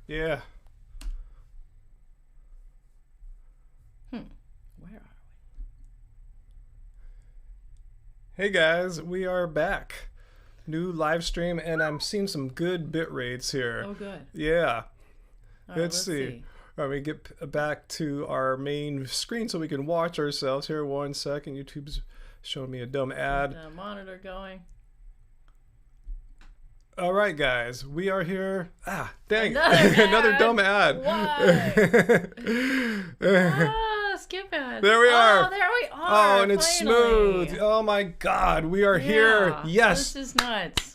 Yeah. Where are we? Hey guys, we are back. New live stream, and I'm seeing some good bit rates here. Oh, good. Yeah. All right, Let's see. Let me get back to our main screen so we can watch ourselves here. 1 second. YouTube's showing me a dumb ad. The monitor going. All right, guys, we are here. Ah, dang. Another dumb ad. Why? Skip it. There we are. Oh, there we are. Oh, and it's finally. smooth. Oh my God, we are here. Yes. This is nuts.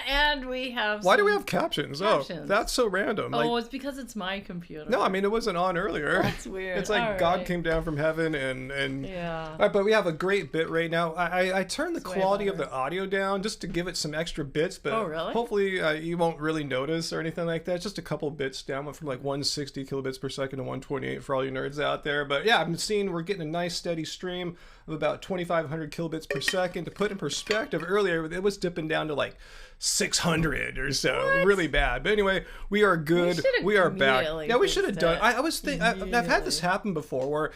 And we have. Why do we have captions? Captions. Oh, that's so random. Oh, it's because it's my computer. No, I mean it wasn't on earlier. That's weird. It's like All God right. came down from heaven and Yeah. All right, but we have a great bit rate now. I turned the It's way quality of better. the audio down just to give it some extra bits, but Oh, really? hopefully you won't really notice or anything like that. It's just a couple bits down, went from like 160 kilobits per second to 128 for all you nerds out there. But yeah, I'm seeing we're getting a nice steady stream of about 2,500 kilobits per second. To put in perspective, earlier it was dipping down to like 600 or so. What? Really bad. But anyway, we are good. We are back. Yeah, we should have done. I was thinking. I've had this happen before, where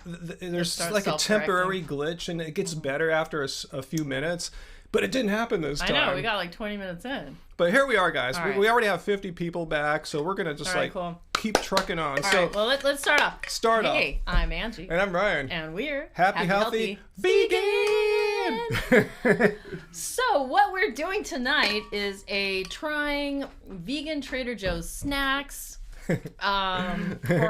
there's starts like a self-correcting. temporary glitch, and it gets better after a few minutes. But it didn't happen this I time. know. We got like 20 minutes in. But here we are, guys. All right. We already have 50 people back, so we're gonna just All right, cool. keep trucking on. All so right. Well, let's start off. Hey, I'm Angie. And I'm Ryan. And we're Happy, healthy, vegan. So what we're doing tonight is trying vegan Trader Joe's snacks for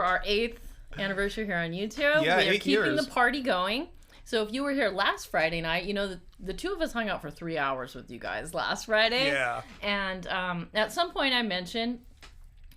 our 8th anniversary here on YouTube. Yeah, we are 8 keeping years. the party going. So if you were here last Friday night, you know the two of us hung out for 3 hours with you guys last Friday. Yeah. And at some point I mentioned,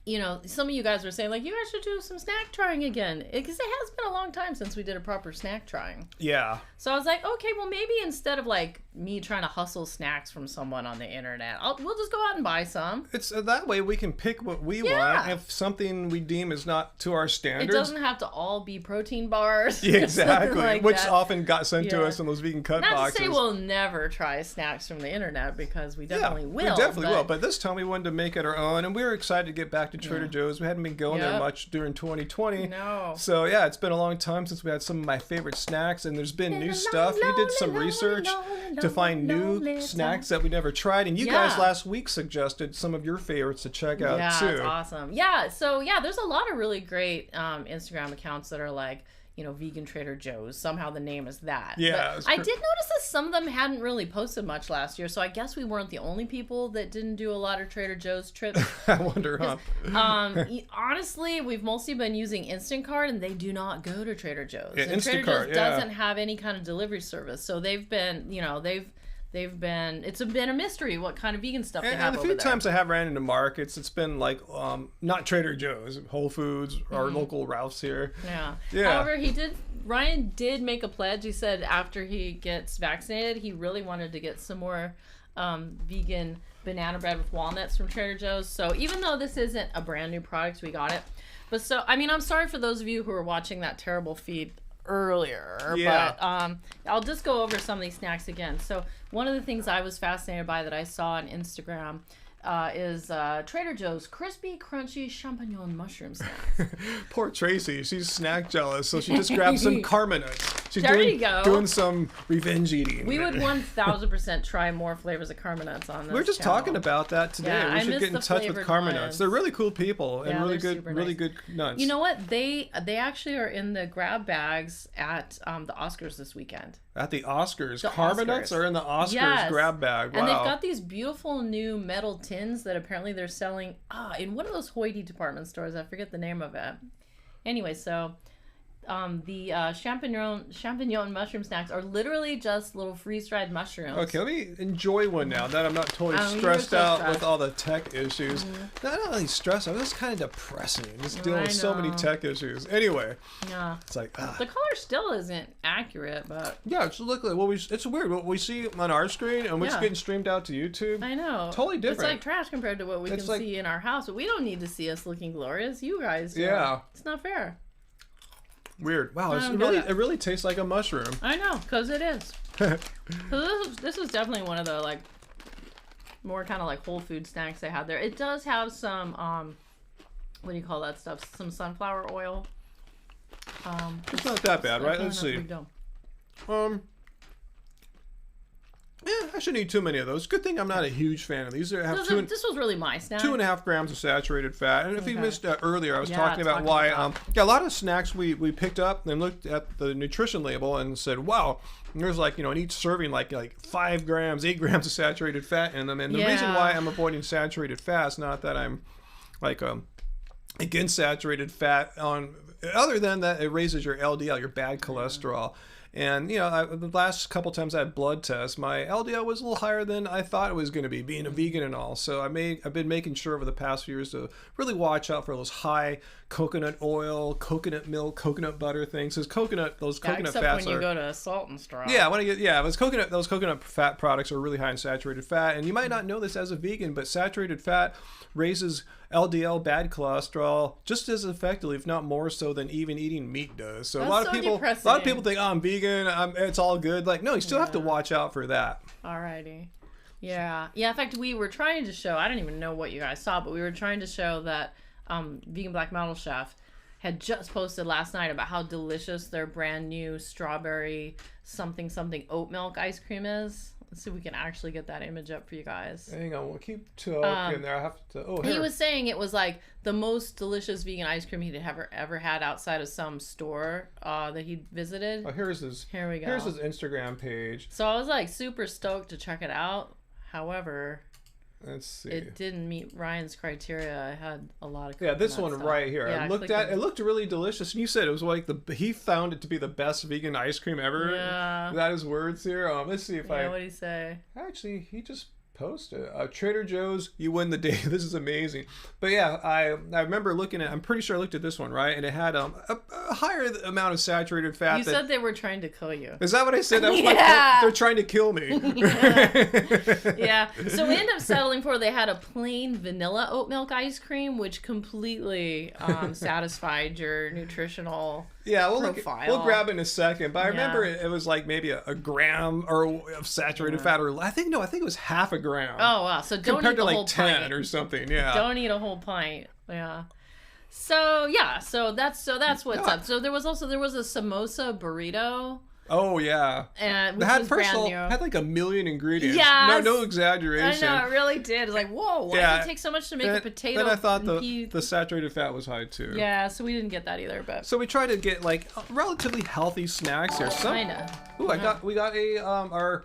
you know, some of you guys were saying, like, you guys should do some snack trying again. Because it has been a long time since we did a proper snack trying. Yeah. So I was like, okay, well, maybe instead of, like, me trying to hustle snacks from someone on the internet, we'll just go out and buy some. It's that way we can pick what we Yeah. want. If something we deem is not to our It standards. doesn't have to all be protein bars. Yeah, or something exactly. like Which that. often got sent to Yeah. us in those vegan cut Not boxes. to say we'll never try snacks from the internet, because we definitely will. We definitely will. But this time we wanted to make it our own, and we were excited to get back to Trader Yeah. Joe's. We hadn't been going there Yep. much during 2020. No. So yeah, it's been a long time since we had some of my favorite snacks, and there's been new stuff. You did some research to find new snacks that we never tried, and you guys Yeah. last week suggested some of your favorites to check out Yeah, too. it's awesome. Yeah, so yeah, there's a lot of really great Instagram accounts that are like, you know, vegan Trader Joe's. Somehow the name is that. Yeah, But I did notice that some of them hadn't really posted much last year, so I guess we weren't the only people that didn't do a lot of Trader Joe's trips. I wonder, huh? Honestly, we've mostly been using Instacart, and they do not go to Trader Joe's. Yeah, and Trader Instacart, Joe's yeah. doesn't have any kind of delivery service, so they've been, you know, it's been a mystery what kind of vegan stuff they have And a over few there. times I have ran into markets, it's been like not Trader Joe's, Whole Foods, or local Ralph's here. Yeah. Yeah. However, Ryan did make a pledge. He said after he gets vaccinated, he really wanted to get some more vegan banana bread with walnuts from Trader Joe's. So even though this isn't a brand new product, we got it. But so, I mean, I'm sorry for those of you who were watching that terrible feed earlier, Yeah. but I'll just go over some of these snacks again. So one of the things I was fascinated by that I saw on Instagram is Trader Joe's crispy, crunchy champignon mushroom snacks. Poor Tracy, she's snack jealous, so she just grabbed some Karma nuts. She's There you go. doing some revenge eating. We would 1000% try more flavors of Karma nuts on this. We were just channel. talking about that today. Yeah, We I should miss get in the touch with flavored Karma ones. nuts. They're really cool people and Yeah, really they're good, super really nice. good nuts. You know what? They actually are in the grab bags at the Oscars this weekend. At the Oscars, The Karma nuts Oscars. are in the Oscars Yes. grab bag. Wow. And they've got these beautiful new metal tins that apparently they're selling in one of those hoity department stores. I forget the name of it. Anyway, so the champignon mushroom snacks are literally just little freeze-dried mushrooms. Okay, let me enjoy one now that I'm not totally Oh, you were stressed so out stressed. with all the tech issues. Not really stressed. I'm just kind of depressing. Just dealing I with so many know. tech issues. Anyway, Yeah. it's like, The color still isn't accurate, but yeah, it's look like it's weird what we see on our screen and what's Yeah. getting streamed out to YouTube. I know. Totally different. It's like trash compared to what we It's can like- see in our house. But we don't need to see us looking glorious. You guys do. Yeah. It's not fair. Weird. Wow, I don't get it. it really tastes like a mushroom. I know, because it is. So this is definitely one of the, like, more kind of like whole food snacks they had there. It does have some what do you call that stuff? Some sunflower oil. It's not that bad, right? Let's see. Yeah, I shouldn't eat too many of those. Good thing I'm not a huge fan of these. This was really my snack. 2.5 grams of saturated fat. And if you missed earlier, I was talking about why a lot of snacks we picked up and looked at the nutrition label and said, wow, there's like, in each serving like 5 grams, 8 grams of saturated fat in them. And the reason why I'm avoiding saturated fat is not that I'm like against saturated fat other than that it raises your LDL, your bad cholesterol. And, the last couple times I had blood tests, my LDL was a little higher than I thought it was going to be, being a vegan and all. So I've been making sure over the past few years to really watch out for those high coconut oil, coconut milk, coconut butter things. Because those coconut fats when you go to Salt and Straw. Yeah, those coconut fat products are really high in saturated fat. And you might not know this as a vegan, but saturated fat raises LDL, bad cholesterol, just as effectively, if not more so, than even eating meat does. So a lot of people think, I'm vegan, it's all good. Like, no, you still have to watch out for that. Alrighty. Yeah. In fact, we were trying to show, I don't even know what you guys saw, but we were trying to show that Vegan Black Model Chef had just posted last night about how delicious their brand new strawberry something oat milk ice cream is. Let's see if we can actually get that image up for you guys. Hang on, we'll keep talking there. I have to. Oh, here. He was saying it was like the most delicious vegan ice cream he'd ever had outside of some store that he visited. Oh, Here we go. Here's his Instagram page. So I was like super stoked to check it out. However, let's see. It didn't meet Ryan's criteria. I had a lot of this one stuff. Right here. Yeah, it looked really delicious, and you said it was like he found it to be the best vegan ice cream ever. Yeah. That is words here. Let's see if what did he say? Actually, he just posted Trader Joe's. You win the day. This is amazing. But yeah, I remember looking at. I'm pretty sure I looked at this one, right, and it had a higher amount of saturated fat. You said they were trying to kill you. Is that what I said? That was they're trying to kill me. Yeah. So we ended up settling for, they had a plain vanilla oat milk ice cream, which completely satisfied your nutritional profile. We'll grab it in a second. But I remember it was like maybe a gram of saturated fat, or I think it was half a gram. Oh wow! So don't compared eat the to whole like 10 pint. Or something. Yeah. Don't eat a whole pint. Yeah. So that's what's up. So there was a samosa burrito. Oh yeah. And which was brand new. Had like 1 million ingredients. Yeah. No exaggeration. I know, it really did. It's like, whoa, why did it take so much to make a potato? Then I thought the saturated fat was high too. Yeah, so we didn't get that either. But so we tried to get like relatively healthy snacks here. Kinda. Ooh, we got a our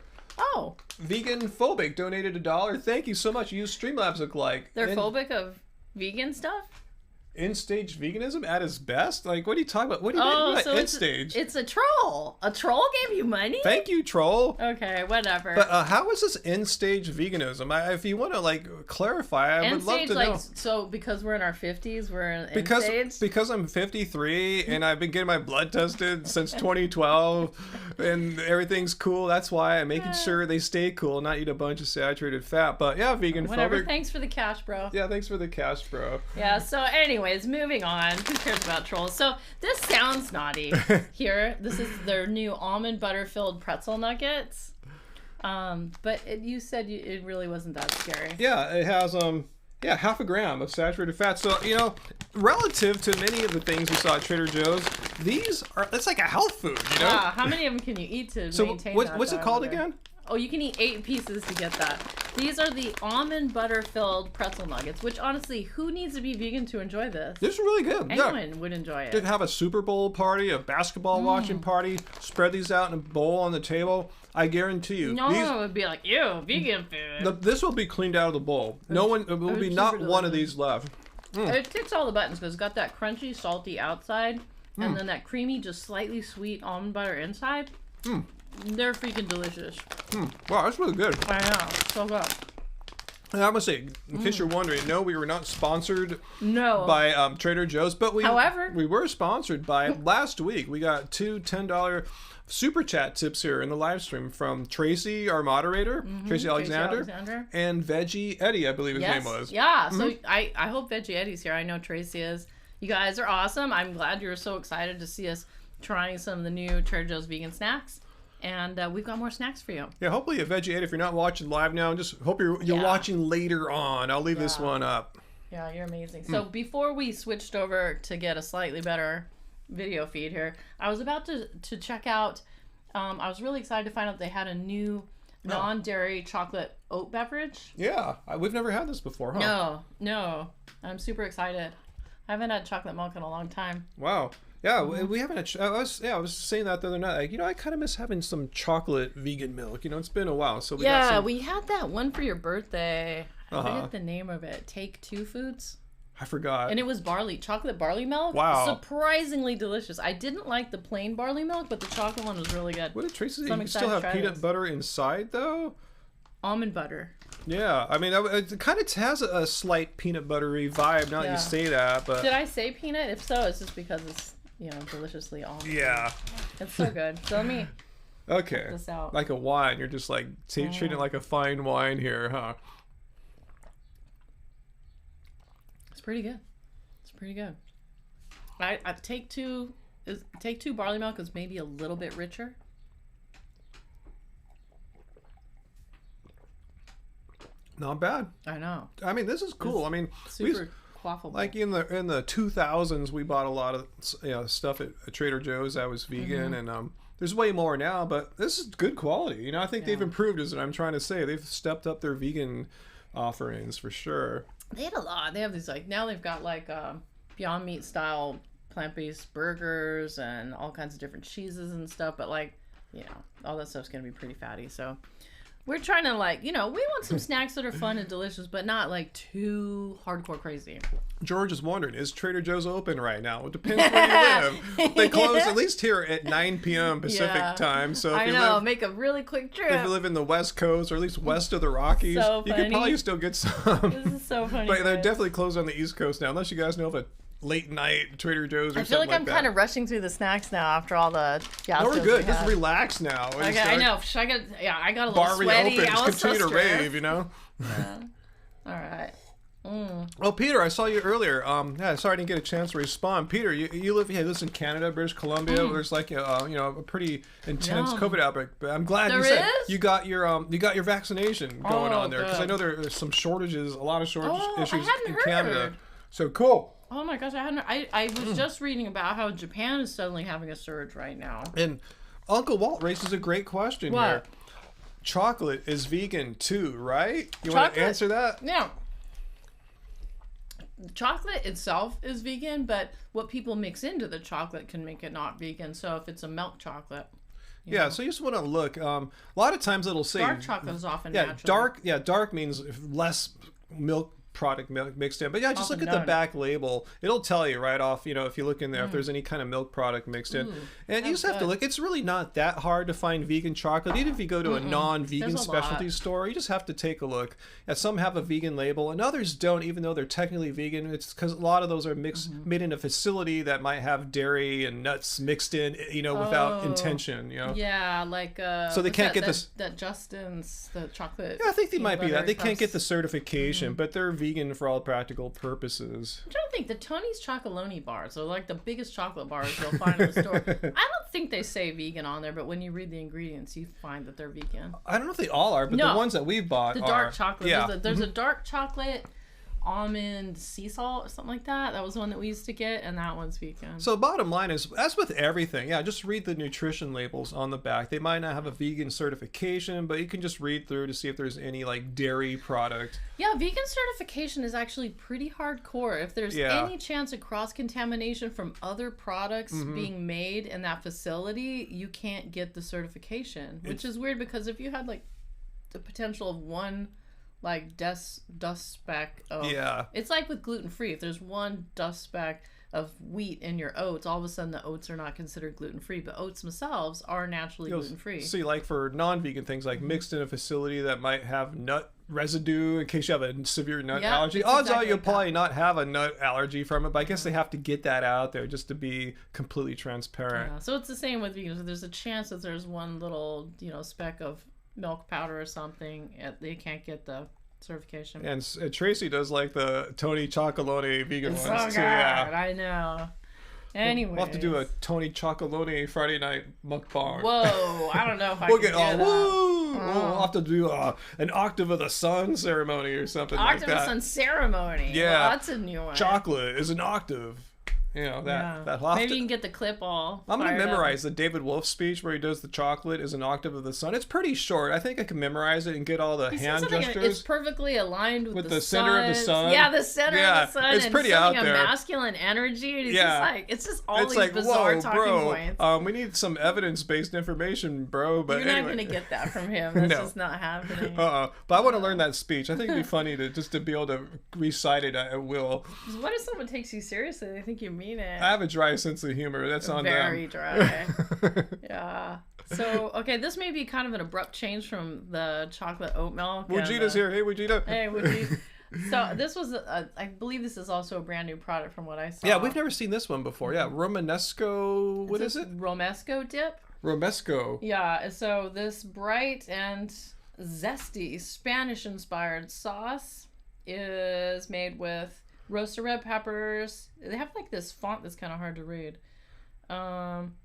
vegan phobic donated $1. Thank you so much. Use Streamlabs look like. They're phobic of vegan stuff? In-stage veganism at its best? Like, what are you talking about? What do you mean by in-stage? It's a troll. A troll gave you money? Thank you, troll. Okay, whatever. But how is this in-stage veganism? If you want to, like, clarify, I would love to know. So, because we're in our 50s, we're in in-stage? Because I'm 53, and I've been getting my blood tested since 2012, and everything's cool. That's why I'm making sure they stay cool, not eat a bunch of saturated fat. But, yeah, vegan whatever. phobic. Thanks for the cash, bro. Yeah, thanks for the cash, bro. Yeah, so anyways, moving on. Who cares about trolls? So this sounds naughty. Here, this is their new almond butter filled pretzel nuggets. But you said it really wasn't that scary. Yeah, it has half a gram of saturated fat. So relative to many of the things we saw at Trader Joe's, it's like a health food. How many of them can you eat to maintain that? What's it called again? Oh, you can eat 8 pieces to get that. These are the almond butter filled pretzel nuggets, which honestly, who needs to be vegan to enjoy this? This is really good. Anyone would enjoy it. Could have a Super Bowl party, a basketball watching party, spread these out in a bowl on the table. I guarantee you. No one would be like, ew, vegan food. This will be cleaned out of the bowl. It will be not one of these left. It ticks all the buttons because it's got that crunchy, salty outside, and then that creamy, just slightly sweet almond butter inside. They're freaking delicious. Wow, that's really good. I know. So good. And I must say, in case you're wondering, no, we were not sponsored No. by Trader Joe's, but However, we were sponsored by, last week, we got 2 $10 super chat tips here in the live stream from Tracy, our moderator, Tracy Alexander, and Veggie Eddie, I believe his name was. Yeah, so I hope Veggie Eddie's here. I know Tracy is. You guys are awesome. I'm glad you're so excited to see us trying some of the new Trader Joe's vegan snacks. And we've got more snacks for you. Yeah, hopefully you veggie ate. If you're not watching live now, just hope you're watching later on. I'll leave this one up. Yeah, you're amazing. So before we switched over to get a slightly better video feed here, I was about to check out, I was really excited to find out they had a new non-dairy chocolate oat beverage. Yeah, we've never had this before, huh? No. I'm super excited. I haven't had chocolate milk in a long time. Wow. Yeah, we haven't had, I was saying that the other night. Like, I kind of miss having some chocolate vegan milk. It's been a while. So we got some... we had that one for your birthday. I forget the name of it. Take Two Foods. I forgot. And it was chocolate barley milk. Wow. Surprisingly delicious. I didn't like the plain barley milk, but the chocolate one was really good. What did Tracy say? You still have peanut butter inside, though? Almond butter. Yeah. I mean, it kind of has a slight peanut buttery vibe now that you say that. But did I say peanut? If so, it's just because it's, deliciously almond. Yeah. It's so good. So let me check this out. Like a wine. You're just like treating it like a fine wine here, huh? Pretty good. It's pretty good. I Take Two barley milk is maybe a little bit richer. Not bad. I know. I mean, this is cool. I mean, super quaffable. Like in the 2000s, we bought a lot of stuff at Trader Joe's that was vegan, and there's way more now. But this is good quality. I think they've improved. Is what I'm trying to say. They've stepped up their vegan offerings for sure. They had a lot. They have these now they've got Beyond Meat style plant-based burgers and all kinds of different cheeses and stuff. But all that stuff's gonna be pretty fatty. So we're trying to we want some snacks that are fun and delicious, but not too hardcore crazy. George is wondering, is Trader Joe's open right now? It depends where you live. They close at least here at 9 p.m. Pacific time. So if make a really quick trip. If you live in the West Coast or at least west of the Rockies, you could probably still get some. This is so funny. But they're definitely closed on the East Coast now, unless you guys know of a late night Trader Joe's or something like that. I feel like I'm kind of rushing through the snacks now after all the No, we're good. Just relax now. Okay, I know. I got a little sweaty. Open. I was Just continue to rave, Yeah. All right. Well, Peter, I saw you earlier. Sorry I didn't get a chance to respond. Peter, you live in Canada, British Columbia. There's a pretty intense COVID outbreak. But I'm glad you said you got your vaccination going on there, because I know there's some shortages, a lot of shortage issues in Canada. So cool. Oh my gosh, I was just reading about how Japan is suddenly having a surge right now. And Uncle Walt raises a great question here. Chocolate is vegan too, right? You want to answer that? Yeah. Chocolate itself is vegan, but what people mix into the chocolate can make it not vegan. So if it's a milk chocolate. So you just want to look. A lot of times it'll say dark chocolate is often natural. Dark means less milk product mixed in, but just look at the back label. It'll tell you right off, if you look in there, if there's any kind of milk product mixed in. And you just have to look. It's really not that hard to find vegan chocolate, even if you go to a non-vegan specialty store. You just have to take a look. Some have a vegan label and others don't, even though they're technically vegan. It's because a lot of those are made in a facility that might have dairy and nuts mixed in, without intention. So they can't get that Justin's the chocolate. Yeah, I think they might be that. They can't get the certification, but they're vegan for all practical purposes. I'm trying to think. The Tony's Chocolonely bars are the biggest chocolate bars you'll find in the store. I don't think they say vegan on there, but when you read the ingredients, you find that they're vegan. I don't know if they all are, but the ones that we've bought are. The dark chocolate. There's a dark chocolate almond sea salt or something like that. That was the one that we used to get, and that one's vegan. So bottom line is, as with everything, just read the nutrition labels on the back. They might not have a vegan certification, but you can just read through to see if there's any dairy product. Yeah, vegan certification is actually pretty hardcore. If there's any chance of cross-contamination from other products being made in that facility, you can't get the certification, which is weird, because if you had the potential of one dust speck of it's like with gluten-free. If there's one dust speck of wheat in your oats, all of a sudden the oats are not considered gluten-free, but oats themselves are naturally gluten-free. See, for non-vegan things, mixed in a facility that might have nut residue in case you have a severe nut allergy. Odds are you'll probably not have a nut allergy from it, but I guess they have to get that out there just to be completely transparent. So it's the same with vegans. There's a chance that there's one little speck of milk powder or something, they can't get the certification. And Tracy does the Tony Chocolonely vegan ones too. Yeah, I know. Anyway, we'll have to do a Tony Chocolonely Friday night mukbang. Whoa, I don't know if I We'll can get do that. We'll have to do an Octave of the Sun ceremony or something like that. Octave of the Sun ceremony. Yeah. Well, that's a new one. Chocolate is an octave. You know, that will Maybe you can get the clip all. I'm going to fired up. memorize the David Wolf speech where he does the chocolate is an octave of the sun. It's pretty short. I think I can memorize it and get all the He said hand something, gestures. it's perfectly aligned with the center of the sun. Yeah, the center of the sun. It's and pretty something out there. A masculine energy. And it's just all It's these like, bizarre whoa, talking bro. points. We need some evidence-based information, bro. But You're anyway. not going to get that from him. That's No. just not happening. But I want to learn that speech. I think it'd be funny to be able to recite it at will. What if someone takes you seriously? They think you mean it. I have a dry sense of humor. That's on Very them. dry. Yeah. So, okay, this may be kind of an abrupt change from the chocolate oat milk. Wujita's here. Hey, Wujita. Hey, Wujita. So this was, I believe this is also a brand new product from what I saw. Yeah, we've never seen this one before. Yeah, Romanesco. What is it? Romesco dip. Romesco. Yeah. So this bright and zesty Spanish-inspired sauce is made with roasted red peppers. They have like this font that's kind of hard to read.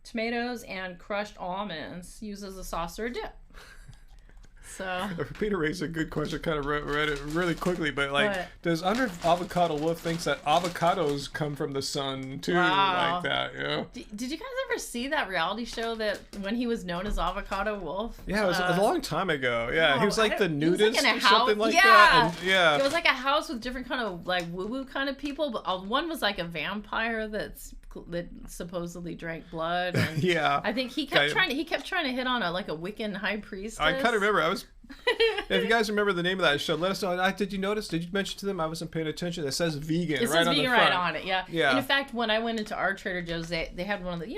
Tomatoes and crushed almonds used as a sauce or a dip. So Peter raised a good question. Kind of read it really quickly, but like, What? does Under Avocado Wolf thinks that avocados come from the sun too, Wow. like that? You know? Did you guys ever see that reality show that when he was known as Avocado Wolf? Yeah, it was a long time ago. Yeah, he was like the He was, nudist like, in a or something house. like Yeah. that. And, yeah. It was like a house with different kind of like woo-woo kind of people, but one was like a vampire that supposedly drank blood. And Yeah. I think he kept trying to hit on a Wiccan high priestess. I kind of remember. If you guys remember the name of that show, let us know. Did you notice? Did you mention to them? I wasn't paying attention. It says vegan It right says on the vegan front. right on it, yeah. Yeah. And in fact, when I went into our Trader Joe's, they had one of the,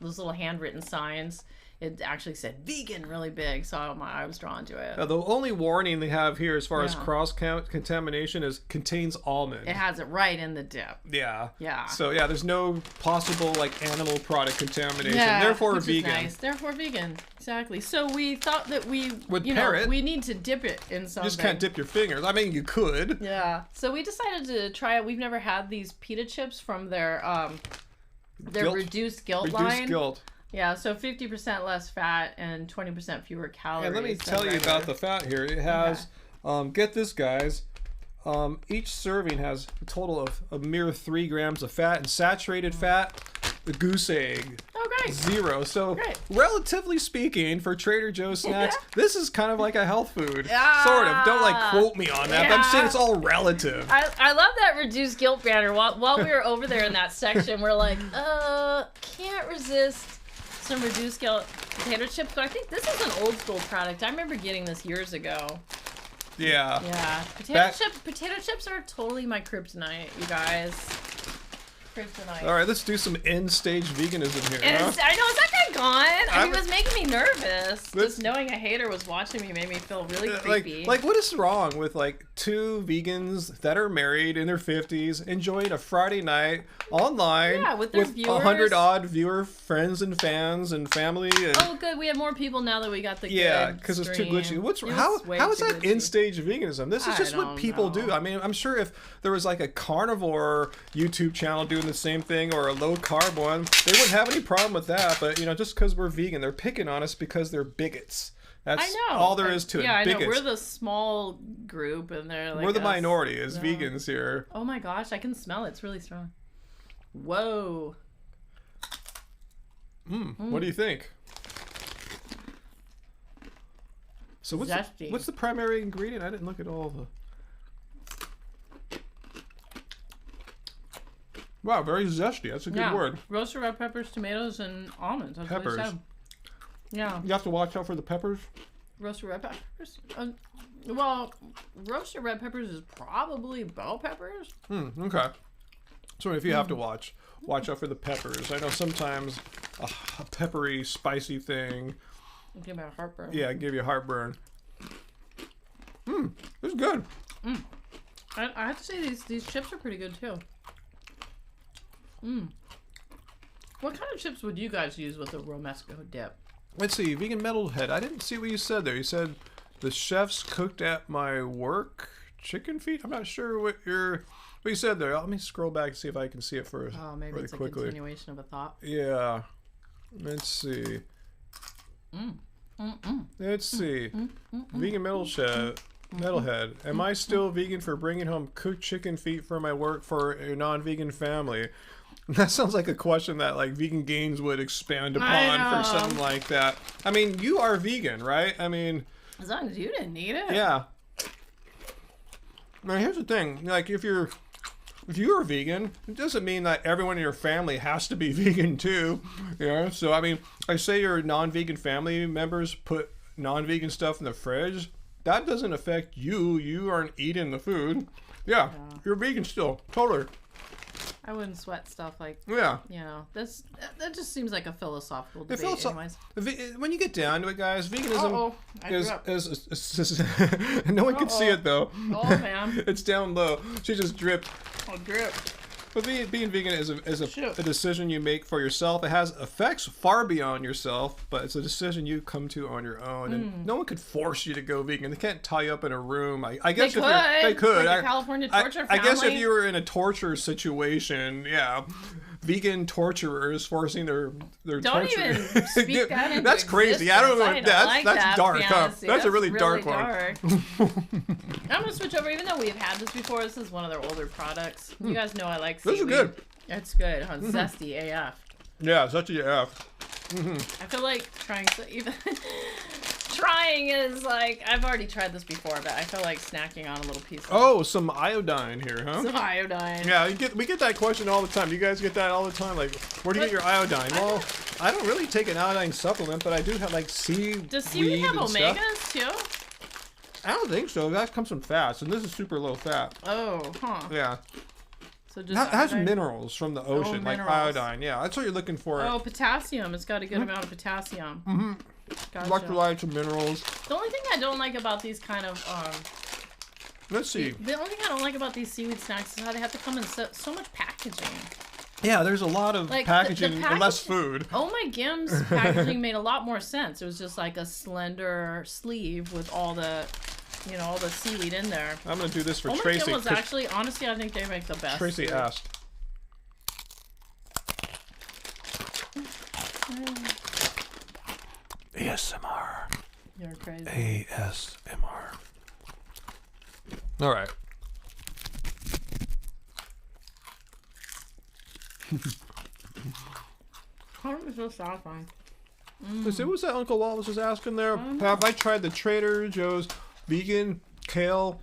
those little handwritten signs. It actually said vegan really big, so my eye was drawn to it. Now, the only warning they have here as far as cross-contamination is contains almond. It has it right in the dip. Yeah. Yeah. So yeah, there's no possible animal product contamination. Yeah, Therefore which is vegan. nice. Therefore vegan. Exactly. So we thought that we it. need to dip it in something. You just can't dip your fingers. I mean, you could. Yeah. So we decided to try it. We've never had these pita chips from their reduced guilt line. Reduced guilt. Yeah, so 50% less fat and 20% fewer calories. And let me than tell you regular. about the fat here. It has, get this, guys. Each serving has a total of a mere 3 grams of fat, and saturated fat, the goose egg. Oh, great. 0. So, Great. relatively speaking, for Trader Joe's snacks, this is kind of like a health food. Yeah. Sort of. Don't quote me on that. But I'm saying it's all relative. I love that reduced guilt banner. While we were over there in that section, we're like, can't resist some reduced guilt potato chips. But I think this is an old school product. I remember getting this years ago. Yeah. Yeah. Potato chips are totally my kryptonite, you guys. Kryptonite. All right, let's do some end-stage veganism here. And Huh? I know, is that guy gone? He was making me nervous. This- Just knowing a hater was watching me made me feel really creepy. Like what is wrong with 2 vegans that are married in their 50s enjoying a Friday night online with their viewers. 100 odd viewer friends and fans and family? And, Oh, good. We have more people now that we got the yeah, good because it's too stream. glitchy. It How was way is too that glitchy. end-stage veganism? This is I just what don't people know. do. I mean, I'm sure if there was a carnivore YouTube channel doing the same thing or a low-carb one, they wouldn't have any problem with that. But, just because we're vegan, they're picking on us because they're bigots. That's I know. all there is to it. Yeah, I know. Bigots. We're the small group, and they're like We're the us. minority as No. vegans here. Oh my gosh, I can smell it. It's really strong. Whoa. What do you think? So Zesty. what's the primary ingredient? I didn't look at all the... Wow, very zesty. That's a good word. Roasted red peppers, tomatoes, and almonds. That's Peppers. What he said. Yeah. You have to watch out for the peppers. Roasted red peppers. Well, roasted red peppers is probably bell peppers. Okay. So if you have to watch out for the peppers. I know sometimes a peppery, spicy thing, Give me a heartburn. yeah, give you heartburn. It's good. I have to say these chips are pretty good too. What kind of chips would you guys use with a Romesco dip? Let's see, vegan metalhead. I didn't see what you said there. You said the chefs cooked at my work chicken feet. I'm not sure what you said there. Let me scroll back and see if I can see it first. Oh, maybe really it's a quickly. continuation of a thought. Yeah. Let's see. Let's see. Vegan Metalhead. Am I still vegan for bringing home cooked chicken feet for my work for a non-vegan family? That sounds like a question that like Vegan Gains would expand upon for something like that. I mean, you are vegan, right? I mean, as long as you didn't need it. Yeah. Now here's the thing: like if you're vegan, it doesn't mean that everyone in your family has to be vegan too. You know? So I mean, I say your non-vegan family members put non-vegan stuff in the fridge. That doesn't affect you. You aren't eating the food. Yeah. You're vegan still. Totally. I wouldn't sweat stuff like, yeah. You know, that just seems like a philosophical debate anyways. When you get down to it, guys, veganism is no one can see it though. Oh, man. It's down low. She just dripped. Oh, dripped. But being vegan is a decision you make for yourself. It has effects far beyond yourself, but it's a decision you come to on your own. And no one could force you to go vegan. They can't tie you up in a room. I guess they could. Like a California torture family. I guess if you were in a torture situation, yeah. Vegan torturers forcing their don't torture. Even speak that into That's crazy. I don't know. That's dark. Huh? That's a really dark one. I'm gonna switch over. Even though we've had this before, this is one of their older products. You guys know I like Seaweed. This is good. It's good. Huh? Zesty AF. Yeah, zesty AF. I feel like trying is like, I've already tried this before, but I feel like snacking on a little piece of some iodine here, huh? Some iodine. Yeah, we get that question all the time. You guys get that all the time? Like, where do you get your iodine? Well, I don't really take an iodine supplement, but I do have like seaweed. Does seaweed have omegas too? I don't think so. That comes from fats, and this is super low fat. Oh, huh. Yeah. So just that has minerals from the ocean, like iodine. Yeah, that's what you're looking for. Oh, potassium. It's got a good amount of potassium. Mm-hmm. Gotcha. Electrolytes and minerals. The only thing I don't like about these kind of let's see. The only thing I don't like about these seaweed snacks is how they have to come in so much packaging. Yeah, there's a lot of like packaging and less food. Oh my Gim's packaging made a lot more sense. It was just like a slender sleeve with all the, you know, all the seaweed in there. I'm gonna do this for Oh my Tracy. Gim was actually, honestly, I think they make the best. Tracy asked. ASMR. You're crazy. ASMR. All right. How is this satisfying? What was that Uncle Walt was just asking there? Have I tried the Trader Joe's vegan kale,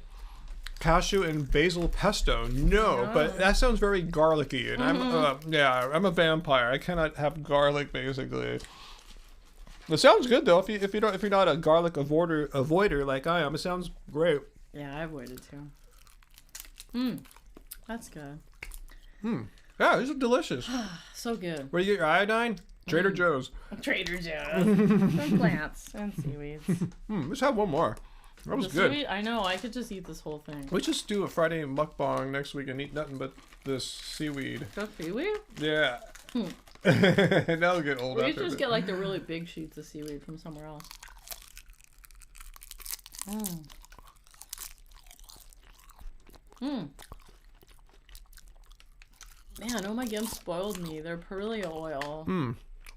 cashew, and basil pesto? No, but that sounds very garlicky, and I'm a vampire. I cannot have garlic basically. It sounds good though. If you're not a garlic avoider like I am, it sounds great. Yeah, I avoided too. That's good. Yeah, these are delicious. So good. Where do you get your iodine? Trader Joe's. Trader Joe's. From plants and seaweeds. Let's have one more. That was good. Seaweed, I know. I could just eat this whole thing. Let's just do a Friday mukbang next week and eat nothing but this seaweed. The seaweed? Yeah. That'll get old. We should just get like the really big sheets of seaweed from somewhere else. Man, oh my Gim spoiled me. Their pearly oil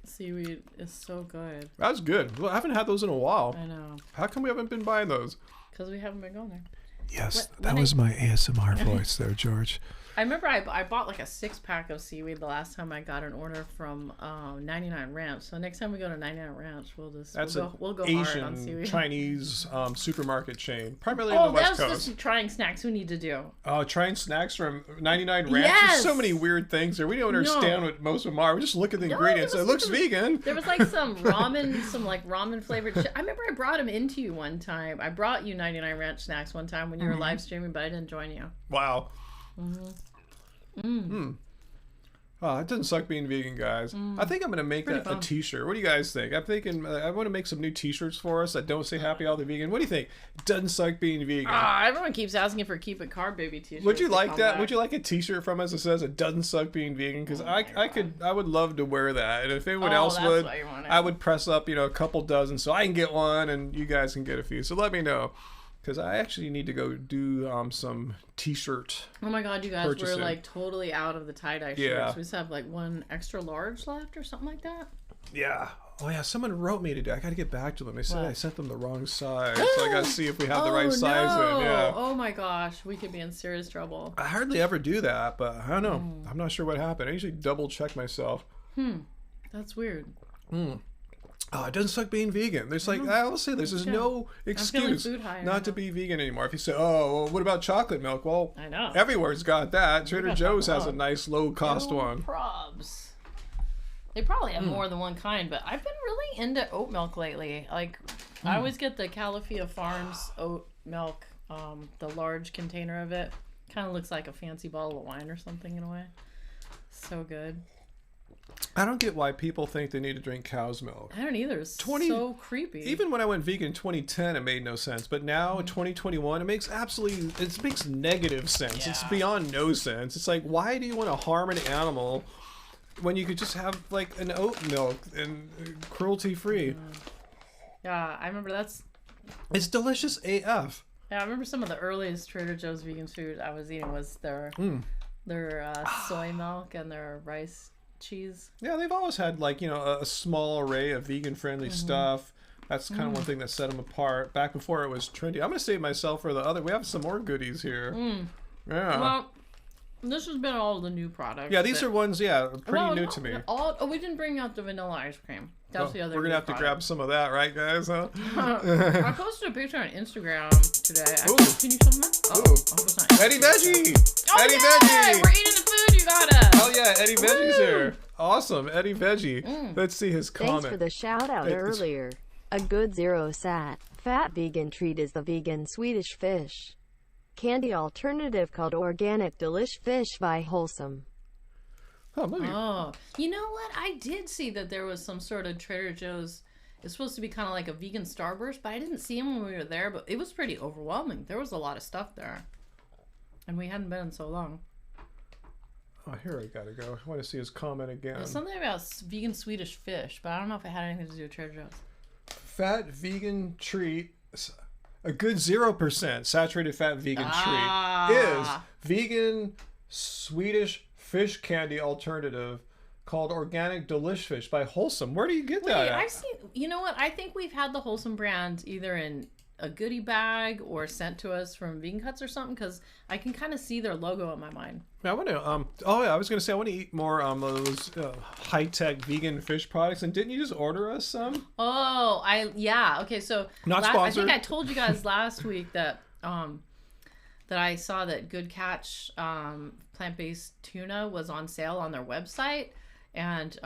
seaweed is so good. That's good. Well, I haven't had those in a while. I know. How come we haven't been buying those? Because we haven't been going there. Yes, that was my ASMR voice there, George. I remember I bought like a 6-pack of seaweed the last time I got an order from 99 Ranch. So next time we go to 99 Ranch, we'll go Asian, hard on seaweed. Chinese supermarket chain, primarily on the West Coast. Oh, that's just trying snacks we need to do. Oh, trying snacks from 99 Ranch. Yes! There's so many weird things there. We don't understand what most of them are. We just look at the ingredients. It looks vegan. There was like some ramen flavored shit. I remember I brought them into you one time. I brought you 99 Ranch snacks one time when you were live streaming, but I didn't join you. Wow. Oh, it doesn't suck being vegan, guys. I think I'm going to make a t-shirt. What do you guys think? I'm thinking I want to make some new t-shirts for us that don't say happy all the vegan. What do you think? It doesn't suck being vegan. Everyone keeps asking for Keep It Carb Baby t-shirts. Would you like that? Would you like a t-shirt from us that says it doesn't suck being vegan? Because I would love to wear that. And if anyone else would, I would press up, a couple dozen so I can get one and you guys can get a few. So let me know. because I actually need to go do some t-shirt. Oh my god, you guys, purchasing. we're like totally out of the tie-dye shirts. Yeah. We just have like one extra large left or something like that. Yeah. Oh yeah, someone wrote me today. I got to get back to them. They said What? I sent them the wrong size, so I got to see if we have the right size no. in. Yeah. Oh my gosh, we could be in serious trouble. I hardly ever do that, but I don't know. I'm not sure what happened. I usually double check myself. That's weird. Oh, it doesn't suck being vegan. There's like, I will say this, there's no excuse food high not right to now. be vegan anymore. If you say, oh, well, what about chocolate milk? Well, I know. everywhere's got that. Trader got Joe's chocolate has a milk. nice low-cost No one. probs. They probably have more than one kind, but I've been really into oat milk lately. Like, I always get the Califia Farms oat milk, the large container of it. Kind of looks like a fancy bottle of wine or something in a way. So good. I don't get why people think they need to drink cow's milk. I don't either. It's 20 so creepy. Even when I went vegan in 2010, it made no sense. But now, 2021, it makes negative sense. It's Yeah. beyond no sense. It's like, why do you want to harm an animal when you could just have like an oat milk and cruelty free? Yeah, I remember It's delicious AF. Yeah, I remember some of the earliest Trader Joe's vegan food I was eating was their soy milk and their rice cheese. Yeah, they've always had like, you know, a small array of vegan friendly stuff. That's kind of one thing that set them apart back before it was trendy. I'm gonna save myself for the other. We have some more goodies here. Yeah. Well, this has been all the new products. Yeah, these that- are ones, pretty Well, new no, to me. we didn't bring out the vanilla ice cream. That's the other. We're gonna new have to product. grab some of that, right, guys? Huh? I posted a picture on Instagram today. Ooh. Can you film that? Oh, Ooh. I hope it's not. Eddie Veggie! Oh, Eddie yay! Veggie! We're eating the food you got us. Oh yeah, Eddie Veggie's Woo! here. Awesome, Eddie Veggie. Let's see his comment. Thanks for the shout out It's- earlier. A good zero sat. Fat vegan treat is the vegan Swedish fish candy alternative called Organic Delish Fish by Wholesome. Oh, maybe. Oh, you know what? I did see that there was some sort of Trader Joe's. It's supposed to be kind of like a vegan Starburst, but I didn't see them when we were there. But it was pretty overwhelming. There was a lot of stuff there, and we hadn't been in so long. Oh, here I gotta go. I want to see his comment again. There's something about vegan Swedish fish, but I don't know if it had anything to do with Trader Joe's. Fat vegan treat. A good 0% saturated fat vegan treat is vegan Swedish fish candy alternative called Organic Delish Fish by Wholesome. Where do you get that Wait, at? I've seen. You know what? I think we've had the Wholesome brand either in a goodie bag or sent to us from Vegan Cuts or something, because I can kind of see their logo in my mind. I want to. Oh yeah, I was gonna say I want to eat more of those high-tech vegan fish products. And didn't you just order us some? Oh, yeah. Okay, so Not I sponsored. think I told you guys last week that that I saw that Good Catch plant-based tuna was on sale on their website, and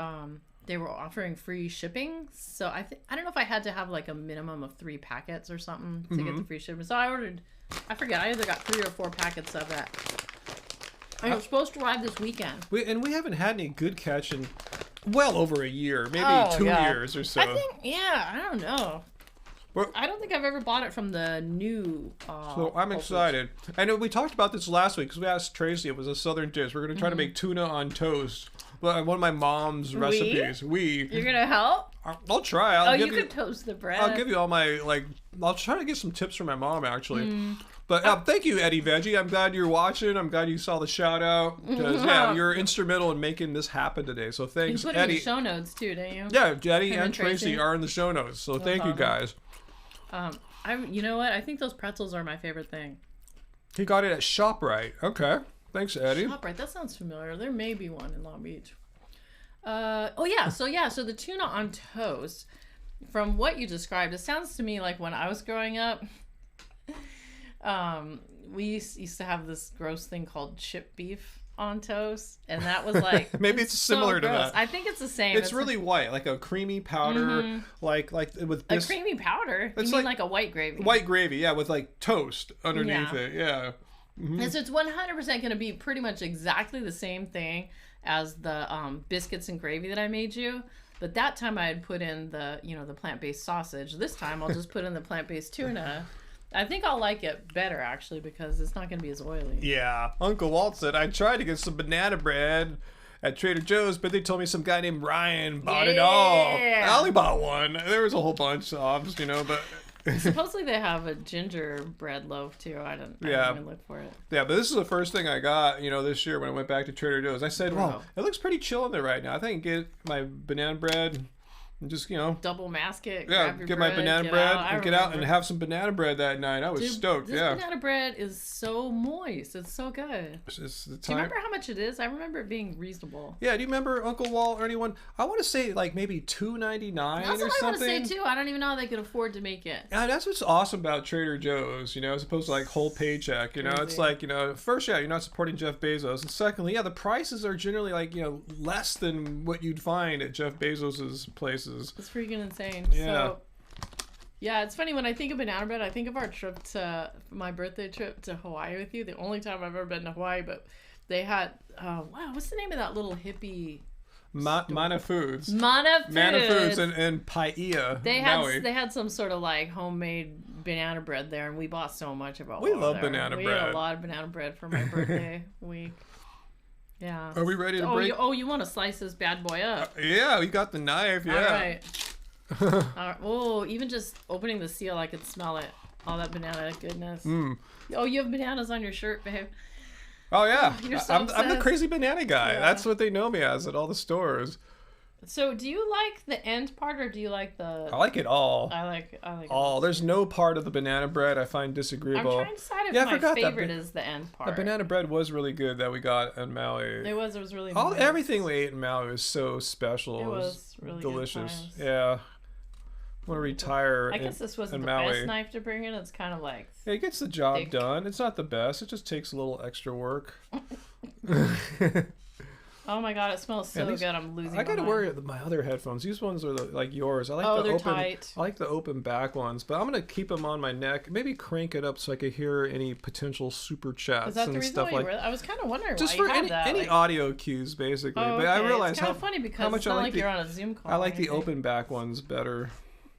they were offering free shipping. So I don't know if I had to have like a minimum of 3 packets or something to get the free shipping. So I ordered. I forget. I either got 3 or 4 packets of that. And it was supposed to arrive this weekend. We haven't had any Good Catch in well over a year, maybe 2 years or so. I think, I don't know. Well- I don't think I've ever bought it from the new. So I'm Whole Foods. excited. I know we talked about this last week because we asked Tracy. It was a southern dish. We're going to try to make tuna on toast. Well, one of my mom's recipes. You're gonna help? I'll try. I'll You give could toast the bread. I'll give you all my I'll try to get some tips from my mom actually. But thank you, Eddie Veggie. I'm glad you're watching. I'm glad you saw the shout out because you're instrumental in making this happen today. So You thanks, put it in Eddie. the show notes too, don't you? Yeah, Eddie Him and and Tracy Tracy. are in the show notes. So thank you awesome. guys. You know what? I think those pretzels are my favorite thing. He got it at ShopRite. Okay, thanks, Eddie. ShopRite, that sounds familiar. There may be one in Long Beach. So the tuna on toast. From what you described, it sounds to me like when I was growing up, we used to have this gross thing called chip beef on toast, and that was like Maybe it's similar to gross. that. I think it's the same. It's really white, like a creamy powder, like with a this creamy powder. You It's mean like- like a white gravy? white gravy, yeah, with like toast underneath Yeah. it, yeah. And so it's 100% going to be pretty much exactly the same thing as the biscuits and gravy that I made you. But that time I had put in the plant-based sausage. This time I'll just put in the plant-based tuna. I think I'll like it better actually because it's not going to be as oily. Yeah, Uncle Walt said I tried to get some banana bread at Trader Joe's, but they told me some guy named Ryan bought it all. Yeah. I only bought one. There was a whole bunch of, but Supposedly they have a gingerbread loaf too. I didn't even look for it. Yeah, but this is the first thing I got, this year when I went back to Trader Joe's. I said, well, it looks pretty chill in there right now. I think I can get my banana bread and just, double mask it. Yeah, get my banana bread and get out and have some banana bread that night. I was stoked, this banana bread is so moist. It's so good. Do you remember how much it is? I remember it being reasonable. Yeah, do you remember Uncle Walt or anyone? I want to say like maybe $2.99 or something. That's what I want to say too. I don't even know how they could afford to make it. Yeah, that's what's awesome about Trader Joe's, as opposed to like whole paycheck. It's like, first, you're not supporting Jeff Bezos. And secondly, the prices are generally like, less than what you'd find at Jeff Bezos's places. It's freaking insane. Yeah. So, yeah, it's funny when I think of banana bread, I think of our trip to my birthday trip to Hawaii with you. The only time I've ever been to Hawaii, but they had what's the name of that little hippie? Mana Foods. Mana Foods and Paia. They had some sort of like homemade banana bread there, and we bought so much of it. We love banana bread. We had a lot of banana bread for my birthday week. Yeah. Are we ready to break? You want to slice this bad boy up? Yeah, we got the knife. Yeah. All right. All right. Oh, even just opening the seal, I could smell it. All that banana goodness. Oh, you have bananas on your shirt, babe. Oh yeah. You're so I'm the crazy banana guy. Yeah. That's what they know me as at all the stores. So, do you like the end part, or do you like the... I like it all. I like all. There's no part of the banana bread I find disagreeable. I'm trying to decide if my favorite is the end part. The banana bread was really good that we got in Maui. It was really nice. Nice. Everything we ate in Maui was so special. It was really delicious. Good Yeah. I want to retire I guess this wasn't the Maui. best knife to bring in. It's kind of like... It gets the job done. It's not the best. It just takes a little extra work. Oh my god, it smells so good. I'm losing. I gotta wear my other headphones. These ones are like yours. I like they're tight. I like the open back ones, but I'm gonna keep them on my neck. Maybe crank it up so I could hear any potential super chats Is that and the reason stuff why like. I was kind of wondering just why for you had that. any audio cues, basically. Oh, But I realized it's kind of funny because it's not like you're on a Zoom call. I like the open back ones better.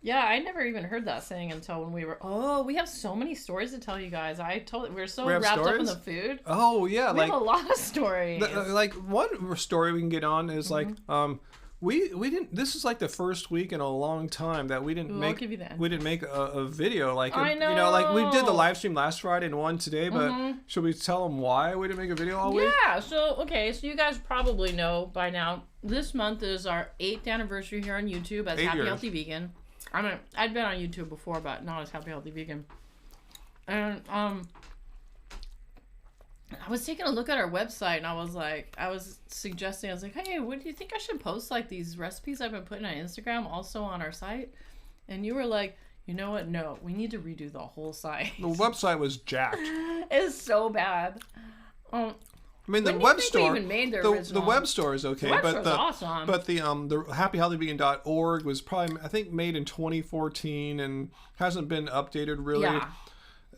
Yeah, I never even heard that saying until when we were. Oh, we have so many stories to tell you guys. We're so wrapped up in the food. Oh yeah, we have a lot of stories. Like one story we can get on is like we didn't. This is like the first week in a long time that we didn't make a video. Like I know. Like we did the live stream last Friday and one today. But should we tell them why we didn't make a video all week? Yeah. So you guys probably know by now. This month is our 8th anniversary here on YouTube as Happy Healthy Vegan. I'd been on YouTube before, but not as Happy Healthy Vegan. And I was taking a look at our website, and I was suggesting, hey, what do you think I should post like these recipes I've been putting on Instagram also on our site? And you were like, you know what? No, we need to redo the whole site. The website was jacked. It's so bad. I mean, the web store, the web store is okay, but awesome. But the happyhealthyvegan.org was probably, I think, made in 2014 and hasn't been updated really. Yeah.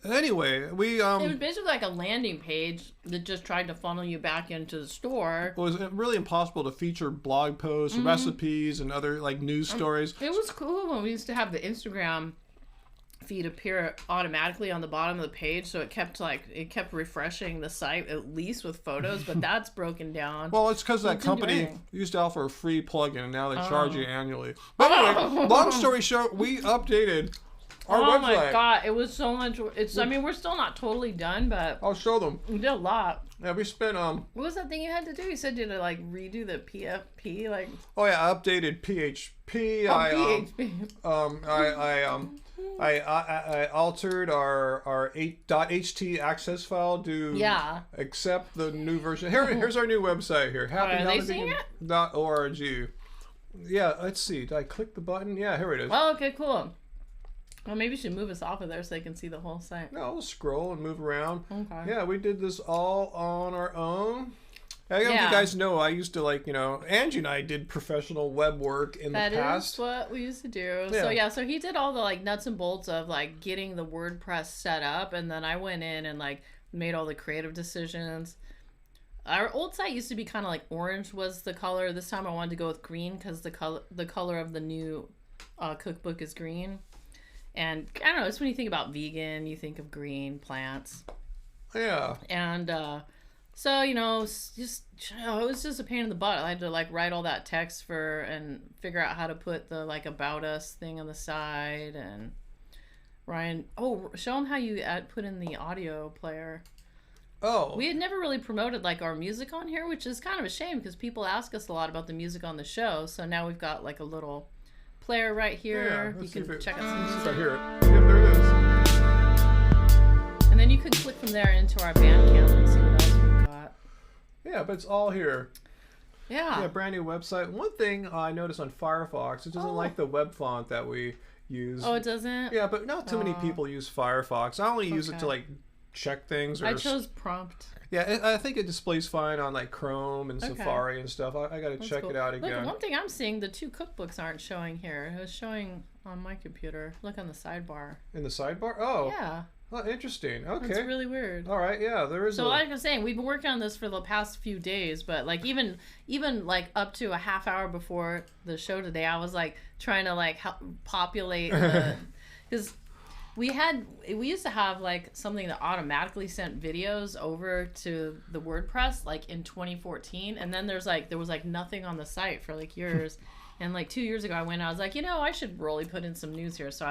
Anyway, it was basically like a landing page that just tried to funnel you back into the store. It was really impossible to feature blog posts, recipes, and other like news stories. It was cool when we used to have the Instagram feed appear automatically on the bottom of the page, so it kept refreshing the site at least with photos, but that's broken down. Well, it's because that company used to offer a free plugin and now they charge you annually. But anyway, long story short, we updated our website. Oh my god, it was so much. I mean, we're still not totally done, but I'll show them. We did a lot. Yeah, we spent What was that thing you had to do? You said you had to like redo the PFP, like. Oh yeah, I updated PHP. I altered our 8.ht access file to accept the new version. Here's our new website here. happyhealthyvegan.org. Yeah, let's see. Did I click the button? Yeah, here it is. Oh, okay, cool. Well, maybe you should move us off of there so they can see the whole site. No, we'll scroll and move around. Okay. Yeah, we did this all on our own. I don't know if you guys know, I used to Angie and I did professional web work in the past. That is what we used to do. Yeah. So he did all the nuts and bolts of getting the WordPress set up, and then I went in and made all the creative decisions. Our old site used to be kind of orange was the color. This time I wanted to go with green because the color of the new cookbook is green. And I don't know, it's when you think about vegan, you think of green plants. Yeah. And so, it was just a pain in the butt. I had to write all that text and figure out how to put the about us thing on the side. And Ryan. Oh, show them how you put in the audio player. Oh. We had never really promoted like our music on here, which is kind of a shame because people ask us a lot about the music on the show. So now we've got like a little player right here. You can check out some music. Right here. Yep, there it is. And then you could click from there into our Bandcamp and see what else we've got. Yeah, but it's all here. Yeah. Yeah, brand new website. One thing I noticed on Firefox, it doesn't like the web font that we use. Oh, it doesn't? Yeah, but not too many people use Firefox. I only use it to like check things. Or I chose prompt. Yeah, I think it displays fine on like Chrome and Safari and stuff. I got to check it out again. Look, one thing I'm seeing, the 2 cookbooks aren't showing here. It was showing on my computer. Look on the sidebar. In the sidebar? Oh. Yeah. Oh, interesting. Okay. It's really weird. All right. Yeah, there is. So like I was saying, we've been working on this for the past few days, but like even like up to a half hour before the show today, I was like trying to like help populate because we used to have like something that automatically sent videos over to the WordPress like in 2014, and then there was like nothing on the site for like years. And like 2 years ago I was like, I should really put in some news here. So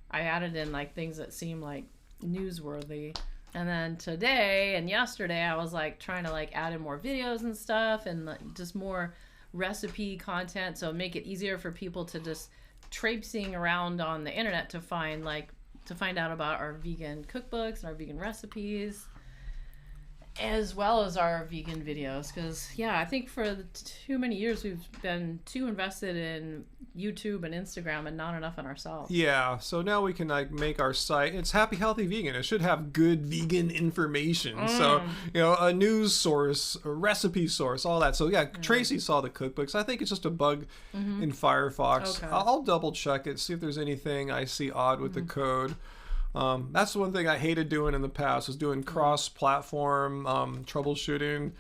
I added in like things that seem like newsworthy. And then today and yesterday I was like trying to like add in more videos and stuff and like, just more recipe content, so make it easier for people to just traipsing around on the internet to find out about our vegan cookbooks and our vegan recipes, as well as our vegan videos. Because I think for too many years we've been too invested in YouTube and Instagram and not enough in ourselves. Yeah, so now we can like make our site. It's Happy Healthy Vegan. It should have good vegan information. So a news source, a recipe source, all that. So Tracy saw the cookbooks. I think it's just a bug in Firefox. Okay. I'll double check it, see if there's anything I see odd with the code. That's the one thing I hated doing in the past, was doing cross-platform troubleshooting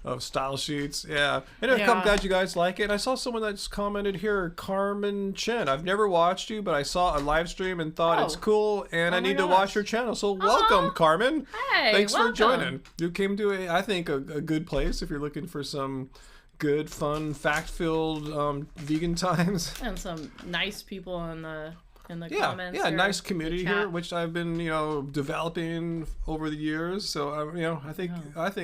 of style sheets. Yeah. Anyway, I'm glad you guys like it. I saw someone that's commented here, Carmen Chen. I've never watched you, but I saw a live stream and thought it's cool, and I need to watch your channel. So welcome, Carmen. Hey, thanks welcome. for joining. You came to I think a good place if you're looking for some good, fun, fact-filled vegan times. And some nice people in the comments. Yeah, nice community here, which I've been, developing over the years. So, I think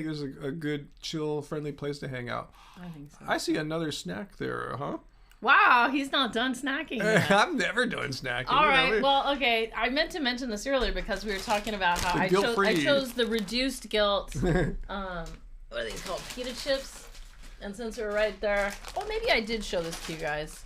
it's a good, chill, friendly place to hang out. I think so. I see another snack there, huh? Wow, he's not done snacking yet. I'm never done snacking. All right, well, okay. I meant to mention this earlier because we were talking about how I chose the reduced guilt. What are these called? Pita Chips. And since we're right there, maybe I did show this to you guys.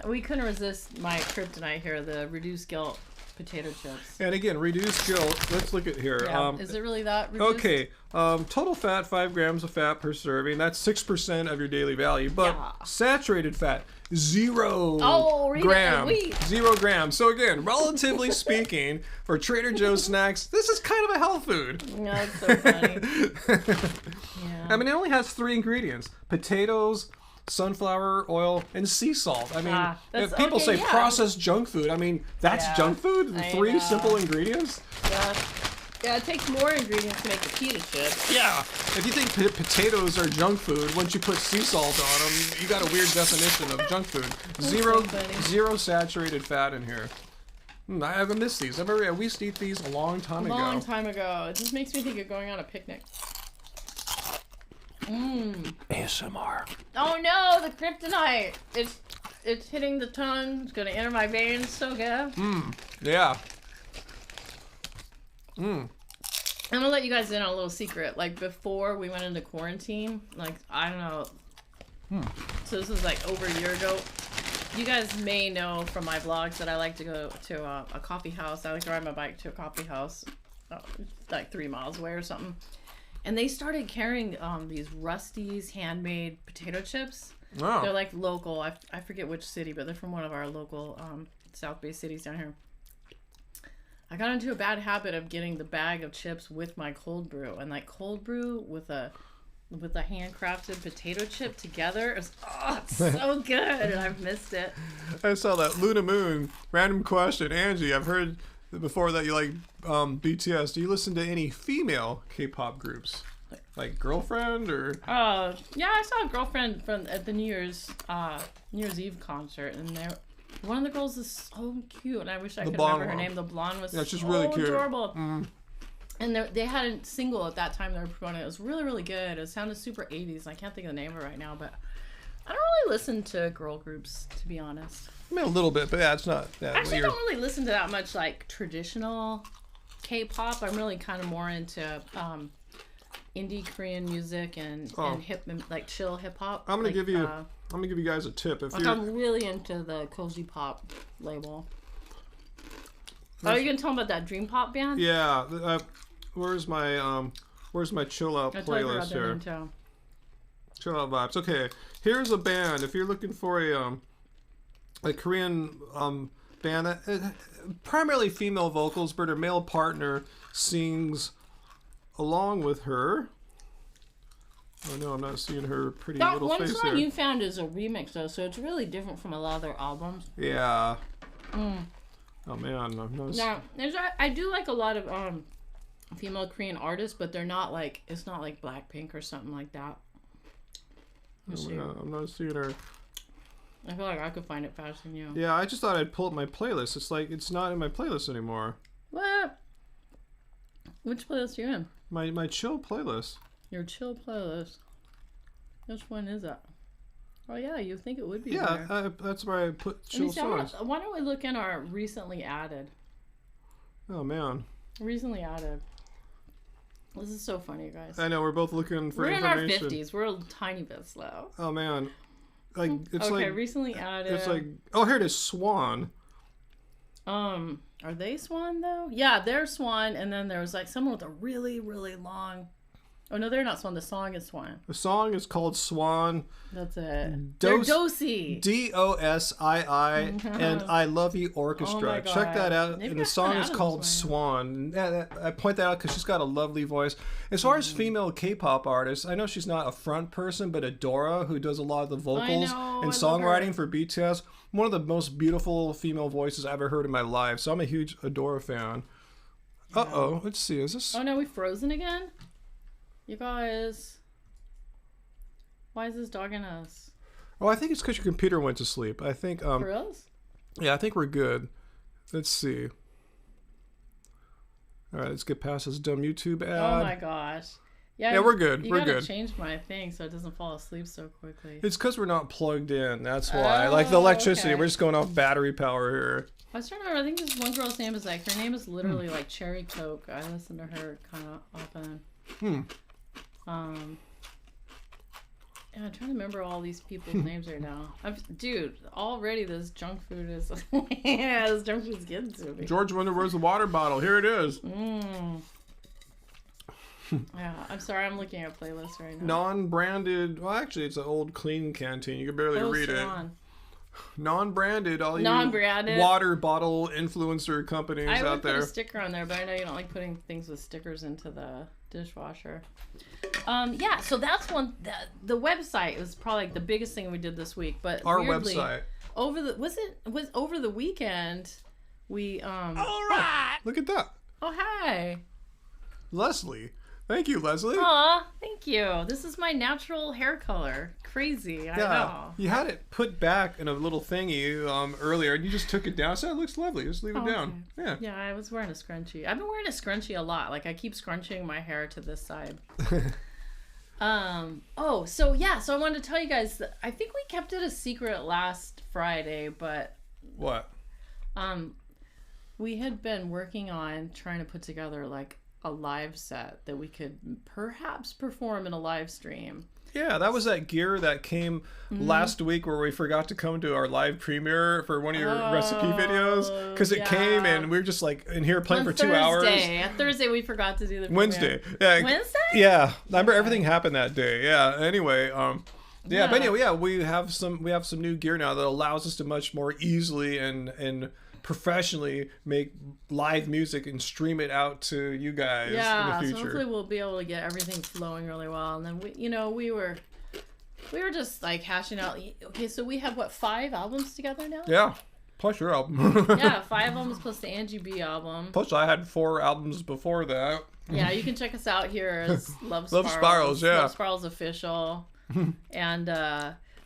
We couldn't resist my kryptonite here, the reduced guilt potato chips. And again, reduced guilt. Let's look at here. Yeah. Is it really that reduced? Okay. Total fat, 5 grams of fat per serving. That's 6% of your daily value. But saturated fat, 0 grams. 0 grams. So again, relatively speaking, for Trader Joe's snacks, this is kind of a health food. Yeah, that's so funny. I mean, it only has 3 ingredients: potatoes, sunflower oil, and sea salt. I mean, if people say processed junk food, I mean, that's junk food? 3 simple ingredients? Yeah, it takes more ingredients to make the pita chips. Yeah. If you think potatoes are junk food, once you put sea salt on them, you got a weird definition of junk food. Zero saturated fat in here. I haven't missed these. We used to eat these a long time ago. Long time ago. It just makes me think of going on a picnic. ASMR. Oh no, the kryptonite! It's hitting the tongue. It's gonna enter my veins. So good. Yeah. I'm gonna let you guys in on a little secret. Like before we went into quarantine, like I don't know. So this was like over a year ago. You guys may know from my vlogs that I like to go to a coffee house. I like to ride my bike to a coffee house, like 3 miles away or something. And they started carrying these Rusty's handmade potato chips. Oh. They're like local. I forget which city, but they're from one of our local South Bay cities down here. I got into a bad habit of getting the bag of chips with my cold brew, and like cold brew with a handcrafted potato chip together. It's so good, and I've missed it. I saw that. Luna Moon. Random question, Angie. I've heard before that you like BTS. Do you listen to any female K-pop groups, like Girlfriend or? Yeah, I saw a Girlfriend at the New Year's Eve concert, and One of the girls is so cute, and I wish I The could blonde remember her one. name. The blonde was Yeah, she's so really cute. adorable. Mm. And they had a single at that time they were promoting. It was really, really good. It sounded super 80s. I can't think of the name of it right now, but I don't really listen to girl groups, to be honest. I mean, a little bit, but yeah, it's not that Actually, I weird. don't really listen to that much like traditional K-pop. I'm really kind of more into indie Korean music and hip, like chill hip hop. I'm gonna like, give you guys a tip. If you're I'm really into the cozy pop label. Are you gonna tell them about that Dream Pop band? yeah, where's my chill out I totally forgot playlist their here? name too. Chill out vibes. Okay, here's a band. If you're looking for a Korean band that primarily female vocals, but her male partner sings along with her. Oh no, I'm not seeing her pretty That little one face song here. you found is a remix though, so it's really different from a lot of their albums. Yeah. Oh man, I'm not. Now, I do like a lot of female Korean artists, but they're not like it's not like Blackpink or something like that. I'm not seeing her. I feel like I could find it faster than you. Yeah, I just thought I'd pull up my playlist. It's like it's not in my playlist anymore. What? Which playlist are you in? My chill playlist. Your chill playlist. Which one is that? Oh yeah, you think it would be Yeah, there. that's where I put Let me chill see, songs. why don't we look in our recently added? Oh man, Recently added. This is so funny, guys. I know we're both looking for We're in our information. 50s. We're a tiny bit slow. Oh man, like it's Okay, like recently added. it's like oh here it is Swan. Are they Swan though? Yeah, they're Swan, and then there was like someone with a really, really long. Oh no, they're not Swan. The song is Swan. The song is called Swan. That's it. They're Dosey. DOSII and I Love You Orchestra. Oh my Check that God. out. They've And the got song fun is called albums, Swan. I point that out because she's got a lovely voice. As far as female K-pop artists, I know she's not a front person, but Adora, who does a lot of the vocals know, and I love her. songwriting for BTS, one of the most beautiful female voices I've ever heard in my life. So I'm a huge Adora fan. Uh-oh. Let's see. Is this... Oh no, we frozen again? You guys. Why is this dogging us? Oh, I think it's because your computer went to sleep. I think... For reals? Yeah, I think we're good. Let's see. All right, let's get past this dumb YouTube ad. Oh my gosh. Yeah, we're good. You We're gotta good. change my thing so it doesn't fall asleep so quickly. It's because we're not plugged in. That's why. Like the electricity, okay. we're just going off battery power here. I was trying to remember. I think this one girl's name is like her name is literally like Cherry Coke. I listen to her kind of often. And I'm trying to remember all these people's names right now. Dude, already this junk food is yeah, this junk food's getting to me. George wonder where's the water bottle. Here it is. Yeah, I'm sorry, I'm looking at playlists right now. Non-branded. Well, actually, it's an old clean canteen. You can barely read Swan. it. Non-branded. All you Non-branded. water bottle influencer companies I out would put there. a sticker on there, but I know you don't like putting things with stickers into the dishwasher. Yeah, so that's one. The website was probably like the biggest thing we did this week. But Our weirdly, website. over the weekend. We All right. Look at that, Oh hi. Leslie. Thank you, Leslie. Aw, thank you. This is my natural hair color. Crazy, I know. You had it put back in a little thingy earlier, and you just took it down. So it looks lovely. Just leave it down. Okay. Yeah. Yeah, I was wearing a scrunchie. I've been wearing a scrunchie a lot. Like I keep scrunching my hair to this side. So I wanted to tell you guys that I think we kept it a secret last Friday, but What? we had been working on trying to put together like a live set that we could perhaps perform in a live stream. Yeah, that was that gear that came last week where we forgot to come to our live premiere for one of your recipe videos because it came and we were just like in here playing On for 2 hours. Thursday we forgot to do the premiere. Wednesday. Yeah. Wednesday? Yeah. I remember everything happened that day. Yeah. Anyway, but anyway, yeah, we have some new gear now that allows us to much more easily and professionally make live music and stream it out to you guys in the future. So hopefully we'll be able to get everything flowing really well. And then we were just like hashing out. Okay, so we have 5 albums together now? Yeah. Plus your album. Yeah, 5 albums plus the Angie B album. Plus I had 4 albums before that. Yeah, you can check us out here as Love Spirals. Love Spirals, yeah. Love Spirals Official. And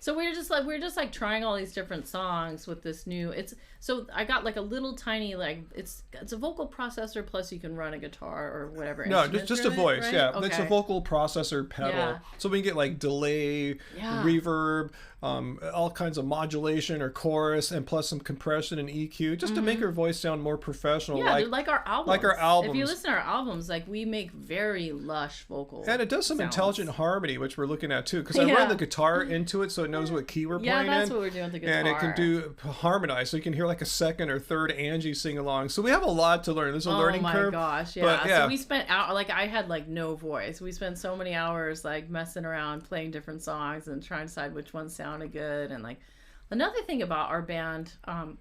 So we're just like trying all these different songs with this new. So I got like a little tiny like it's a vocal processor plus you can run a guitar or whatever. No, just a voice. Right? Yeah, Okay. it's a vocal processor pedal. Yeah. So we can get like delay, reverb, all kinds of modulation or chorus, and plus some compression and EQ, just to make our voice sound more professional. Yeah, like our albums. Like our albums. If you listen to our albums, like we make very lush vocals. And it does some sounds. intelligent harmony, which we're looking at too. Because I run the guitar into it, so it knows what key we're playing in. Yeah, that's what we're doing with the guitar. And it can do harmonize, so you can hear like a second or third Angie sing along. So we have a lot to learn. There's a learning curve. Oh my gosh, yeah. But, So we spent like I had like no voice. We spent so many hours like messing around, playing different songs, and trying to decide which ones sounded good. And like another thing about our band,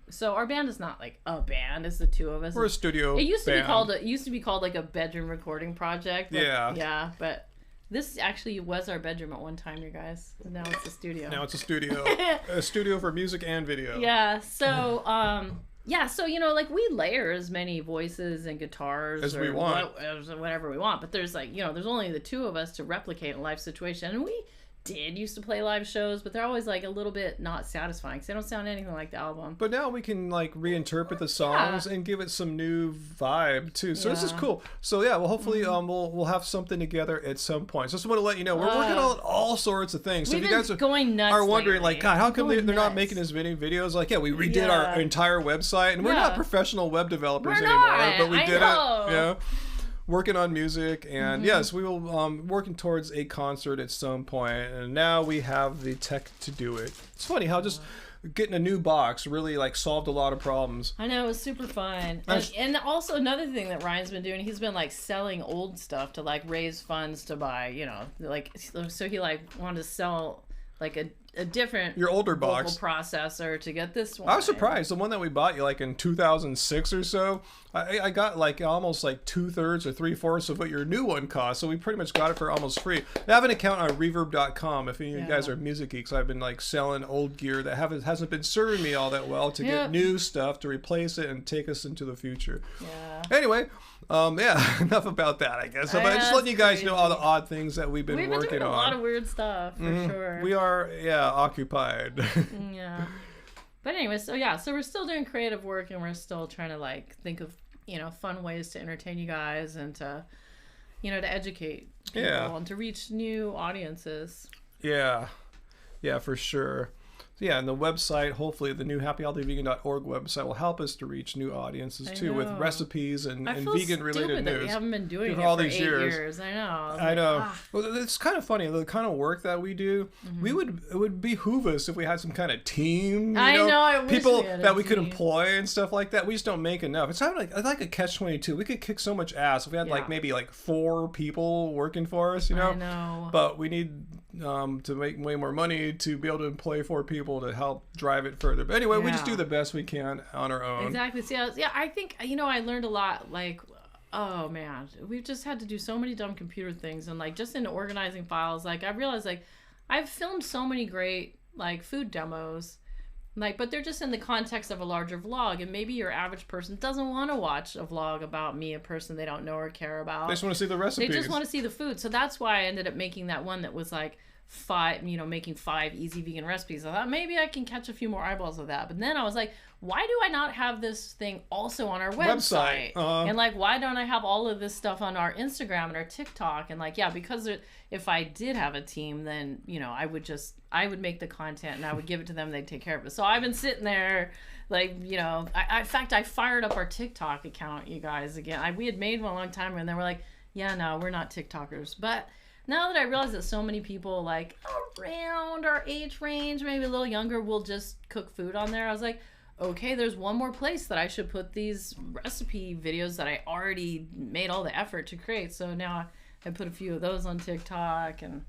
so our band is not like a band; it's the two of us. We're a studio. It used to band. It used to be called like a bedroom recording project. But, yeah, but. This actually was our bedroom at one time, you guys. And now it's a studio. Now it's a studio. A studio for music and video. Yeah. So, so like we layer as many voices and guitars as we want, whatever we want. But there's like there's only the two of us to replicate a live situation, and we used to play live shows, but they're always like a little bit not satisfying because they don't sound anything like the album. But now we can like reinterpret the songs and give it some new vibe too. So this is cool. So yeah, well hopefully we'll have something together at some point. So just want to let you know we're working on all sorts of things. So if you guys are wondering like, God, how come they're not making as many videos? Like, we redid our entire website, and we're not professional web developers anymore, but we did it. Yeah. Working on music, and yes, we will working towards a concert at some point, and now we have the tech to do it. It's funny how just getting a new box really like solved a lot of problems. I know, it was super fun. And also another thing that Ryan's been doing, he's been like selling old stuff to like raise funds to buy, like so he like wanted to sell like a different your older vocal box processor to get this one. I was surprised. The one that we bought you like in 2006 or so, I got like almost like 2/3 or 3/4 of what your new one cost. So we pretty much got it for almost free. I have an account on reverb.com if any of you guys are music geeks. I've been like selling old gear that hasn't been serving me all that well to get new stuff to replace it and take us into the future. Yeah. Anyway, enough about that, I guess. But just letting you guys know all the odd things that we've been working on. We've been doing a lot of weird stuff, for sure. We are, occupied. Yeah. But anyway, so we're still doing creative work, and we're still trying to like think of, fun ways to entertain you guys and to, to educate people and to reach new audiences. Yeah. Yeah, for sure. Yeah, and the website, hopefully the new happyhealthyvegan.org website will help us to reach new audiences too, with recipes and vegan related news. We haven't been doing it for all 8 these years. I know. I know. Well, it's kind of funny. The kind of work that we do, it would behoove us if we had some kind of team. I wish people we had that we could employ and stuff like that. We just don't make enough. It's kind of like a catch-22. We could kick so much ass if we had like maybe like 4 people working for us. I know. But we need to make way more money to be able to employ 4 people to help drive it further. But anyway, we just do the best we can on our own. Exactly. So, I think, I learned a lot, like, oh man, we've just had to do so many dumb computer things, and like just in organizing files, like I realized like I've filmed so many great like food demos, like, but they're just in the context of a larger vlog, and maybe your average person doesn't want to watch a vlog about me, a person they don't know or care about. They just want to see the recipes. They just want to see the food. So that's why I ended up making that one that was like making 5 easy vegan recipes. I thought maybe I can catch a few more eyeballs of that. But then I was like, why do I not have this thing also on our website? And like, why don't I have all of this stuff on our Instagram and our TikTok? And like, because if I did have a team, then, I would make the content and I would give it to them. They'd take care of it. So I've been sitting there like, in fact, I fired up our TikTok account, you guys, again. We had made one a long time ago, and they were like, no, we're not TikTokers. But now that I realize that so many people like around our age range, maybe a little younger, will just cook food on there, I was like, okay, there's one more place that I should put these recipe videos that I already made all the effort to create. So now I put a few of those on TikTok, and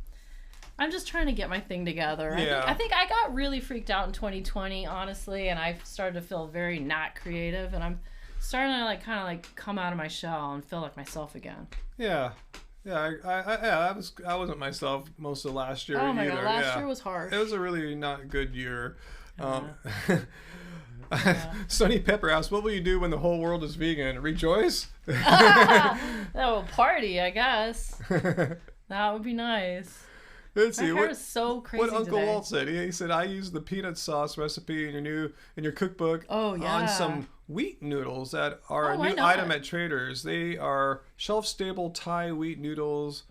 I'm just trying to get my thing together. I think I got really freaked out in 2020, honestly, and I started to feel very not creative, and I'm starting to like kind of like come out of my shell and feel like myself again. Yeah, I wasn't myself most of last year. Oh my god, last year was harsh. It was a really not good year. Sunny Pepper asked, "What will you do when the whole world is vegan? Rejoice?" Oh, party, I guess. That would be nice. Let's My see hair is so crazy what Uncle today. Walt said. He said, I used the peanut sauce recipe in your cookbook Oh, yeah. on some wheat noodles that are Oh, a why new not? item at Trader's. They are shelf-stable Thai wheat noodles.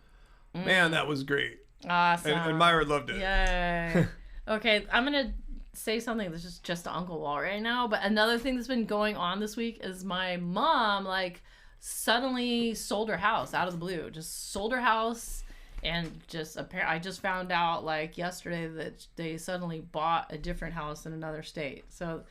Man, that was great. Awesome. And Myra loved it. Yay. Okay, I'm going to say something that's just to Uncle Walt right now. But another thing that's been going on this week is my mom, like, suddenly sold her house out of the blue. Just sold her house. And I just found out like yesterday that they suddenly bought a different house in another state. So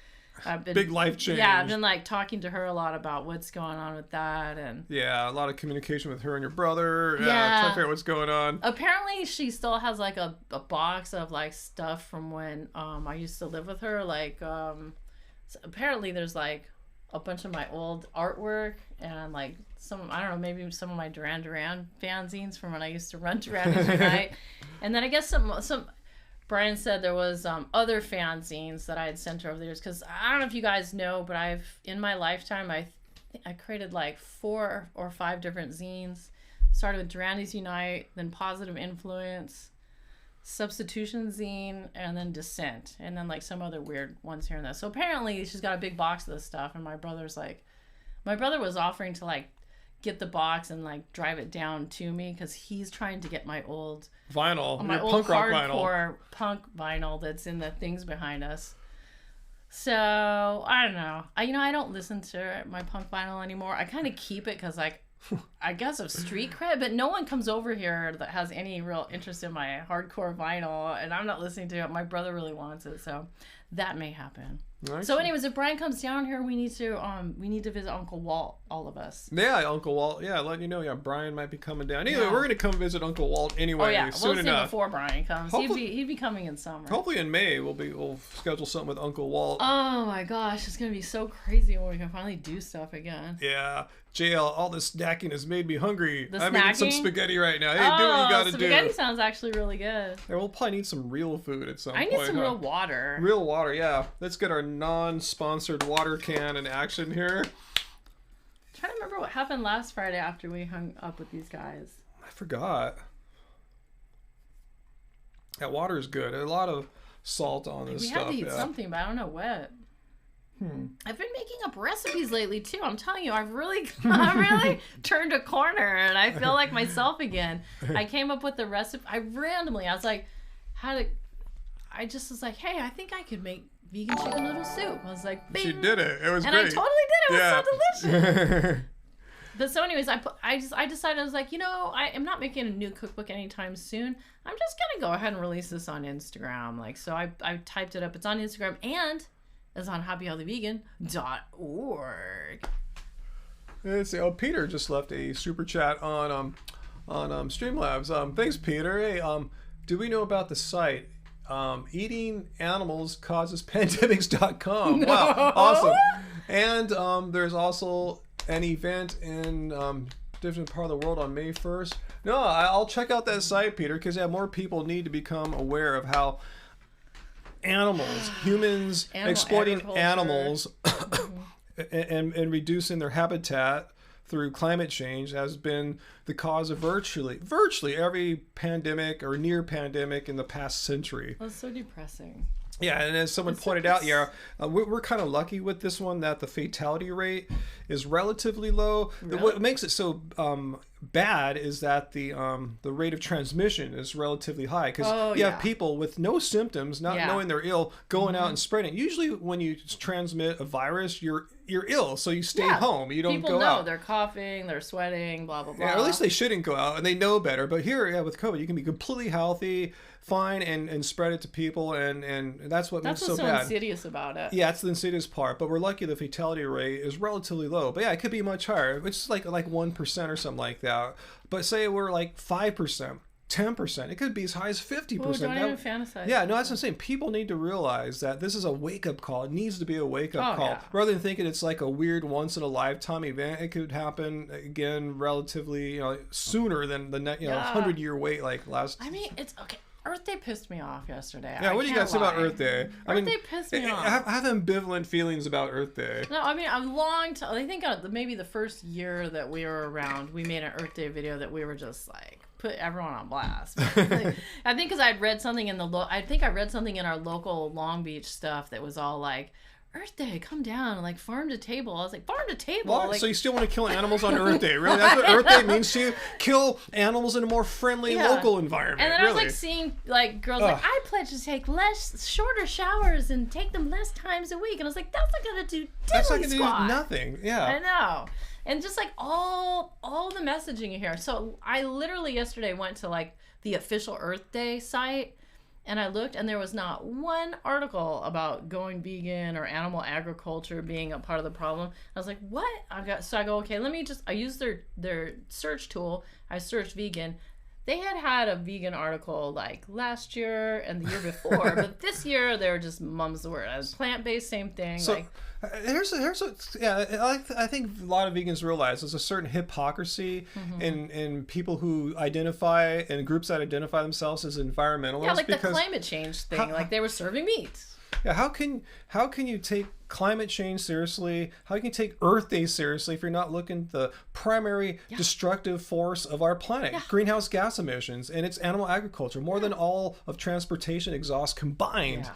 I've been Big life change. Yeah, I've been like talking to her a lot about what's going on with that, and Yeah, a lot of communication with her and your brother. Yeah. Trying to figure out what's going on. apparently she still has like a box of like stuff from when I used to live with her. Like so apparently there's like a bunch of my old artwork and like I don't know, maybe some of my Duran Duran fanzines from when I used to run Duran every night. And then I guess some Brian said there was other fanzines that I had sent her over the years, because I don't know if you guys know, but in my lifetime I created like 4 or 5 different zines. Started with Durandies Unite, then Positive Influence, Substitution Zine, and then Dissent, and then like some other weird ones here and there. So apparently she's got a big box of this stuff, and my brother was offering to like get the box and like drive it down to me, because he's trying to get my old Vinyl. my Your old punk rock vinyl. hardcore punk vinyl that's in the things behind us. So I don't know. I don't listen to my punk vinyl anymore. I kind of keep it because like I guess of street cred, but no one comes over here that has any real interest in my hardcore vinyl, and I'm not listening to it. My brother really wants it, so that may happen. Nice. So anyways, if Brian comes down here, we need to visit Uncle Walt, all of us. Yeah, Uncle Walt. Yeah, letting you know. Yeah, Brian might be coming down. Anyway, Yeah. we're gonna come visit Uncle Walt anyway. Oh yeah, soon we'll see enough. before Brian comes. Hopefully- He'd be coming in summer. Hopefully in May we'll schedule something with Uncle Walt. Oh my gosh, it's gonna be so crazy when we can finally do stuff again. Yeah, JL, all this snacking has made me hungry. The I'm eating some snacking? spaghetti right now. Hey, do what you gotta spaghetti do. sounds actually really good. Yeah, we'll probably need some real food at some I point. need some huh? real water. Real water, yeah. Let's get our non-sponsored water can in action here. Trying to remember what happened last Friday after we hung up with these guys. I forgot. That water is good. A lot of salt on this We stuff. had to eat yeah. something, but I don't know what. I've been making up recipes lately too. I'm telling you, I've really turned a corner, and I feel like myself again. I came up with a recipe. I was like, I just was like, hey, I think I could make vegan chicken noodle soup. I was like, bing. She did it. It was And great. I totally did it. It was so delicious. Yeah. But so anyways, I decided, I was like, I am not making a new cookbook anytime soon. I'm just going to go ahead and release this on Instagram. Like, so I typed it up. It's on Instagram and it's on happyhealthyvegan.org. Let's see. Oh, Peter just left a super chat on Streamlabs. Thanks, Peter. Hey, do we know about the site? Eating animals causes pandemics.com. Wow, awesome. And there's also an event in different part of the world on May 1st. No, I'll check out that site, Peter, because more people need to become aware of how humans exploiting agriculture. animals and reducing their habitat through climate change has been the cause of virtually every pandemic or near pandemic in the past century. That's so depressing. Yeah, and as someone pointed out, we're kind of lucky with this one that the fatality rate is relatively low. Really? What makes it so bad is that the rate of transmission is relatively high, because you have people with no symptoms, not knowing they're ill, going out and spreading. Usually, when you transmit a virus, you're ill, so you stay home. You don't go out. People know they're coughing, they're sweating, blah blah blah. Yeah, or at least they shouldn't go out, and they know better. But here, with COVID, you can be completely healthy, fine, and spread it to people, and that's what makes it so bad. That's what's so insidious about it. Yeah, it's the insidious part, but we're lucky the fatality rate is relatively low. But yeah, it could be much higher, which is like 1% or something like that. But say we're like 5%, 10%, it could be as high as 50%. Oh, don't even fantasize. Yeah, no, that's what I'm saying. People need to realize that this is a wake-up call. It needs to be a wake-up call. Yeah. Rather than thinking it's like a weird once-in-a-lifetime event, it could happen again relatively sooner than the 100-year wait like last. I mean, it's okay. Earth Day pissed me off yesterday. Yeah, what do you guys say about Earth Day? Earth Day pissed me off. I have ambivalent feelings about Earth Day. No, I mean, I think maybe the first year that we were around, we made an Earth Day video that we were just like, put everyone on blast. Like, I think because I'd read something in I read something in our local Long Beach stuff that was all like, Earth Day, come down, like farm to table. I was like, farm to table? What? Like, So you still want to kill animals on Earth Day? Really? That's what Earth Day means to you? Kill animals in a more friendly local environment. And then really. I was like seeing like girls like, I pledge to take shorter showers and take them less times a week. And I was like, that's not gonna do That's not diddly going to squat. do nothing. Yeah. I know. And just like all the messaging in here. So I literally yesterday went to like the official Earth Day site. And I looked, and there was not one article about going vegan or animal agriculture being a part of the problem. I was like, what? I go, okay, I used their search tool. I searched vegan. They had a vegan article like last year and the year before, but this year they were just mum's the word. I was plant-based, same thing. So here's I think a lot of vegans realize there's a certain hypocrisy in people who identify and groups that identify themselves as environmentalists. Yeah, like the climate change thing. Like they were serving meat. Yeah, how can you take climate change seriously? How can you take Earth Day seriously if you're not looking at the primary destructive force of our planet, greenhouse gas emissions, and it's animal agriculture, more than all of transportation exhaust combined. Yeah.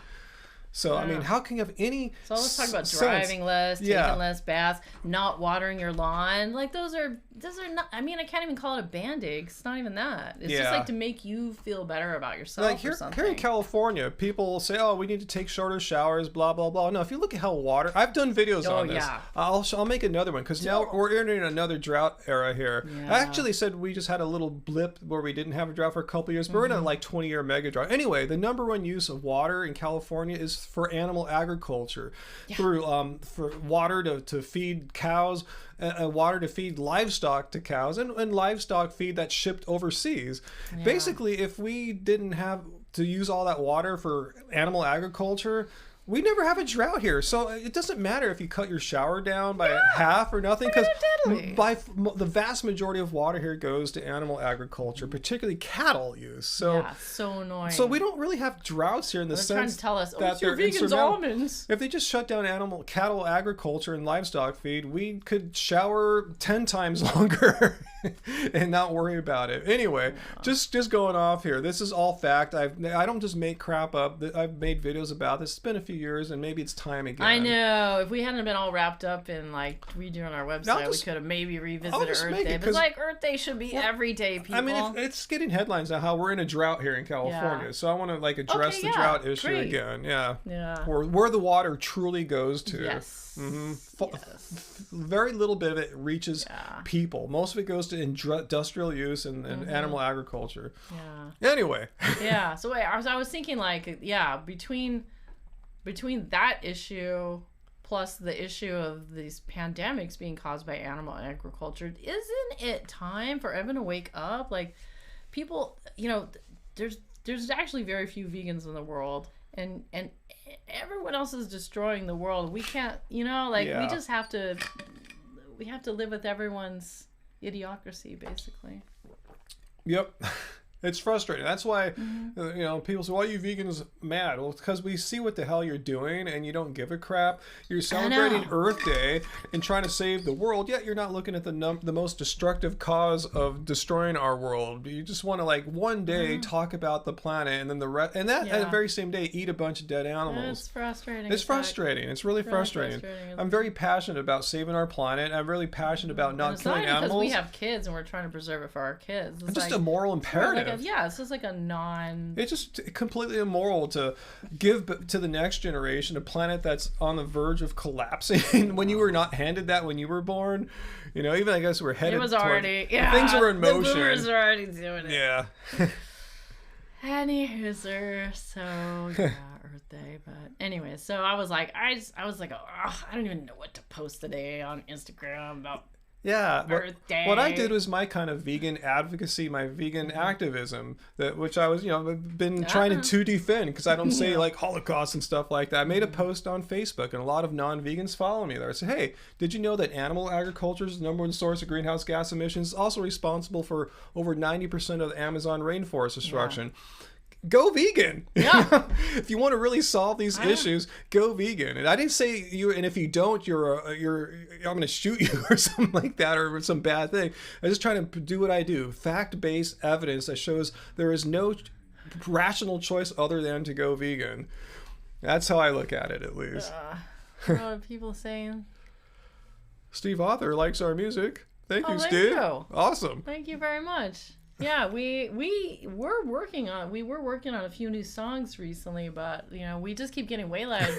So, I mean, how can you have any So let's talk about driving less, taking less baths, not watering your lawn. Like those are not, I mean, I can't even call it a Band-Aid. It's not even that. It's just like to make you feel better about yourself like or something. Here in California, people say, oh, we need to take shorter showers, blah, blah, blah. No, if you look at how I've done videos on this. Yeah. I'll make another one because now we're entering another drought era here. Yeah. I actually said we just had a little blip where we didn't have a drought for a couple years, but we're in a like 20-year mega drought. Anyway, the number one use of water in California is for animal agriculture through for water to feed cows, water to feed livestock to cows, and livestock feed that's shipped overseas. Basically, if we didn't have to use all that water for animal agriculture, we never have a drought here. So it doesn't matter if you cut your shower down by half or nothing, because the vast majority of water here goes to animal agriculture, particularly cattle use. So so annoying. So we don't really have droughts here in the sense trying to tell us, that it's your they're vegan's almonds. If they just shut down cattle agriculture and livestock feed, we could shower 10 times longer and not worry about it. Anyway, just going off here. This is all fact. I don't just make crap up. I've made videos about this. It's been a few years, and maybe it's time again. I know. If we hadn't been all wrapped up in like redoing our website, we could have maybe revisited Earth Day. But like Earth Day should be every day, people. I mean, it's getting headlines now how we're in a drought here in California. So I want to like address the drought issue again. Yeah. Or where the water truly goes to. Yes. Very little bit of it reaches people. Most of it goes to industrial use and animal agriculture. Yeah. Anyway. So I was thinking like, between that issue plus the issue of these pandemics being caused by animal agriculture, isn't it time for everyone to wake up? Like people, there's actually very few vegans in the world, and everyone else is destroying the world. We can't, we just have to live with everyone's idiocracy, basically. Yep. It's frustrating. That's why, people say, why are you vegans mad? Well, it's because we see what the hell you're doing and you don't give a crap. You're celebrating Earth Day and trying to save the world, yet you're not looking at the most destructive cause of destroying our world. You just want to, like, one day talk about the planet and then at the very same day, eat a bunch of dead animals. It's frustrating. It's frustrating. It's really frustrating. I'm very passionate about saving our planet. I'm really passionate about not killing animals. Because we have kids and we're trying to preserve it for our kids. It's just a moral imperative. It's just like It's just completely immoral to give to the next generation a planet that's on the verge of collapsing when you were not handed that when you were born. Even I guess we're headed. It was already things were in motion. The boomers are already doing it. Yeah. Anywho, so Earth Day, but anyway, so I was like, I don't even know what to post today on Instagram about. Yeah, Birthday. What I did was my kind of vegan advocacy, my vegan activism, which I was, been trying to defend, because I don't say like Holocaust and stuff like that. I made a post on Facebook, and a lot of non-vegans follow me there. I said, hey, did you know that animal agriculture is the number one source of greenhouse gas emissions, also responsible for over 90% of the Amazon rainforest destruction? go vegan. Yeah. If you want to really solve these issues, go vegan. And I didn't say you, and if you don't, I'm going to shoot you or something like that, or some bad thing. I'm just trying to do what I do. Fact-based evidence that shows there is no rational choice other than to go vegan. That's how I look at it, at least. What are people saying? Steve Author likes our music. Thank you, thank Steve. you. Awesome. Thank you very much. Yeah, we were working on a few new songs recently, but we just keep getting waylaid.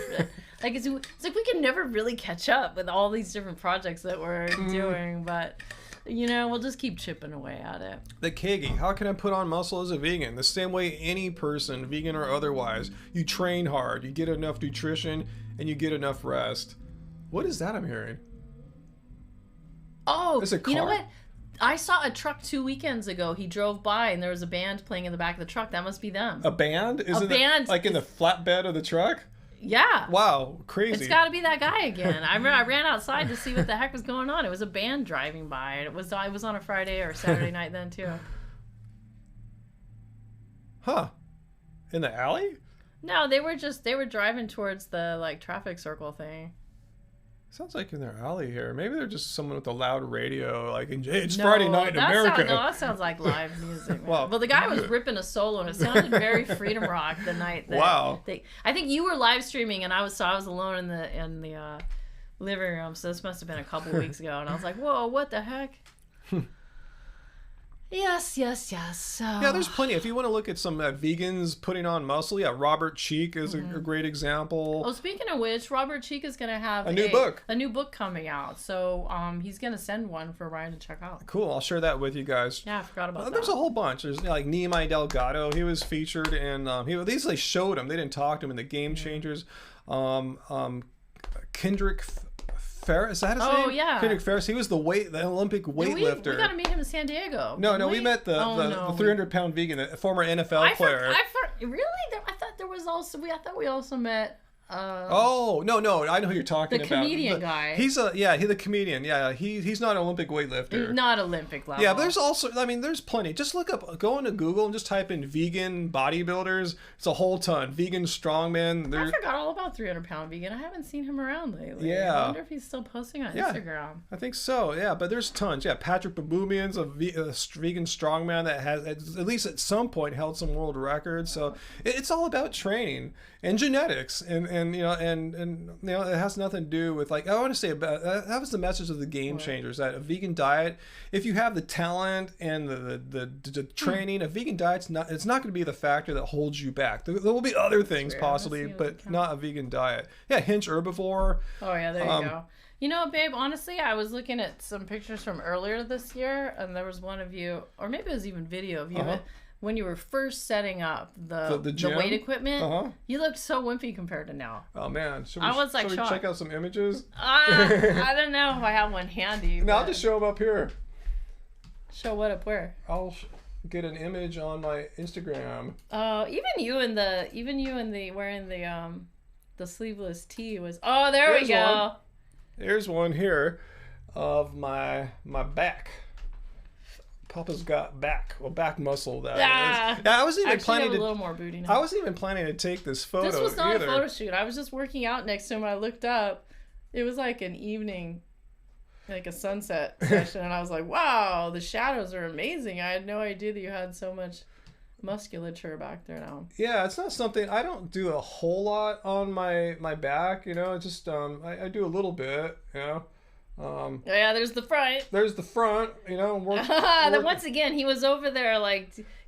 Like it's like we can never really catch up with all these different projects that we're doing, but we'll just keep chipping away at it. The Kegi, how can I put on muscle as a vegan? The same way any person, vegan or otherwise, you train hard, you get enough nutrition, and you get enough rest. What is that I'm hearing? Oh, Is it a car? you know what? I saw a truck 2 weekends ago. He drove by and there was a band playing in the back of the truck. That must be them. A band? Is it band. like in the flatbed of the truck? Yeah. Wow, crazy. It's got to be that guy again. I ran outside to see what the heck was going on. It was a band driving by, and I was on a Friday or Saturday night then too. Huh. In the alley? No, they were driving towards the traffic circle thing. Sounds like in their alley here. Maybe they're just someone with a loud radio, like, it's Friday night in America. That sounds like live music. Well, the guy was ripping a solo, and it sounded very freedom rock the night. Wow. I think you were live streaming, and I was alone in the living room. So this must have been a couple weeks ago, and I was like, "Whoa, what the heck?" Yes. So. Yeah, there's plenty. If you want to look at some vegans putting on muscle, Robert Cheek is a great example. Oh, speaking of which, Robert Cheek is going to have a new book coming out. So he's going to send one for Ryan to check out. Cool. I'll share that with you guys. Yeah, I forgot about that. There's a whole bunch. There's like Nehemiah Delgado. He was featured, and these they showed him. They didn't talk to him in the Game Changers. Kendrick Ferris, is that his name? Oh, yeah. Kendrick Ferris. He was the Olympic weightlifter. We got to meet him in San Diego. No, we met the 300-pound vegan, the former NFL player. Really? I thought there was also. I thought we also met. No, I know who you're talking about. The comedian guy. He's the comedian. Yeah, he's not an Olympic weightlifter. He's not Olympic level. Yeah, but there's also, there's plenty. Just go into Google and just type in vegan bodybuilders. It's a whole ton. Vegan strongman. I forgot all about 300-pound vegan. I haven't seen him around lately. Yeah. I wonder if he's still posting on Instagram. I think so. Yeah, but there's tons. Yeah, Patrick Baboumian's a vegan strongman that has at least at some point held some world records. So it's all about training and genetics and it has nothing to do with I want to say about that was the message of the Game Changers, that a vegan diet, if you have the talent and the training, a vegan diet's not going to be the factor that holds you back. There will be other things possibly, but not a vegan diet. Yeah, Hinge herbivore. Oh yeah, there you go. Babe, honestly, I was looking at some pictures from earlier this year, and there was one of you, or maybe it was even video of you, when you were first setting up the weight equipment. You looked so wimpy compared to now. Oh man, should we check out some images? I don't know if I have one handy. No, I'll just show them up here. Show what up where? I'll get an image on my Instagram. Even you in the wearing the sleeveless tee was. Oh, there we go. Here's one here of my back. Papa's got back muscle. That is. Yeah, I wasn't even planning to. A little more booty now. I wasn't even planning to take this photo. This was not a photo shoot. I was just working out next to him. I looked up. It was like an evening, like a sunset session, and I was like, "Wow, the shadows are amazing." I had no idea that you had so much musculature back there now. Yeah, it's not something I don't do a whole lot on my back. Just I do a little bit. Yeah, there's the front. Then once again, he was over there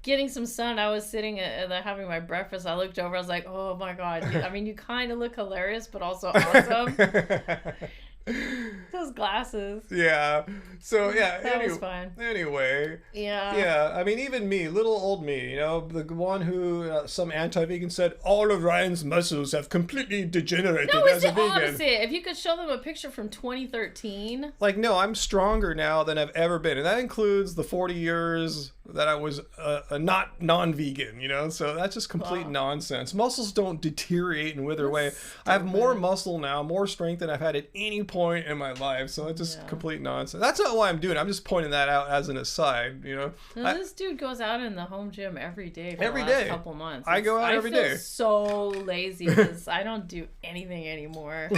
getting some sun. I was sitting having my breakfast. I looked over. I was like, oh my god. You kind of look hilarious, but also awesome. Those glasses. Yeah. So yeah. That was fun. Anyway. Yeah. Yeah. Even me, little old me, the one who some anti-vegan said all of Ryan's muscles have completely degenerated as a vegan. No, it's the opposite. If you could show them a picture from 2013. No, I'm stronger now than I've ever been, and that includes the 40 years that I was a not non-vegan, you know? So that's just complete nonsense. Muscles don't deteriorate and wither away. I have more muscle now, more strength than I've had at any point in my life. So it's just complete nonsense. That's not why I'm doing it. I'm just pointing that out as an aside, you know? Now, this dude goes out in the home gym every day for every the last day. couple months. I go out every day. I feel so lazy because I don't do anything anymore.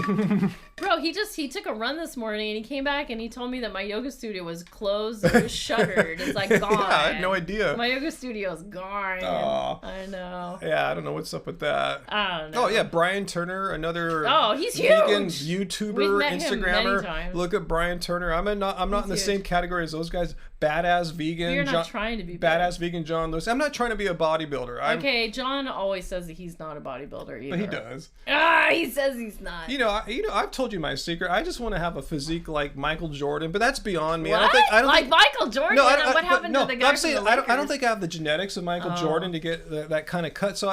Bro, he took a run this morning and he came back and he told me that my yoga studio was closed. It was shuttered. It's like gone. Yeah, I had no idea. My yoga studio is gone. I know. Yeah, I don't know what's up with that. I don't know. Oh yeah, Brian Turner, another he's vegan huge. YouTuber, We've met him Instagrammer. many times. Look at Brian Turner. I'm not in the huge. same category as those guys. Badass vegan. You're not trying to be badass vegan John Lewis. I'm not trying to be a bodybuilder. Okay, John always says that he's not a bodybuilder either. But he does. He says he's not. You know, I've told you my secret. I just want to have a physique like Michael Jordan, but that's beyond me. What? I don't think Michael Jordan? No, what happened to the guy? I'm saying from the I don't Lakers? think I have the genetics of Michael Jordan to get that kind of cut. So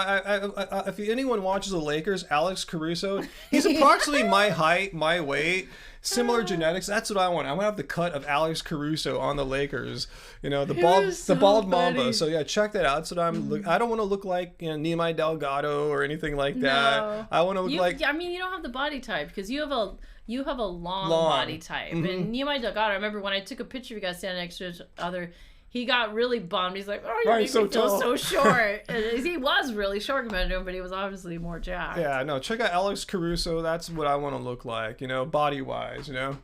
if anyone watches the Lakers, Alex Caruso, he's approximately my height, my weight. Similar genetics. That's what I want. I want to have the cut of Alex Caruso on the Lakers. You know, the bald Mamba. So yeah, check that out. That's what I don't want to look like Nehemiah Delgado or anything like that. No. I want to look like. I mean, you don't have the body type because you have a long body type. And Nehemiah Delgado, I remember when I took a picture of you guys standing next to each other. He got really bummed. He's like, "Oh, you make me feel so short." And he was really short compared to him, but he was obviously more jacked. Yeah, no. Check out Alex Caruso. That's what I want to look like. You know, body wise. You know,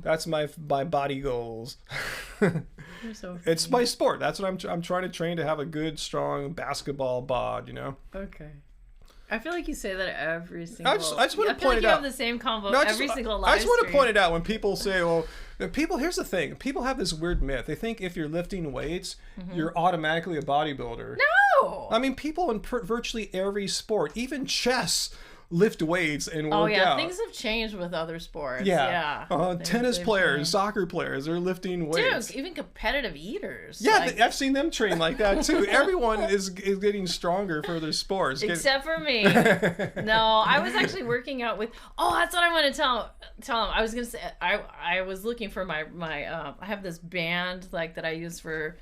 that's my body goals. You're so funny. It's my sport. That's what I'm trying to train to have a good, strong basketball bod. You know. Okay. I feel like you say that every single. I just want to point like it you out. have the same convo No, every single live I just want to stream. point it out when people say, "Well, here's the thing. People have this weird myth. They think if you're lifting weights, you're automatically a bodybuilder." No. I mean, people in virtually every sport, even chess, lift weights and work Oh yeah, out. things have changed with other sports. Yeah. Tennis they've players, changed. soccer players, they're lifting weights. Dude, even competitive eaters. Yeah, like, I've seen them train like that too. Everyone is getting stronger for their sports. except for me. No, I was actually working out with. Oh, that's what I want to tell him. I was gonna say I was looking for my I have this band like that I use for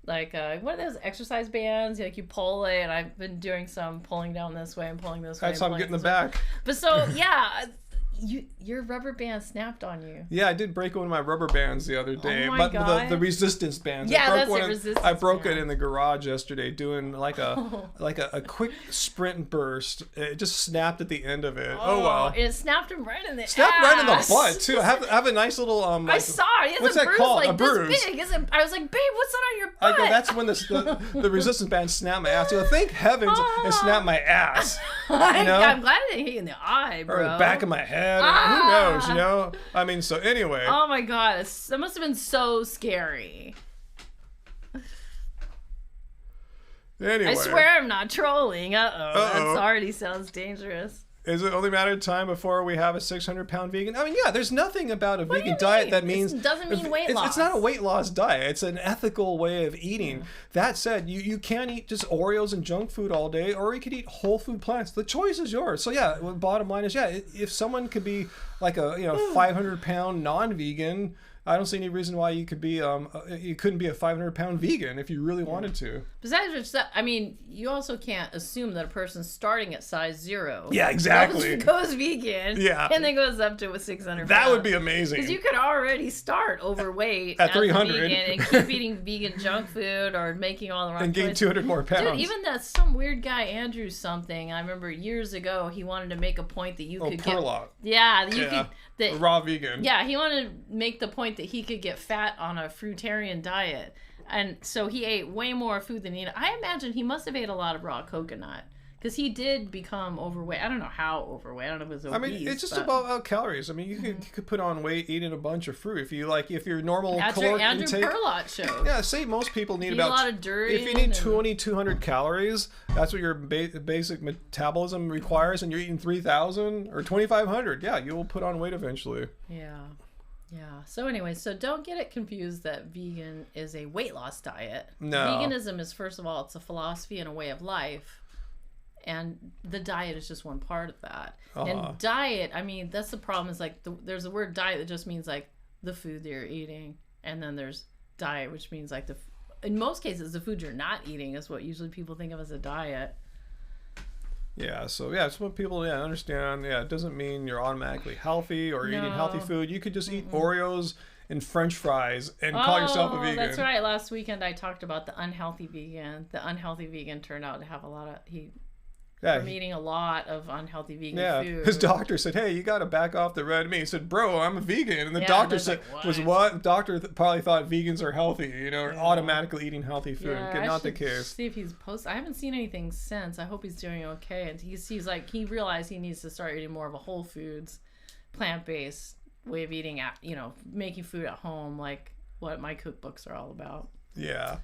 like one of those exercise bands. Like you pull it, and I've been doing some pulling down this way and pulling this way. That's how I'm getting the back. But so yeah. Your rubber band snapped on you. Yeah, I did break one of my rubber bands the other day, my but God. the resistance bands. Yeah, I that's broke it, one. resistance I broke it bands. in the garage yesterday doing like a quick sprint burst. It just snapped at the end of it. Oh wow! And it snapped him right in the Snapped right in the ass. butt too. I have a nice little I like, saw it. He has what's a that bruise called? like A bruise. this big. I was like, babe, what's that on your butt? I go, that's when the resistance band snapped my ass. I go, thank heavens it snapped my ass. You know? I'm glad it didn't hit you in the eye, bro. Or the back of my head. Who knows, you know? I mean, so anyway. Oh my god, that must have been so scary. Anyway. I swear I'm not trolling. That already sounds dangerous. Is it only a matter of time before we have a 600-pound vegan? I mean, yeah, there's nothing about a vegan do you diet mean? that means... It doesn't mean weight It's loss. not a weight loss diet. It's an ethical way of eating. That said, you can't eat just Oreos and junk food all day, or you could eat whole food plants. The choice is yours. So yeah, the bottom line is, yeah, if someone could be like a 500-pound non-vegan... I don't see any reason why you could be you couldn't be a 500-pound vegan if you really wanted to. Besides which, I mean, you also can't assume that a person's starting at size 0. Yeah, exactly. Goes vegan. Yeah. And then goes up to a 600. That would be amazing. Because you could already start overweight at as 300 a vegan and keep eating vegan junk food or making all the wrong and gain choices. 200 more pounds. Dude, even that some weird guy Andrew something. I remember years ago he wanted to make a point that you could Perlot. get that raw vegan. Yeah, he wanted to make the point that he could get fat on a fruitarian diet. And so he ate way more food than he ate. I imagine he must have ate a lot of raw coconut. Because he did become overweight. I don't know how overweight. I don't know if it was obese. I mean, it's just about calories. I mean, you could put on weight eating a bunch of fruit. If your normal caloric Andrew intake... Perlot show. Yeah, say most people need Eat about... a lot of durian. If you need 200 calories, that's what your basic metabolism requires, and you're eating 3,000 or 2,500. Yeah, you will put on weight eventually. Yeah. So anyway, so don't get it confused that vegan is a weight loss diet. No. Veganism is, first of all, it's a philosophy and a way of life. And the diet is just one part of that. And diet, I mean, that's the problem is like there's a word diet that just means like the food that you're eating. And then there's diet, which means like in most cases, the food you're not eating is what usually people think of as a diet. Yeah, so yeah, it's what people understand. Yeah, it doesn't mean you're automatically healthy or eating healthy food. You could just eat Oreos and French fries and call yourself a vegan. That's right. Last weekend I talked about the unhealthy vegan. The unhealthy vegan turned out to have a lot of from eating a lot of unhealthy vegan food. His doctor said, "Hey, you got to back off the red meat." He said, "Bro, I'm a vegan." And the doctor said, "What?" The doctor probably thought vegans are healthy, or automatically eating healthy food. Not the case. See if he's posted. I haven't seen anything since. I hope he's doing okay. And he's like, he realized he needs to start eating more of a whole foods, plant-based way of eating. Making food at home, like what my cookbooks are all about. Yeah.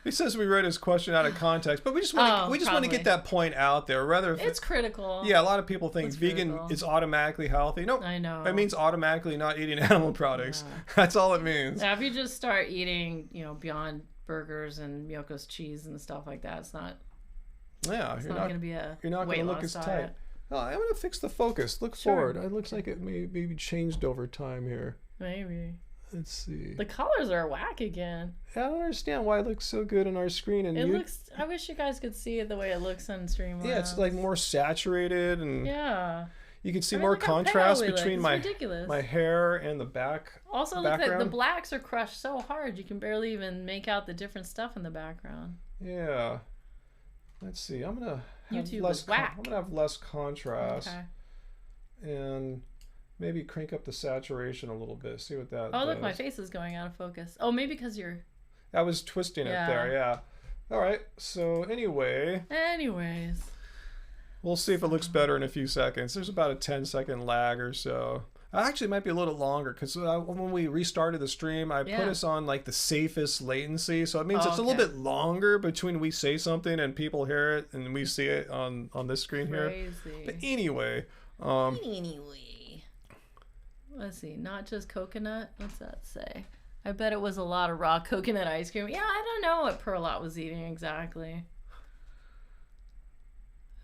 He says we read his question out of context, but we just want to get that point out there. Rather, it's critical. Yeah, a lot of people think vegan is automatically healthy. No, I know. It means automatically not eating animal products. Yeah. That's all it means. Yeah, if you just start eating, Beyond Burgers and Miyoko's cheese and stuff like that, it's not. Yeah, it's not going to be a. You're not going to look as tight. Oh, I'm going to fix the focus. Look forward. It looks like it maybe changed over time here. Maybe. Let's see. The colors are whack again. I don't understand why it looks so good on our screen. And looks. I wish you guys could see it the way it looks on Streamlabs. Yeah, it's like more saturated and. Yeah. You can see more contrast between my hair and the back. Also, look like the blacks are crushed so hard you can barely even make out the different stuff in the background. Yeah. Let's see. I'm gonna have YouTube less. Is whack. I'm gonna have less contrast. Okay. And. Maybe crank up the saturation a little bit. See what that does. Look, my face is going out of focus. Oh, maybe because you're... I was twisting it there, yeah. All right, so anyways. We'll see if it looks better in a few seconds. There's about a 10-second lag or so. Actually, it might be a little longer because when we restarted the stream, I put us on like the safest latency. So it means it's a little bit longer between we say something and people hear it and we see it on this screen here. But anyway. Let's see, not just coconut. What's that say? I bet it was a lot of raw coconut ice cream. Yeah, I don't know what Perlot was eating exactly.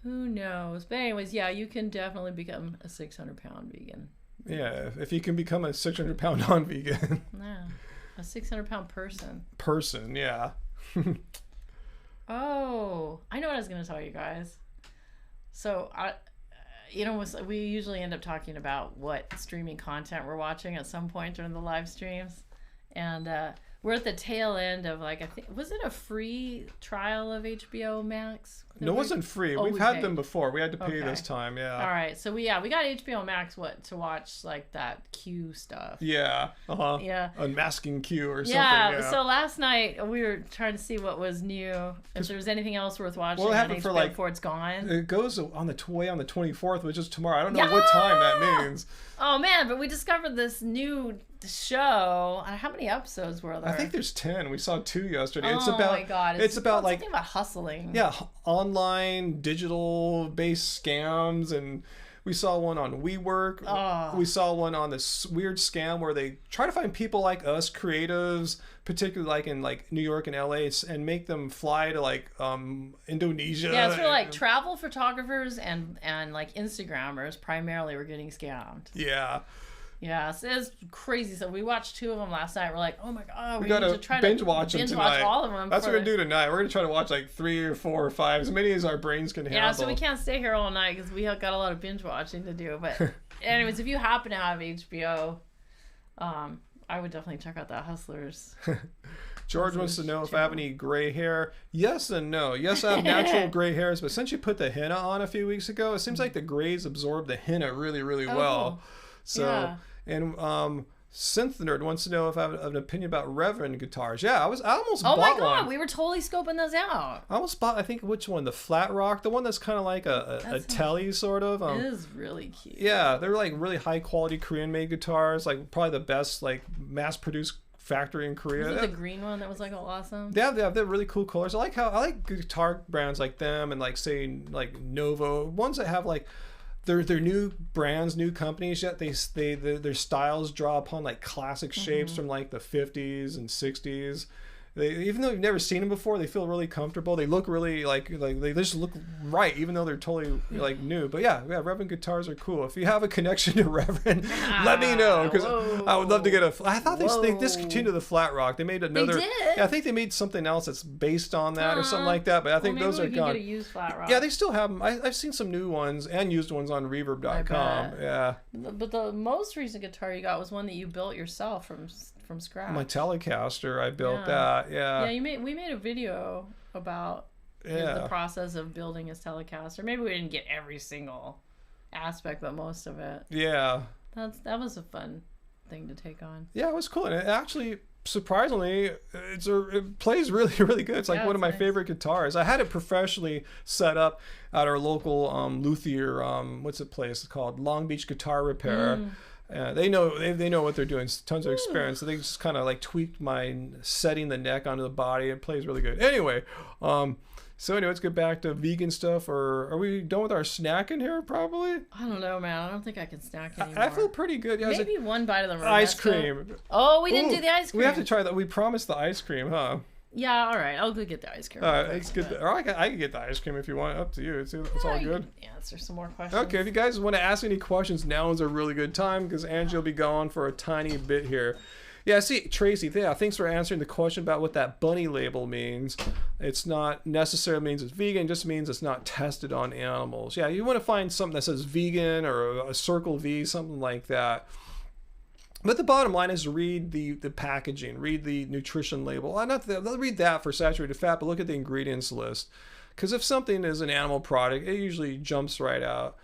Who knows? But anyways, yeah, you can definitely become a 600-pound vegan. Yeah, if you can become a 600-pound non-vegan. Yeah, a 600-pound person. Yeah. Oh, I know what I was going to tell you guys. So, we usually end up talking about what streaming content we're watching at some point during the live streams. And we're at the tail end of was it a free trial of HBO Max? No, it wasn't free. We've had them before. We had to pay this time, yeah. All right, so we got HBO Max to watch that Q stuff. Yeah, Yeah. Unmasking Q or something. Yeah, so last night we were trying to see what was new, if there was anything else worth watching on HBO before it's gone. It goes on the 24th, which is tomorrow. I don't know what time that means. Oh man, but we discovered this new show. How many episodes were there? I think there's 10. We saw 2 yesterday. My god! It's about something about hustling. Yeah, online digital based scams, and we saw one on WeWork. We saw one on this weird scam where they try to find people like us, creatives, particularly in New York and LA, and make them fly to Indonesia. Yeah, it's for travel photographers and Instagrammers primarily were getting scammed. Yeah. Yeah, so it's crazy. So we watched 2 of them last night. We're like, oh my god, we gotta binge watch them tonight. Watch all of them. That's what we're gonna do tonight. We're gonna try to watch 3 or 4 or 5, as many as our brains can handle. Yeah, so we can't stay here all night because we have got a lot of binge watching to do. But anyways, if you happen to have HBO, I would definitely check out that Hustlers. George wants to know if I have any gray hair. Yes and no. Yes, I have natural gray hairs, but since you put the henna on a few weeks ago, it seems like the grays absorb the henna really, really well. So, and Synth Nerd wants to know if I have an opinion about Reverend guitars. Yeah, I almost bought one. Oh my god, we were totally scoping those out. I almost bought, I think, which one? The Flat Rock? The one that's kind of like a telly sort of. It is really cute. Yeah, they're really high quality Korean made guitars, probably the best mass produced factory in Korea. Was it the green one that was awesome? Yeah, they're really cool colors. I like guitar brands like them and Novo, ones that have they're new brands, new companies, yet their styles draw upon classic shapes from the 50s and 60s, even though you've never seen them before, they feel really comfortable. They look really like they just look right, even though they're totally like new. But yeah, Reverend guitars are cool. If you have a connection to Reverend, let me know, because I would love to get a. I thought they discontinued the Flat Rock. They made another. They did? Yeah, I think they made something else that's based on that or something like that. But I think those are gone. Get a used Flat Rock. Yeah, they still have them. I've seen some new ones and used ones on Reverb.com. Yeah. But the most recent guitar you got was one that you built yourself from scratch. My Telecaster, I built that. Yeah. Yeah, we made a video about the process of building his Telecaster. Maybe we didn't get every single aspect, but most of it. Yeah. That was a fun thing to take on. Yeah, it was cool. And it actually, surprisingly, it plays really, really good. It's like one of my favorite guitars. I had it professionally set up at our local luthier, what's the place called? Long Beach Guitar Repair. They know what they're doing. Tons of experience. So they just kind of like tweaked my setting the neck onto the body. It plays really good. Anyway, let's get back to vegan stuff. Or are we done with our snacking here? Probably. I don't know, man. I don't think I can snack anymore. I feel pretty good. Yeah, maybe one bite of the ice cream. Oh, we didn't do the ice cream. We have to try that. We promised the ice cream, huh? Yeah, all right. I'll go get the ice cream. All right, let's get or I can get the ice cream if you want. Up to you. It's all good. Answer some more questions. Okay, if you guys want to ask any questions, now is a really good time because Angie will be gone for a tiny bit here. Yeah, see, Tracy, thanks for answering the question about what that bunny label means. It's not necessarily means it's vegan, it just means it's not tested on animals. Yeah, you want to find something that says vegan or a circle V, something like that. But the bottom line is read the packaging, read the nutrition label. Read that for saturated fat, but look at the ingredients list. Because if something is an animal product, it usually jumps right out.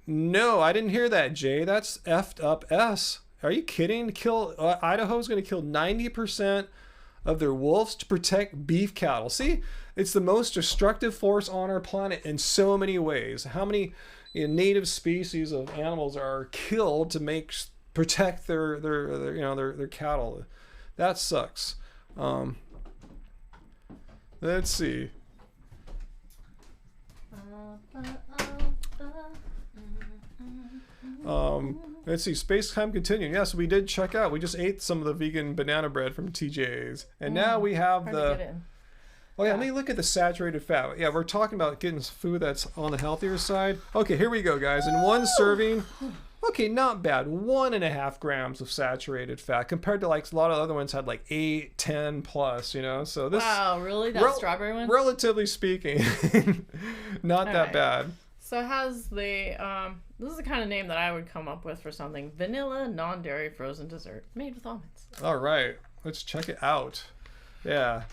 No, I didn't hear that, Jay. That's effed up S. Are you kidding? Idaho's going to kill 90% of their wolves to protect beef cattle. See, it's the most destructive force on our planet in so many ways. How many native species of animals are killed to protect their cattle? That sucks. Let's see. Let's see. Space time continuing. Yes, we did check out. We just ate some of the vegan banana bread from TJ's, and now we have the. Oh yeah, let me look at the saturated fat. Yeah, we're talking about getting food that's on the healthier side. Okay, here we go, guys. In one serving, okay, not bad. 1.5 grams of saturated fat compared to like a lot of other ones had like 8, 10 plus. So this. Wow, really? That strawberry one? Relatively speaking, not that bad. So it has the this is the kind of name that I would come up with for something: vanilla non-dairy frozen dessert made with almonds. All right, let's check it out. Yeah,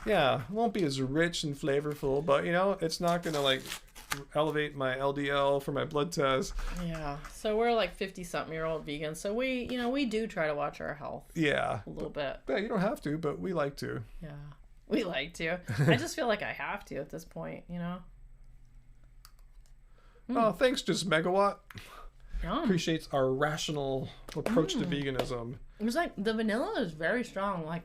it won't be as rich and flavorful, but it's not gonna like elevate my LDL for my blood test. Yeah, so we're like 50-something-year-old vegans, so we do try to watch our health. Yeah, a little bit. Yeah, you don't have to, but we like to. Yeah, we like to. I just feel like I have to at this point, Oh, thanks, Just Megawatt. Yum. Appreciates our rational approach to veganism. It was like the vanilla is very strong, like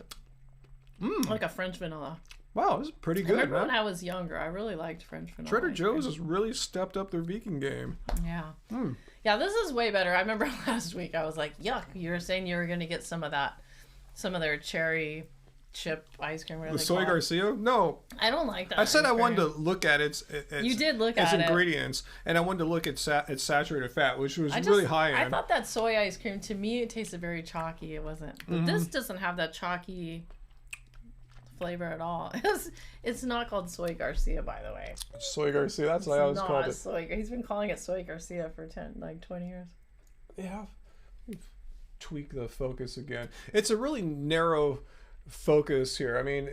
a French vanilla. Wow, this is pretty good. I remember when I was younger, I really liked French vanilla. Trader Joe's has really stepped up their vegan game. Yeah. Yeah, this is way better. I remember last week I was like, yuck, you were saying you were going to get some of their cherry chip ice cream. The Soy Garcia? No. I don't like that. I said I wanted to look at its you did look at its ingredients, and I wanted to look at its saturated fat, which was really high end. I thought that soy ice cream, to me, it tasted very chalky. It wasn't. But this doesn't have that chalky flavor at all. It's not called Soy Garcia, by the way. Soy Garcia, that's what I always called it. He's been calling it Soy Garcia for 20 years. Yeah. Tweak the focus again. It's a really narrow focus here. I mean,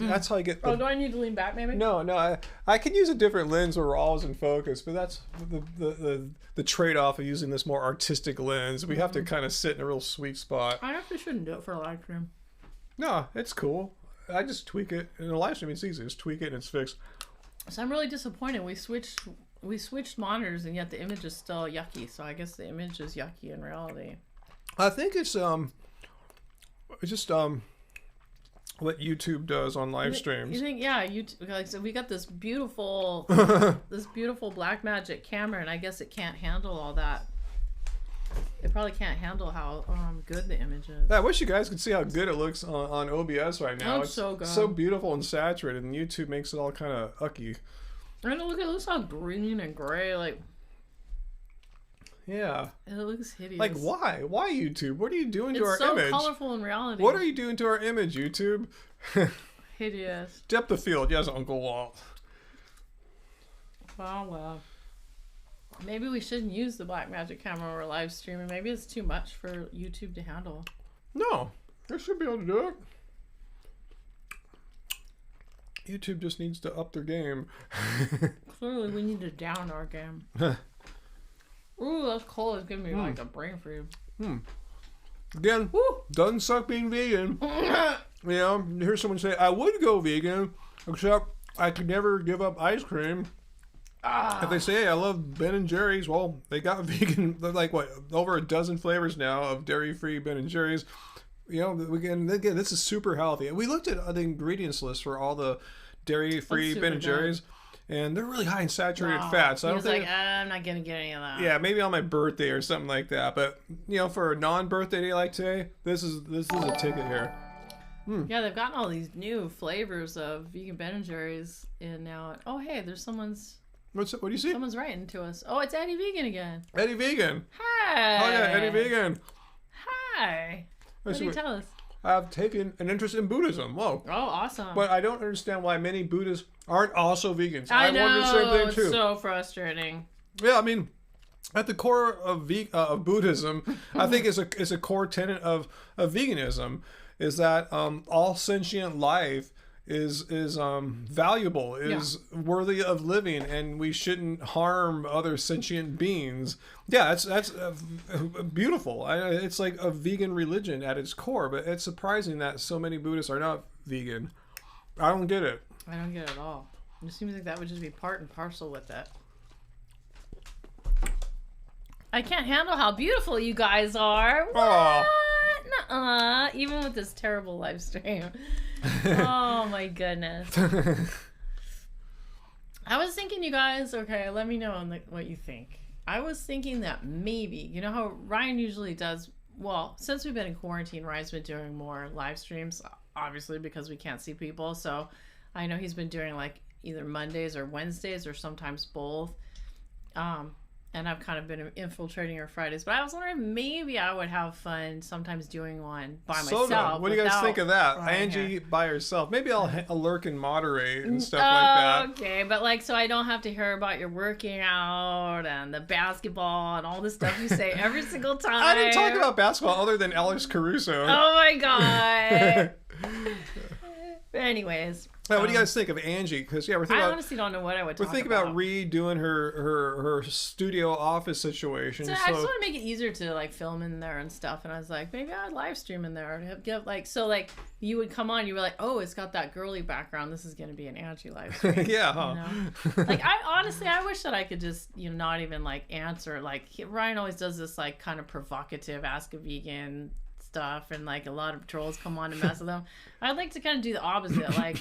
that's how I get. Do I need to lean back, maybe? No. I can use a different lens where we're always in focus, but that's the trade-off of using this more artistic lens. We have to kind of sit in a real sweet spot. I actually shouldn't do it for a live stream. No, it's cool. I just tweak it. In a live stream, it's easy. Just tweak it and it's fixed. So I'm really disappointed. We switched monitors, and yet the image is still yucky. So I guess the image is yucky in reality. I think it's just what YouTube does on live streams. You think, yeah, YouTube, like, so we got this beautiful Blackmagic camera, and I guess it can't handle all that. They probably can't handle how good the image is. I wish you guys could see how good it looks on OBS right now. It's so good. So beautiful and saturated, and YouTube makes it all kind of ucky. And look, it looks all green and gray. Like, yeah. it looks hideous. Like, why? Why YouTube? What are you doing to our It's so image? colorful in reality. What are you doing to our image, YouTube? Hideous. Depth of field. Yes, Uncle Walt. Well. Maybe we shouldn't use the Blackmagic camera or live streaming. Maybe it's too much for YouTube to handle. No. I should be able to do it. YouTube just needs to up their game. Clearly, we need to down our game. Ooh, that's cold. It's giving me like a brain freeze. Again, Woo! doesn't suck being vegan. You know, you hear someone say, I would go vegan, except I could never give up ice cream. If they say, hey, I love Ben and Jerry's, well, they got vegan, like, what, over a dozen flavors now of dairy-free Ben and Jerry's. You know, again, this is super healthy. We looked at the ingredients list for all the dairy-free Ben and Jerry's, and they're really high in saturated fat. So I don't think I'm not going to get any of that. Yeah, maybe on my birthday or something like that. But, you know, for a non-birthday day like today, this is a ticket here. Yeah, they've gotten all these new flavors of vegan Ben and Jerry's in now. Oh, hey, there's someone's... What do you see? Someone's writing to us. Oh, it's Eddie Vegan again. Eddie Vegan. Hi. Oh, yeah, Eddie Vegan. Hi. What do you tell us? I've taken an interest in Buddhism. Whoa. Oh, awesome. But I don't understand why many Buddhists aren't also vegans. I know, wonder the same thing too. It's so frustrating. Yeah, I mean, at the core of Buddhism, I think is a core tenet of veganism, is that all sentient life is valuable, is worthy of living, and we shouldn't harm other sentient beings. Yeah, that's beautiful. It's like a vegan religion at its core, but it's surprising that so many Buddhists are not vegan. I don't get it. I don't get it at all. It seems like that would just be part and parcel with it. I can't handle how beautiful you guys are. What? Nuh-uh. Even with this terrible live stream. Oh my goodness. I was thinking, you guys, okay, let me know what you think. I was thinking that maybe, you know how Ryan usually does, well, since we've been in quarantine, Ryan's been doing more live streams, obviously because we can't see people. So I know he's been doing like either Mondays or Wednesdays or sometimes both. And I've kind of been infiltrating her Fridays. But I was wondering maybe I would have fun sometimes doing one by myself. What do you guys think of that? Angie by herself. Maybe I'll lurk and moderate and stuff like that. Okay, but like, so I don't have to hear about your working out and the basketball and all the stuff you say every single time. I didn't talk about basketball other than Alex Caruso. Oh my God. But anyways. Now, what do you guys think of Angie? Because we're thinking I honestly don't know what I would talk about. We're thinking about redoing her studio office situation. So I just want to make it easier to like film in there and stuff. And I was like, maybe I'd live stream in there. Give like, so like you would come on, you were like, oh, it's got that girly background. This is going to be an Angie live stream. Yeah. Huh? You know? Like I wish that I could just, not even like answer. Like Ryan always does this like kind of provocative ask a vegan stuff. And like a lot of trolls come on to mess with them. I'd like to kind of do the opposite. Like,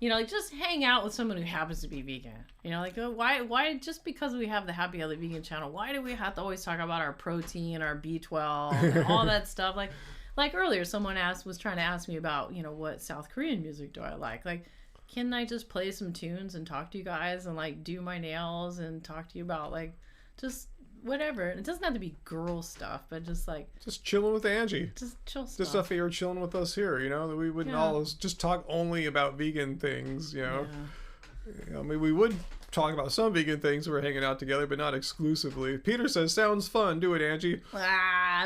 like just hang out with someone who happens to be vegan. Like why just because we have the Happy Healthy Vegan channel, why do we have to always talk about our protein, our B12, and all that stuff? Like earlier, someone was trying to ask me about, what South Korean music do I like? Like, can I just play some tunes and talk to you guys and like do my nails and talk to you about like just whatever? It doesn't have to be girl stuff, but just like just chilling with Angie. Just chill stuff. Just stuff that you're chilling with us here, that we wouldn't always just talk only about vegan things, I mean, we would talk about some vegan things when we're hanging out together, but not exclusively. Peter says, sounds fun. Do it, Angie.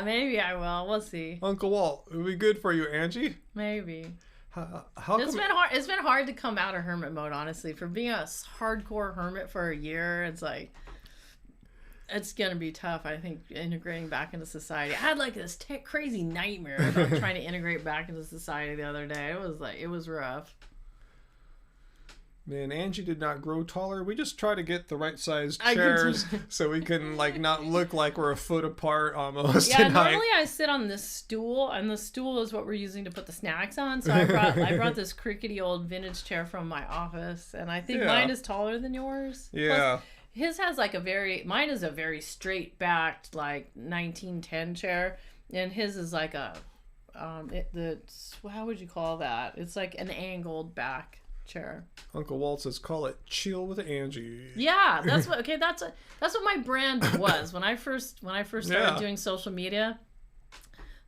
Maybe I will. We'll see. Uncle Walt, it would be good for you, Angie. Maybe. It's been hard. It's been hard to come out of hermit mode, honestly. For being a hardcore hermit for a year, it's like it's gonna be tough. I think integrating back into society. I had like this crazy nightmare about trying to integrate back into society the other day. It was rough. Man, Angie did not grow taller. We just try to get the right size chairs so we can like not look like we're a foot apart almost. Yeah, normally I sit on this stool, and the stool is what we're using to put the snacks on. So I brought this crickety old vintage chair from my office, and I think mine is taller than yours. Yeah. Plus, his has like mine is a very straight backed like 1910 chair, and his is like a how would you call that? It's like an angled back chair. Uncle Walt says, call it chill with Angie. Yeah, that's what my brand was when I first started doing social media.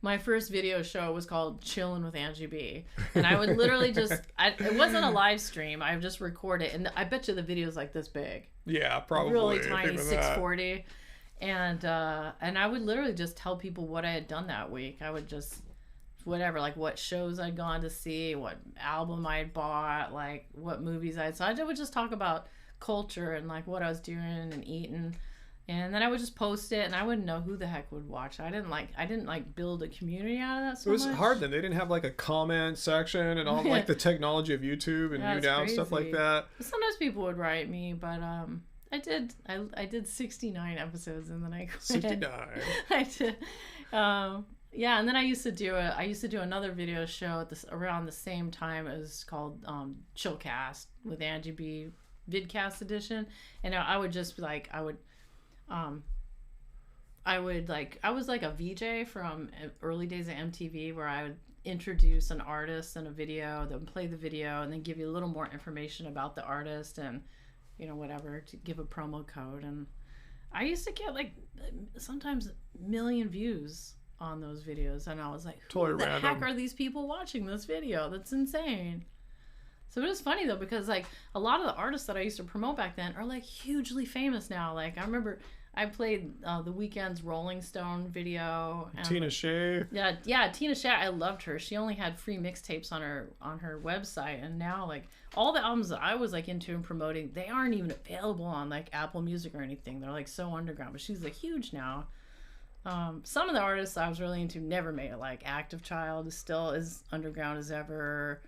My first video show was called Chillin' with Angie B. And I would literally it wasn't a live stream. I would just record it. And I bet you the video is like this big. Yeah, probably. Really tiny, 640. And I would literally just tell people what I had done that week. I would just, whatever, like what shows I'd gone to see, what album I had bought, like what movies I saw. I would just talk about culture and like what I was doing and eating. And then I would just post it, and I wouldn't know who the heck would watch. I didn't build a community out of that so much. It was hard then. They didn't have like a comment section and all like the technology of YouTube and YouNow stuff like that. Sometimes people would write me, but I did 69 episodes and then I quit. 69. I did. Yeah, and then I used to do another video show around the same time. It was called Chillcast with Angie B Vidcast edition, and I would just be like I was like a VJ from early days of MTV, where I would introduce an artist in a video, then play the video, and then give you a little more information about the artist and whatever, to give a promo code. And I used to get like sometimes 1 million views on those videos, and I was like, who the heck are these people watching this video? That's insane. So it was funny though, because like a lot of the artists that I used to promote back then are like hugely famous now. Like I remember I played The Weeknd's Rolling Stone video. And Tina Shea. Yeah, Tina Shea. I loved her. She only had free mixtapes on her website, and now like all the albums that I was like into and promoting, they aren't even available on like Apple Music or anything. They're like so underground. But she's like huge now. Some of the artists I was really into never made it. Like Active Child is still as underground as ever.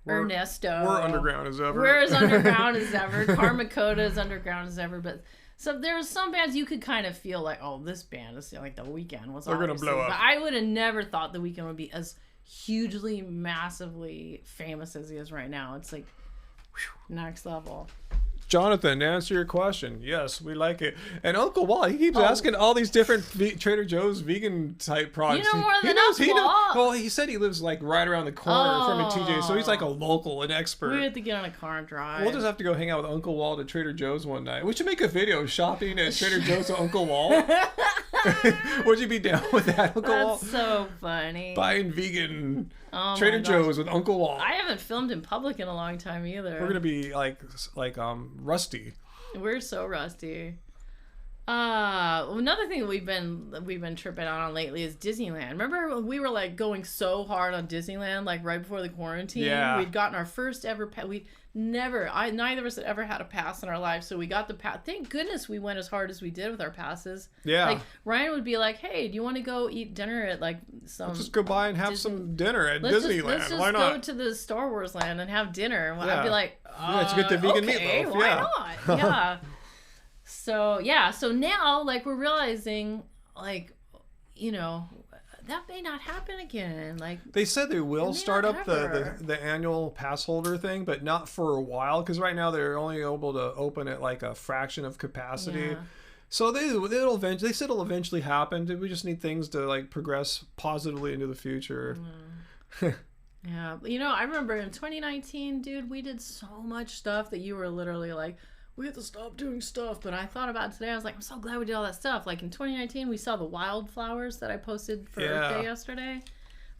Ernesto. We're underground as ever. We're as underground as ever. Karma Coda is underground as ever. But so there's some bands you could kind of feel like, oh, this band is like The Weeknd was. They're gonna blow up. But I would have never thought The Weeknd would be as hugely, massively famous as he is right now. It's like next level. Jonathan, to answer your question, yes, we like it. And Uncle Walt, he keeps asking all these different Trader Joe's vegan type products. You know more than us, Walt. Well, he said he lives like right around the corner from a TJ, so he's like a local, an expert. We have to get on a car and drive. We'll just have to go hang out with Uncle Walt at Trader Joe's one night. We should make a video shopping at Trader Joe's with Uncle Walt. Would you be down with that, Uncle Walt? That's so funny. Buying vegan Trader Joe's with Uncle Walt. I haven't filmed in public in a long time either. We're gonna be like rusty. We're so rusty. Another thing we've been tripping out on lately is Disneyland. Remember when we were like going so hard on Disneyland, like right before the quarantine? Yeah. We'd gotten our first ever neither of us had ever had a pass in our lives, so we got the pass. Thank goodness we went as hard as we did with our passes. Yeah. Like Ryan would be like, "Hey, do you want to go eat dinner at like some?" Let's just go by and have some dinner at Disneyland. Let's just why not? go to the Star Wars land and have dinner. Well, I'd be like, let's get the vegan meatloaf. Why not? Yeah. So now like we're realizing like, that may not happen again. Like they said they will start up the annual pass holder thing, but not for a while, because right now they're only able to open at like a fraction of capacity. Yeah. So they said it'll eventually happen. We just need things to like progress positively into the future. Yeah, I remember in 2019, dude, we did so much stuff that you were literally like, we have to stop doing stuff. But I thought about it today. I was like, I'm so glad we did all that stuff. Like in 2019, we saw the wildflowers that I posted for Earth Day yesterday.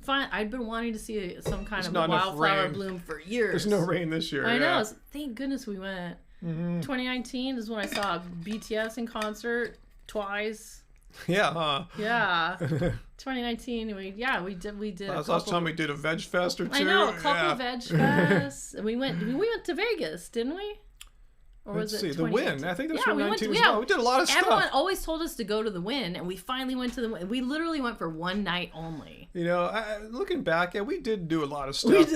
Fine, I'd been wanting to see some kind of wildflower bloom for years. There's no rain this year. I know. Thank goodness we went. 2019 is when I saw BTS in concert twice. Yeah, huh? Yeah. 2019, we did. That was the last time we did a veg fest or two. I know, a couple of veg fests. We went to Vegas, didn't we? Or was it the Win? I think that was 2019 as well. We did a lot of stuff. Everyone always told us to go to the Win, and we finally went to the Win. We literally went for one night only. Looking back, we did do a lot of stuff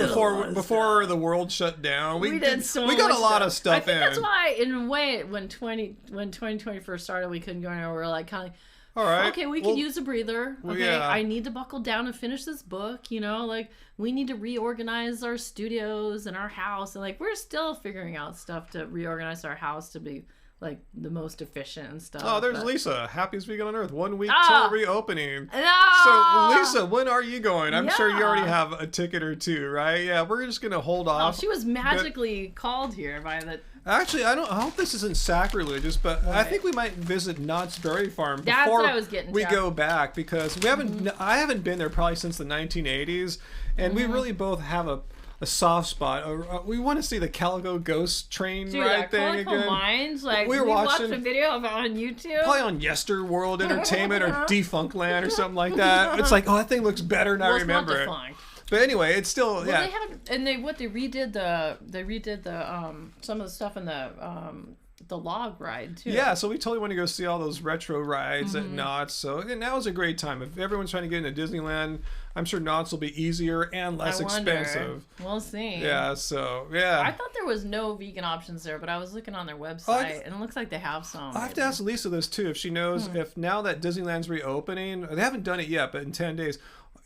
before the world shut down. We got a lot of stuff. I think that's why, in a way, when 2020 first started, we couldn't go anywhere. We were like kind of. All right. Okay, we could use a breather. Okay, yeah. I need to buckle down and finish this book. You know, like we need to reorganize our studios and our house, and like we're still figuring out stuff to reorganize our house to be like the most efficient and stuff. Oh, there's but... Lisa. Happiest vegan on earth. 1 week Ah! till reopening. No! So, Lisa, when are you going? I'm sure you Yeah. already have a ticket or two, right? Yeah, we're just going to hold off. Oh, she was magically called here by the... Actually, I hope this isn't sacrilegious, but I think we might visit Knott's Berry Farm That's before what I was getting we to. go back, because we haven't. I haven't been there probably since the 1980s, and we really both have a soft spot. We want to see the Calico Ghost Train Dude, ride thing Calico again. Mines, like We we were watched watching- a video of it on YouTube. Probably on Yesterworld Entertainment or Defunctland or something like that. It's like, oh, that thing looks better, and I Well, it's not remember it. defined. But anyway, it's still Well, yeah. they had, and they redid the some of the stuff in the log ride too. Yeah, so we totally want to go see all those retro rides Mm-hmm. at Knott's. So and now is a great time. If everyone's trying to get into Disneyland, I'm sure Knott's will be easier and less I wonder. expensive. We'll see. Yeah, so yeah. I thought there was no vegan options there, but I was looking on their website, and it looks like they have some. I have to ask Lisa this too, if she knows Hmm. if now that Disneyland's reopening, they haven't done it yet, but in 10 days,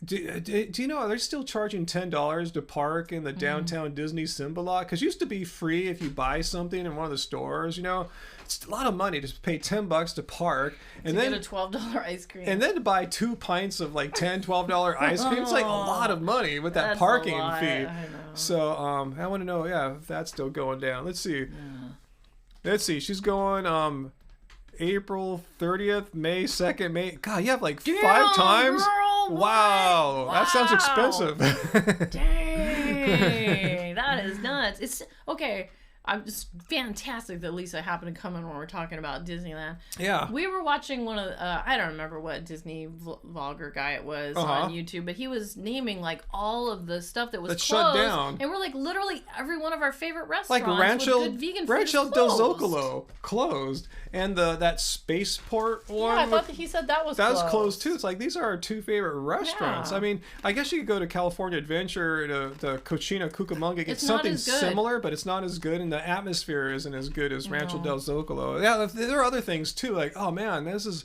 do you know, are they still charging $10 to park in the Hmm. downtown Disney Simba lot? Because it used to be free if you buy something in one of the stores, you know? It's a lot of money to pay $10 to park. And to then get a $12 ice cream. And then to buy 2 pints of like $10, $12 ice cream, it's like a lot of money with that That's a parking lot, fee. I know. So I want to know, if that's still going down. Let's see. Let's see. She's going April 30th, May 2nd, May. God, you have like 5 times? Girl, Wow. That sounds Wow. expensive. Dang, that is nuts. It's okay. I'm just fantastic that Lisa happened to come in when we're talking about Disneyland. Yeah. We were watching one of I don't remember what Disney vlogger guy it was on YouTube, but he was naming like all of the stuff that was That's closed, shut down. and we're like literally every one of our favorite Like restaurants with good vegan food is Rancho del closed. Zocalo closed, and that Spaceport one. Yeah, I thought that he said that was That was closed. closed too. It's like these are our 2 favorite restaurants. Yeah. I mean, I guess you could go to California Adventure, to Cochina Cucamonga, get It's not something as good. similar, but it's not as good, and the atmosphere isn't as good as Rancho del Zocalo. Yeah, there are other things too. Like, oh man, this is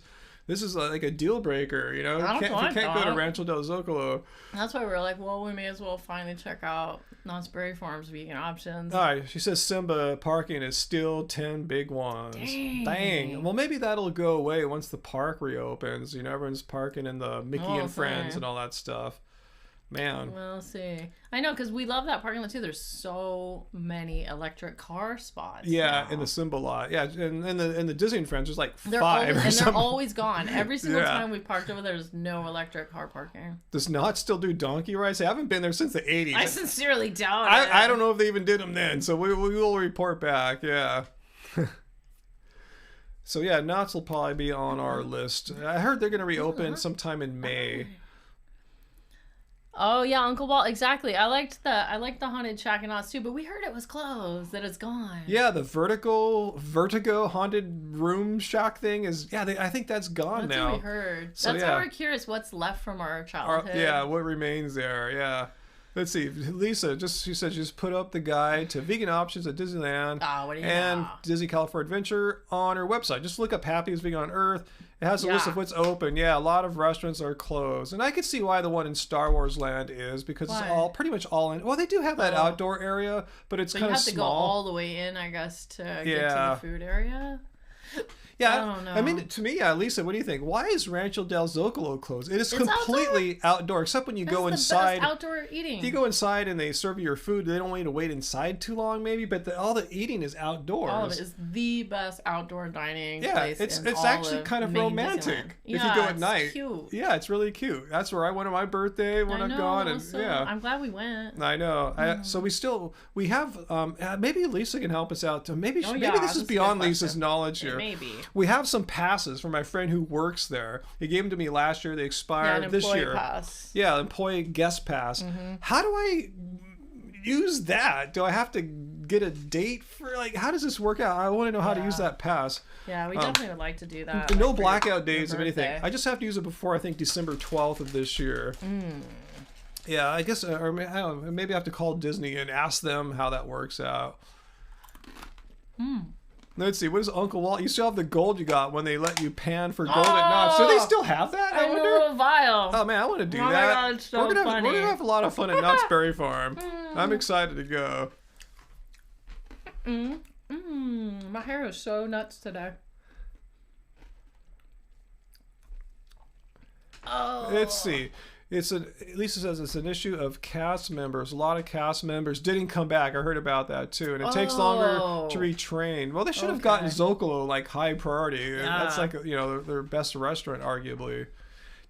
like a deal breaker. You know, That's if what you I can't go to thought. Rancho del Zocalo. That's why we were like, well, we may as well finally check out Knott's Berry Farm's vegan options. All right, she says Simba parking is still 10 big ones. Dang. Well, maybe that'll go away once the park reopens. You know, everyone's parking in the Mickey Oh, and Friends fine. and all that stuff. Man. We'll see. I know, because we love that parking lot too. There's so many electric car spots. Yeah, now. in the Simba lot. Yeah, and in the Disney and Friends, there's like They're 5 always, or and something. they're always gone. Every single Yeah. time we parked over there, there's no electric car parking. Does not still do donkey rides? I haven't been there since the 80s. I sincerely doubt it. I don't know if they even did them then, so we will report back. Yeah. So yeah, Knott's will probably be on our list. I heard they're going to reopen sometime in May. Oh yeah, Uncle Walt. Exactly. I liked the haunted shack and Knott's too, but we heard it was closed. That it's gone. Yeah, the Vertigo haunted room shack thing is. Yeah, I think that's gone That's now. what we heard. So, That's yeah. why we're curious what's left from our Or, childhood. yeah, what remains there? Yeah. Let's see. Lisa she said just put up the guide to vegan options at Disneyland what do you and know? Disney California Adventure on her website. Just look up Happiest Vegan on Earth. It has a list Yeah. of what's open. Yeah, a lot of restaurants are closed, and I could see why the one in Star Wars Land is because Why? it's pretty much all in. Well, they do have that outdoor area, but it's So you kind of have to go small. all the way in, I guess, to get to Yeah. the food area. Yeah, I don't know. I mean, to me, Lisa, what do you think? Why is Rancho del Zocalo closed? It is It's completely outdoor, except when you That's go the inside. best outdoor eating. You go inside and they serve you your food. They don't want you to wait inside too long, maybe. But all the eating is outdoors. All of it is the best outdoor dining Yeah, place. it's in all actually of kind of Maine, romantic Disneyland. if Yeah, you go at it's night. Cute. Yeah, it's really cute. That's where I went on my birthday when I I've know, gone, and so yeah. I'm glad we went. I know. So we have maybe Lisa can help us out. Maybe Oh, maybe yeah, this that's is a good beyond Lisa's question. knowledge It here. may be. We have some passes for my friend who works there. He gave them to me last year. They Yeah, expired an this employee year. pass. Yeah, employee guest pass. How do I use that? Do I have to get a date for how does this work out? I want to know how to use that pass. Yeah, we definitely would like to do that. No like, for blackout your days of anything. birthday. I just have to use it before I think December 12th of this year. Yeah, I guess, or I don't know, maybe I have to call Disney and ask them how that works out. Let's see. What is Uncle Walt? You still have the gold you got when they let you pan for golden nuts. Do they still have that? I In a wonder. little vial. Oh man, I want to do Oh my that. God, it's so we're gonna funny. have a lot of fun at Knott's Berry Farm. I'm excited to go. My hair is so nuts today. Oh. Let's see. Lisa says it's an issue of cast members. A lot of cast members didn't come back. I heard about that too, and it takes longer to retrain. Well, they should have gotten Zocalo like high priority. That's like their best restaurant, arguably.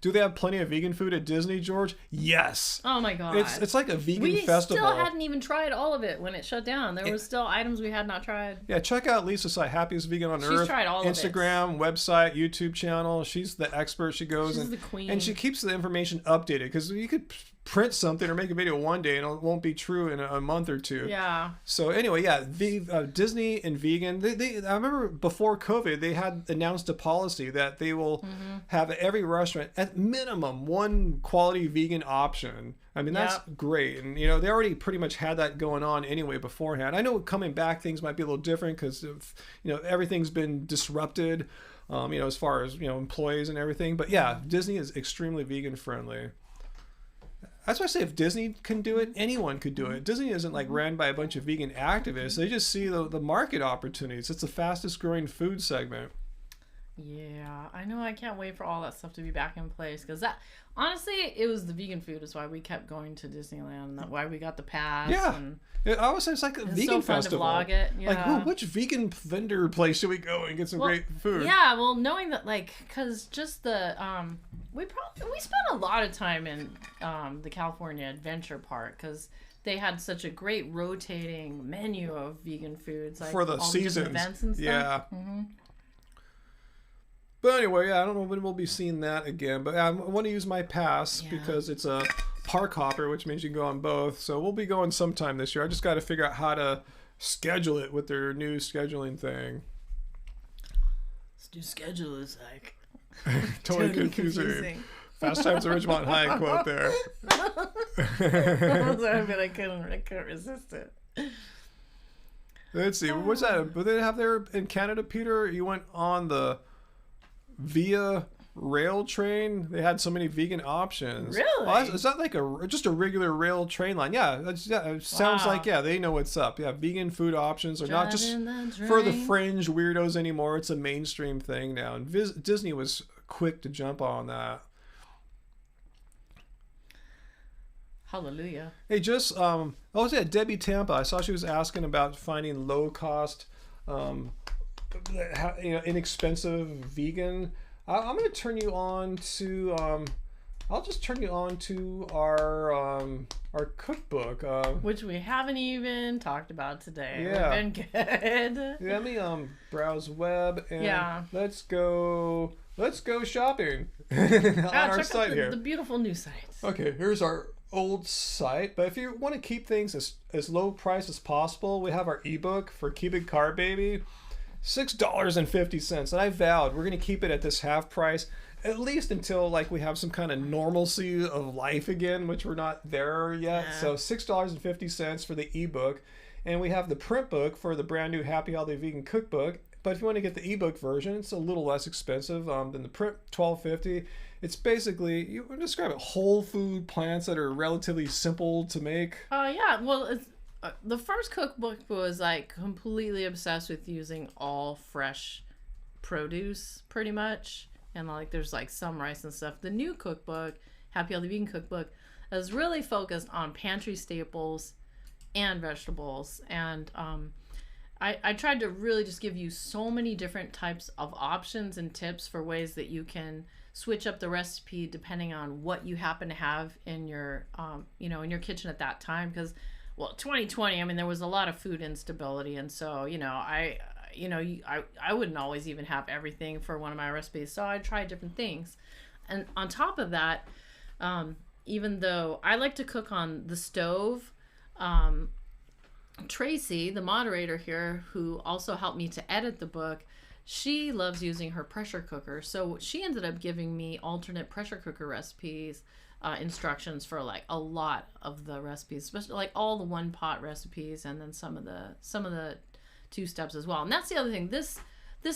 Do they have plenty of vegan food at Disney, George? Yes. Oh my God. It's like a vegan we festival. We still hadn't even tried all of it when it shut down. There were still items we had not tried. Yeah, check out Lisa's site, Happiest Vegan on Earth. She's tried all Instagram, of it. website, YouTube channel. She's the expert. She goes She's the queen. and she keeps the information updated because you could print something or make a video one day and it won't be true in a month or two. Yeah. So anyway, yeah, Disney and vegan. I remember before COVID, they had announced a policy that they will have every restaurant at minimum one quality vegan option. I mean, that's great. And, they already pretty much had that going on anyway beforehand. I know coming back, things might be a little different because, everything's been disrupted, as far as, employees and everything. But yeah, Disney is extremely vegan friendly. That's why I say if Disney can do it, anyone could do it. Disney isn't like ran by a bunch of vegan activists. They just see the market opportunities. It's the fastest growing food segment. Yeah, I know. I can't wait for all that stuff to be back in place because honestly, it was the vegan food is why we kept going to Disneyland. That's why we got the pass. Yeah. And I always say it's like a vegan so fun festival. to vlog it. Yeah. Like, which vegan vendor place should we go and get some great food? Yeah, well, knowing that, because just the we spent a lot of time in the California Adventure Park because they had such a great rotating menu of vegan foods, like for the all seasons. The events and stuff. Yeah. Mm-hmm. But anyway, I don't know when we'll be seeing that again. But I want to use my pass because it's a park hopper, which means you can go on both. So we'll be going sometime this year. I just got to figure out how to schedule it with their new scheduling thing. This new schedule is like totally confusing. Fast Times at Ridgemont High quote there. I couldn't resist it. Let's see. What's that? But they have there in Canada, Peter? You went on the Via rail train. They had so many vegan options. Really? Is that like just a regular rail train line? Yeah, it sounds like they know what's up. Yeah, vegan food options are not just for the fringe weirdos anymore. It's a mainstream thing now, and Disney was quick to jump on that. Hallelujah. Hey, just Debbie Tampa. I saw she was asking about finding low cost, inexpensive vegan. I'm going to turn you on to. I'll just turn you on to our cookbook, which we haven't even talked about today. Yeah, we've been good. Let me browse web and let's go shopping on our site here. The beautiful new site. Okay, here's our old site, but if you want to keep things as low price as possible, we have our ebook for Keep It Carb Baby, $6.50, and I vowed we're going to keep it at this half price at least until we have some kind of normalcy of life again, which we're not there yet. So $6.50 for the ebook, and we have the print book for the brand new Happy Healthy Vegan Cookbook. But if you want to get the ebook version, it's a little less expensive than the print, $12.50. It's basically, you would describe it, whole food plants that are relatively simple to make. Yeah, well, it's, the first cookbook was completely obsessed with using all fresh produce, pretty much. And there's some rice and stuff. The new cookbook, Happy Healthy Vegan Cookbook, is really focused on pantry staples and vegetables. And I tried to really just give you so many different types of options and tips for ways that you can switch up the recipe depending on what you happen to have in your in your kitchen at that time. Because 2020, there was a lot of food instability, and so I wouldn't always even have everything for one of my recipes, so I tried different things. And on top of that, even though I like to cook on the stove, Tracy, the moderator here, who also helped me to edit the book, she loves using her pressure cooker. So she ended up giving me alternate pressure cooker recipes, instructions for a lot of the recipes, especially all the one pot recipes, and then some of the 2 steps as well. And that's the other thing. This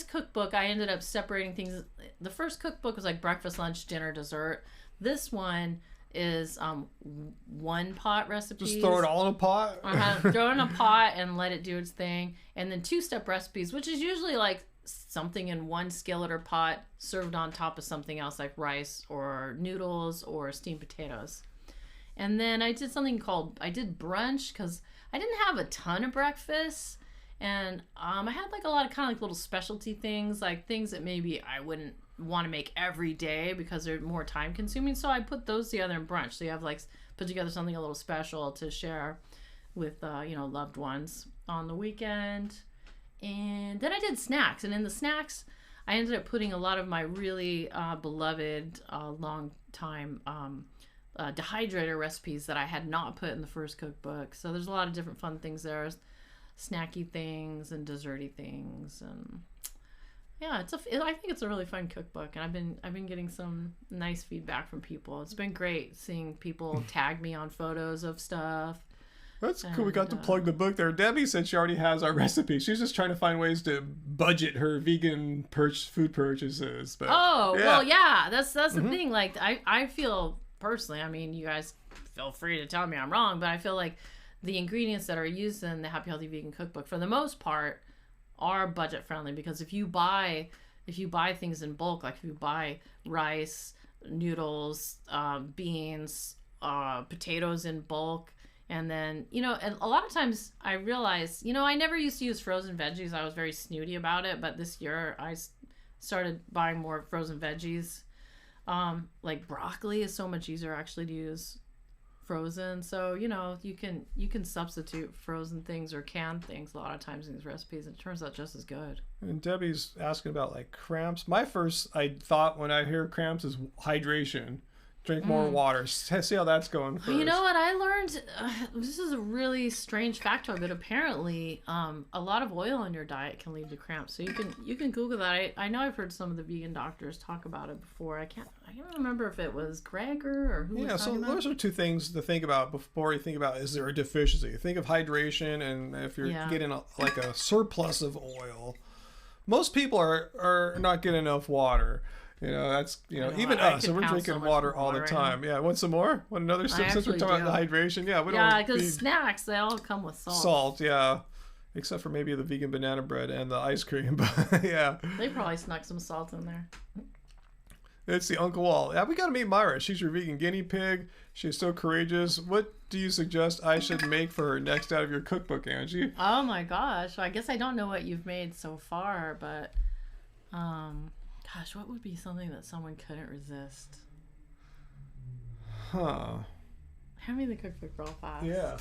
cookbook, I ended up separating things. The first cookbook was like breakfast, lunch, dinner, dessert. This one is 1 pot recipes. Just throw it all in a pot? Throw it in a pot and let it do its thing. And then 2-step recipes, which is usually like something in 1 skillet or pot served on top of something else like rice or noodles or steamed potatoes. And then I did something called, I did brunch because I didn't have a ton of breakfast. And I had like a lot of kind of like little specialty things, like things that maybe I wouldn't want to make every day because they're more time consuming. So I put those together in brunch. So you have like put together something a little special to share with, loved ones on the weekend. And then I did snacks. And in the snacks, I ended up putting a lot of my really beloved long time dehydrator recipes that I had not put in the first cookbook. So there's a lot of different fun things there, snacky things and desserty things, and yeah, I think it's a really fun cookbook, and I've been getting some nice feedback from people. It's been great seeing people tag me on photos of stuff. That's cool. We got to plug the book there. Debbie said she already has our recipe. She's just trying to find ways to budget her vegan food purchases. But, well, yeah, that's the thing. Like I feel personally, I mean, you guys feel free to tell me I'm wrong, but I feel like the ingredients that are used in the Happy Healthy Vegan Cookbook, for the most part, are budget friendly, because if you buy things in bulk, like if you buy rice, noodles, beans, potatoes in bulk, and then and a lot of times I realize I never used to use frozen veggies. I was very snooty about it, but this year I started buying more frozen veggies. Like broccoli is so much easier actually to use frozen, so you can substitute frozen things or canned things a lot of times in these recipes, and it turns out just as good. And Debbie's asking about like cramps. My first thought when I hear cramps is hydration. Drink more water. See how that's going first. You know what I learned? This is a really strange factoid, but apparently a lot of oil in your diet can lead to cramps. So you can Google that. I know I've heard some of the vegan doctors talk about it before. I can't remember if it was Gregor or who was talking about it. Those are 2 things to think about before you think about, is there a deficiency? Think of hydration, and if you're getting a surplus of oil. Most people are not getting enough water. That's even us, and we're drinking water all the time. Right, want some more? Want another sip since we're talking about the hydration? Yeah, because snacks, they all come with salt. Salt, yeah. Except for maybe the vegan banana bread and the ice cream, but yeah. They probably snuck some salt in there. It's the Uncle Wall. Yeah, we got to meet Myra. She's your vegan guinea pig. She's so courageous. What do you suggest I should make for her next out of your cookbook, Angie? Oh my gosh. I guess I don't know what you've made so far, but gosh, what would be something that someone couldn't resist? Hand me the cookbook real fast. Yeah.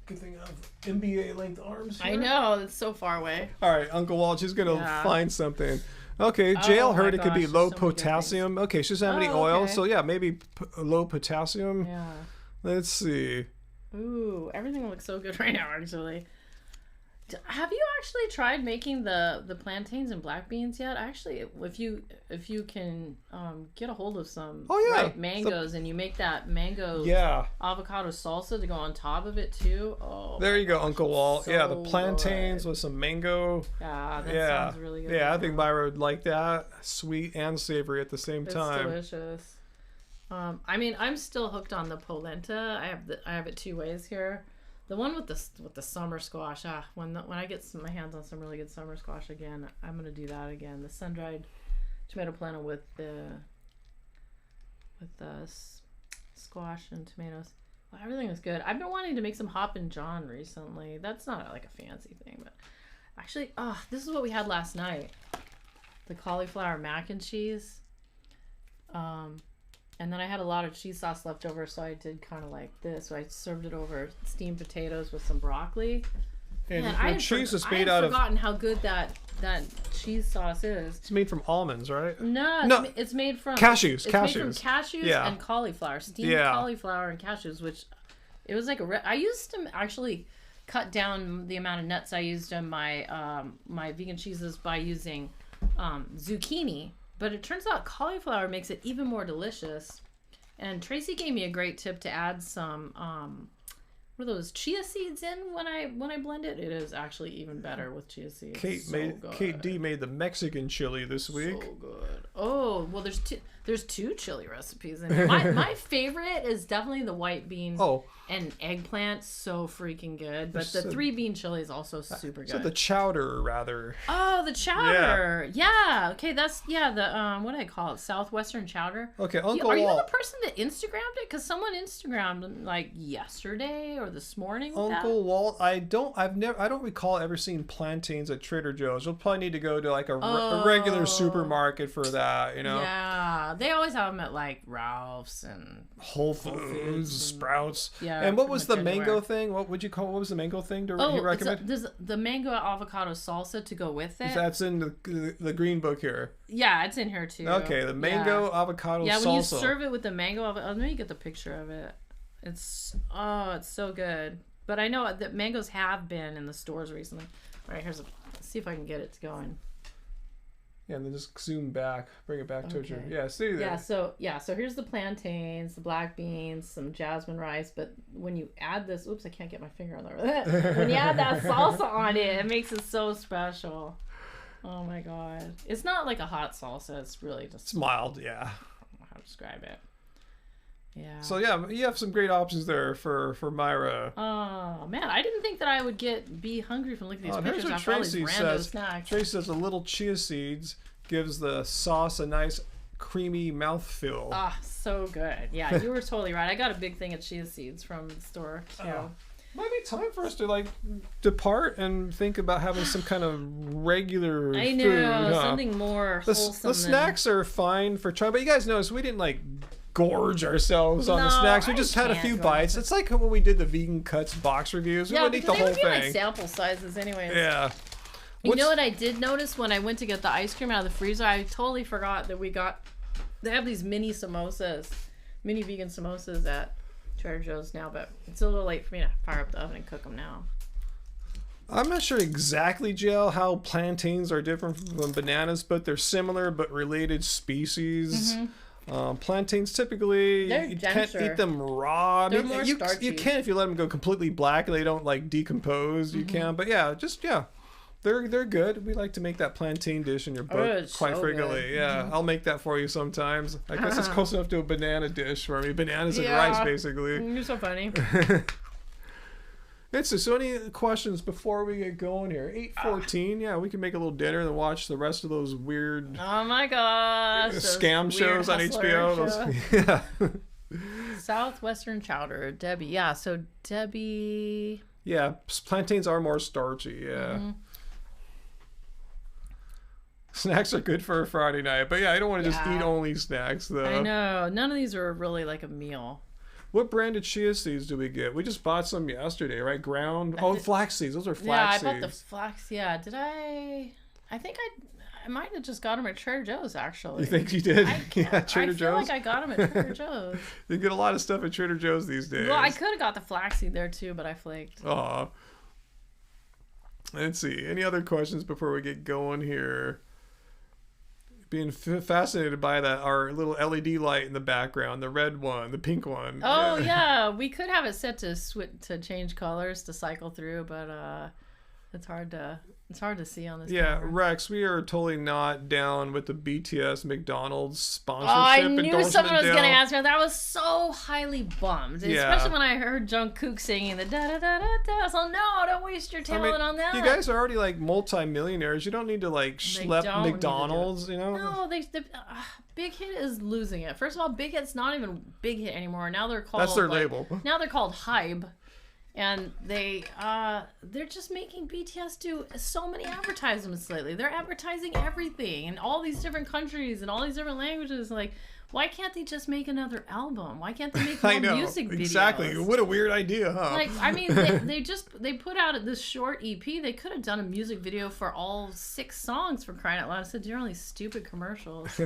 Good thing I have NBA length arms here. I know, it's so far away. All right, Uncle Walt, she's going to find something. Okay, Jail heard it could be low potassium. Okay, she doesn't have any oil, so yeah, maybe low potassium. Yeah. Let's see. Ooh, everything looks so good right now, actually. Have you actually tried making the plantains and black beans yet? Actually, if you can get a hold of some ripe mangoes and you make that mango avocado salsa to go on top of it too. Oh, there you go, Uncle Walt. So the plantains with some mango. Yeah, that sounds really good. Yeah, I think Myra would like that. Sweet and savory at the same time. It's delicious. I mean, I'm still hooked on the polenta. I have it 2 ways here. The one with the summer squash. When I get my hands on some really good summer squash again, I'm gonna do that again. The sun-dried tomato polenta with the squash and tomatoes. Well, everything was good. I've been wanting to make some Hoppin' John recently. That's not like a fancy thing, but actually, this is what we had last night. The cauliflower mac and cheese. And then I had a lot of cheese sauce left over, so I did kind of like this. So I served it over steamed potatoes with some broccoli. And the cheese is made out of... I had forgotten how good that cheese sauce is. It's made from almonds, right? No. It's made from... Cashews. It's made from cashews and cauliflower. Steamed cauliflower and cashews, which... It was like I used to actually cut down the amount of nuts I used in my my vegan cheeses by using zucchini. But it turns out cauliflower makes it even more delicious. And Tracy gave me a great tip to add some what are those chia seeds in when I blend it? It is actually even better with chia seeds. Kate D made the Mexican chili this week. So good. Oh, well, there's two chili recipes in here. My favorite is definitely the white bean and eggplant. So freaking good. But the 3-bean chili is also super good. So the chowder, rather. Oh, the chowder. Yeah. Okay, that's the what do I call it? Southwestern chowder. Okay, Uncle Are you Walt. the person that Instagrammed it? Because someone Instagrammed like yesterday or this morning. Uncle Walt, I don't recall ever seeing plantains at Trader Joe's. You'll probably need to go to like a regular supermarket for that, you know. Yeah, they always have them at like Ralph's and Whole Foods, Sprouts. Yeah. And what was the mango everywhere. thing? What would you call? What was the mango thing? You recommend? There's the mango avocado salsa to go with it. That's in the green book here. Yeah, it's in here too. Okay, the mango avocado salsa. Yeah, when you serve it with the mango avocado, let me get the picture of it. It's so good. But I know that mangoes have been in the stores recently. All right, let's see if I can get it going. Yeah, and then just zoom back, bring it back towards you. Okay. Yeah, see there. So here's the plantains, the black beans, some jasmine rice. But when you add this, oops, I can't get my finger on there. When you add that salsa on it, it makes it so special. Oh my god, it's not like a hot salsa. It's really just It's mild, yeah. I don't know how to describe it. Yeah. So yeah, you have some great options there for Myra. Oh man, I didn't think that I would be hungry from looking at these Here's pictures what after all these Tracy random says. snacks. Tracy says a little chia seeds gives the sauce a nice creamy mouthfeel. Ah, so good. Yeah, you were totally right. I got a big thing of chia seeds from the store too. Might be time for us to like depart and think about having some kind of regular I know, food. Huh? something more wholesome. The snacks are fine for trying, but you guys notice we didn't like gorge ourselves on the snacks. We just had a few bites. It's like when we did the vegan cuts box reviews. We wouldn't eat the whole thing. Like sample sizes anyways. Yeah. You know what I did notice when I went to get the ice cream out of the freezer? I totally forgot that they have these mini samosas, mini vegan samosas at Trader Joe's now, but it's a little late for me to fire up the oven and cook them now. I'm not sure exactly, Jill, how plantains are different from bananas, but they're similar but related species. Plantains typically you can't eat them raw. They're more starchy. You can if you let them go completely black and they don't like decompose. You can, but they're good. We like to make that plantain dish in your book quite frequently. Good. Yeah, I'll make that for you sometimes. I guess it's close enough to a banana dish for me. Bananas and rice, basically. You're so funny. So any questions before we get going here? 8:14. Yeah, we can make a little dinner and then watch the rest of those weird oh my gosh, scam shows on HBO. Southwestern chowder, Debbie. Yeah, so Debbie. Yeah, plantains are more starchy. Yeah. Snacks are good for a Friday night, but yeah, I don't want to just eat only snacks though. I know. None of these are really like a meal. What brand of chia seeds do we get? We just bought some yesterday, right? Ground. Flax seeds. Those are flax seeds. Yeah, I bought the flax. Yeah, did I? I think I might have just got them at Trader Joe's actually. You think you did? Yeah, Trader Joe's. I feel like I got them at Trader Joe's. You get a lot of stuff at Trader Joe's these days. Well, I could have got the flaxseed there too, but I flaked. Aw. Let's see. Any other questions before we get going here? Being fascinated by our little LED light in the background, the red one, the pink one. Oh yeah, we could have it set to change colors to cycle through, but it's hard to see on this. Yeah, camera. Rex, we are totally not down with the BTS McDonald's sponsorship. Oh, I knew someone was going to ask me. That was so highly bummed, especially when I heard Jungkook singing the da da da da da. So no, don't waste your talent on that. You guys are already like multi-millionaires. You don't need to like schlep McDonald's, you know? No, Big Hit is losing it. First of all, Big Hit's not even Big Hit anymore. Now they're called. That's their label. Now they're called Hybe. And they're just making BTS do so many advertisements lately. They're advertising everything in all these different countries and all these different languages. Like, why can't they just make another album? Why can't they make more music videos? Exactly. What a weird idea, huh? Like, I mean, they put out this short EP. They could have done a music video for all 6 songs, for crying out loud. Instead, they're only stupid commercials.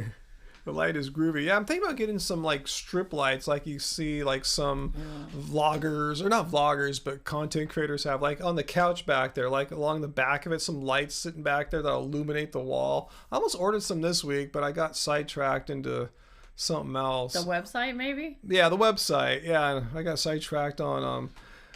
The light is groovy. Yeah, I'm thinking about getting some like strip lights like you see like some vloggers, or not vloggers, but content creators have, like on the couch back there, like along the back of it, some lights sitting back there that'll illuminate the wall. I almost ordered some this week, but I got sidetracked into something else. The website, maybe? Yeah, the website. Yeah, I got sidetracked on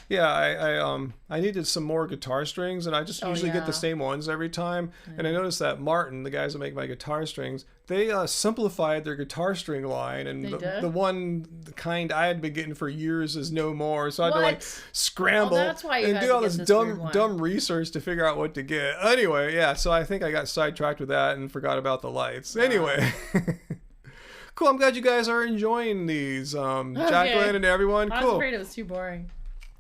Yeah, I needed some more guitar strings, and I just usually get the same ones every time. And I noticed that Martin, the guys that make my guitar strings, they simplified their guitar string line, and the kind I had been getting for years is no more. So I had to like scramble and do all this dumb research to figure out what to get. Anyway, yeah, so I think I got sidetracked with that and forgot about the lights. Anyway. Cool, I'm glad you guys are enjoying these. Jacqueline and everyone. Cool. I was afraid it was too boring.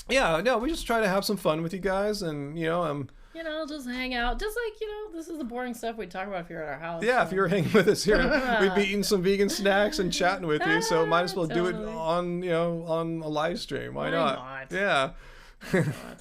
Yeah, no, we just try to have some fun with you guys, and just hang out. Just like, this is the boring stuff we talk about if you're at our house. Yeah, so. If you're hanging with us here, we'd be eating some vegan snacks and chatting with you, so might as well do it on, on a live stream. Why not? Yeah. Why not?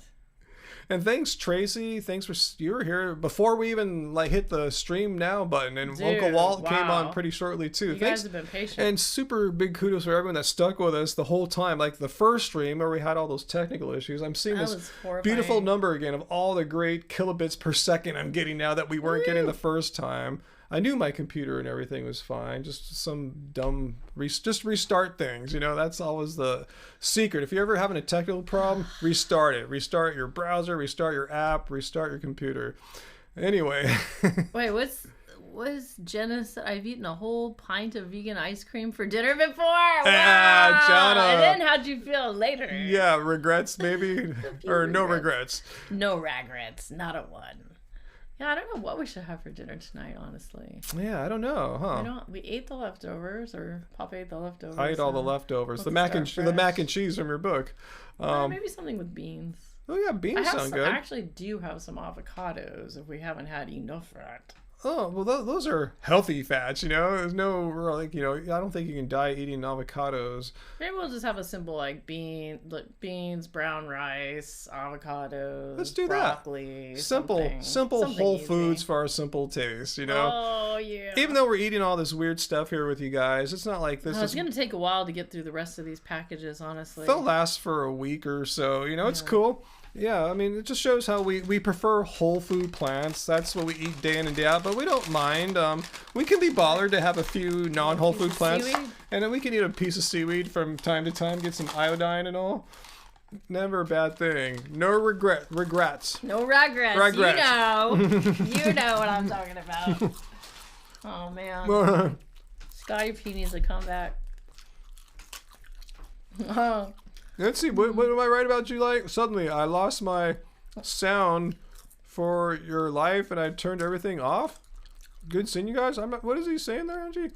And thanks, Tracy. Thanks for you were here before we even hit the stream now button, and Uncle Walt came on pretty shortly too. You guys have been patient. And super big kudos for everyone that stuck with us the whole time. Like the first stream where we had all those technical issues, I'm seeing this beautiful number again of all the great kilobits per second I'm getting now that we weren't getting the first time. I knew my computer and everything was fine. Just some dumb, just restart things. That's always the secret. If you're ever having a technical problem, restart it. Restart your browser, restart your app, restart your computer. Anyway. Wait, what's Jenna said? I've eaten a whole pint of vegan ice cream for dinner before. Wow. Jonna. And then how'd you feel later? Yeah, regrets maybe? Or no regrets? No regrets. Not a one. Yeah, I don't know what we should have for dinner tonight, honestly. Yeah, I don't know, huh? We ate the leftovers, or Papa ate the leftovers. I ate all the leftovers. The mac and cheese from your book. Maybe something with beans. Oh yeah, beans sound good. I actually do have some avocados if we haven't had enough of it. Oh, well, those are healthy fats, There's no, I don't think you can die eating avocados. Maybe we'll just have a simple, beans, brown rice, avocados, Let's do broccoli, that. Simple whole foods for our simple taste, Oh, yeah. Even though we're eating all this weird stuff here with you guys, it's not like this It's going to take a while to get through the rest of these packages, honestly. They'll last for a week or so, it's cool. Yeah, I mean, it just shows how we prefer whole food plants. That's what we eat day in and day out, but we don't mind. We can be bothered to have a few non-whole food plants. Seaweed? And then we can eat a piece of seaweed from time to time, get some iodine and all. Never a bad thing. No regrets. No regrets. You know what I'm talking about. Oh, man. Scotty P needs to come back. Oh. Let's see, what am I right about you like? Suddenly, I lost my sound for your life and I turned everything off. Good seeing you guys. What is he saying there, Angie?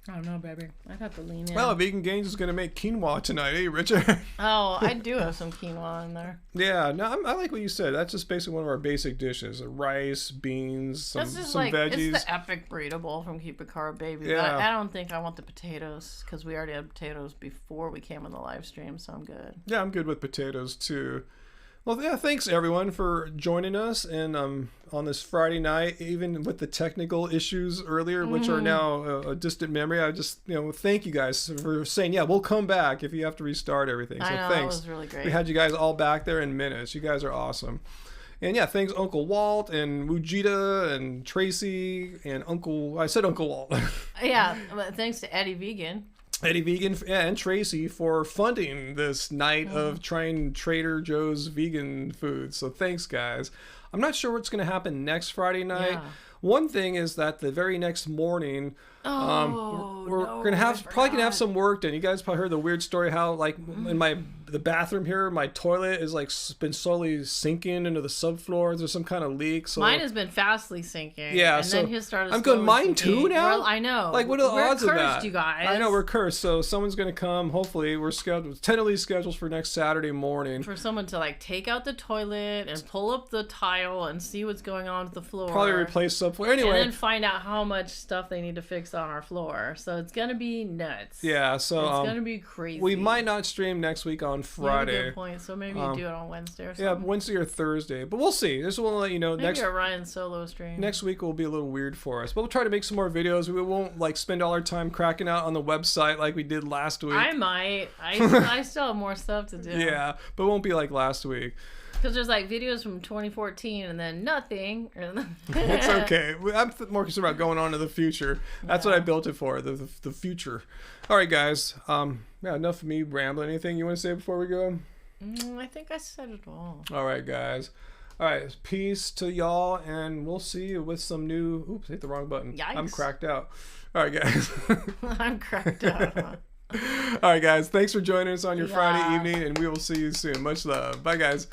I don't know, baby. I'd have to lean in. Well, Vegan Gains is going to make quinoa tonight, eh, Richard? Oh, I do have some quinoa in there. Yeah, no, I like what you said. That's just basically one of our basic dishes. Rice, beans, some veggies. It's the epic burrito bowl from Keep It Carb, baby. Yeah. But I don't think I want the potatoes because we already had potatoes before we came on the live stream, so I'm good. Yeah, I'm good with potatoes, too. Well, yeah, thanks everyone for joining us and on this Friday night, even with the technical issues earlier, which are now a distant memory. I just, thank you guys for saying, yeah, we'll come back if you have to restart everything. So I know, thanks. That was really great. We had you guys all back there in minutes. You guys are awesome. And yeah, thanks Uncle Walt and Mujita and Tracy and I said Uncle Walt. Yeah, but thanks to Eddie Vegan and Tracy for funding this night of trying Trader Joe's vegan food. So thanks, guys. I'm not sure what's going to happen next Friday night. Yeah. One thing is that the very next morning, we're probably gonna have some work done. You guys probably heard the weird story how in the bathroom here, my toilet is been slowly sinking into the subfloor. There's some kind of leak. So mine has been fastly sinking. Yeah, and then his started. I'm going mine sinking. too now. Well, I know. What are the odds of that? We're cursed, you guys. I know we're cursed. So someone's gonna come. Hopefully, we're tentatively scheduled for next Saturday morning. For someone to take out the toilet and pull up the tile and see what's going on with the floor. Probably replace subfloor. Anyway, and then find out how much stuff they need to fix on our floor. So it's gonna be nuts. Yeah, so it's gonna be crazy. We might not stream next week on Friday. You have a good point. So maybe you do it on Wednesday or something. Yeah, Wednesday or Thursday, but we'll see. This will let you know. Maybe a Ryan solo stream. Next week will be a little weird for us, but we'll try to make some more videos. We won't spend all our time cracking out on the website like we did last week. I might. I still have more stuff to do. Yeah, but it won't be like last week. Because there's videos from 2014 and then nothing. It's okay. I'm more concerned about going on to the future. That's what I built it for, the future. All right, guys. Yeah, enough of me rambling. Anything you want to say before we go? I think I said it all. All right, guys. All right, peace to y'all, and we'll see you with some new... Oops, hit the wrong button. Yikes. I'm cracked out. All right, guys. I'm cracked out. Huh? All right, guys. Thanks for joining us on your Yeah. Friday evening, and we will see you soon. Much love. Bye, guys.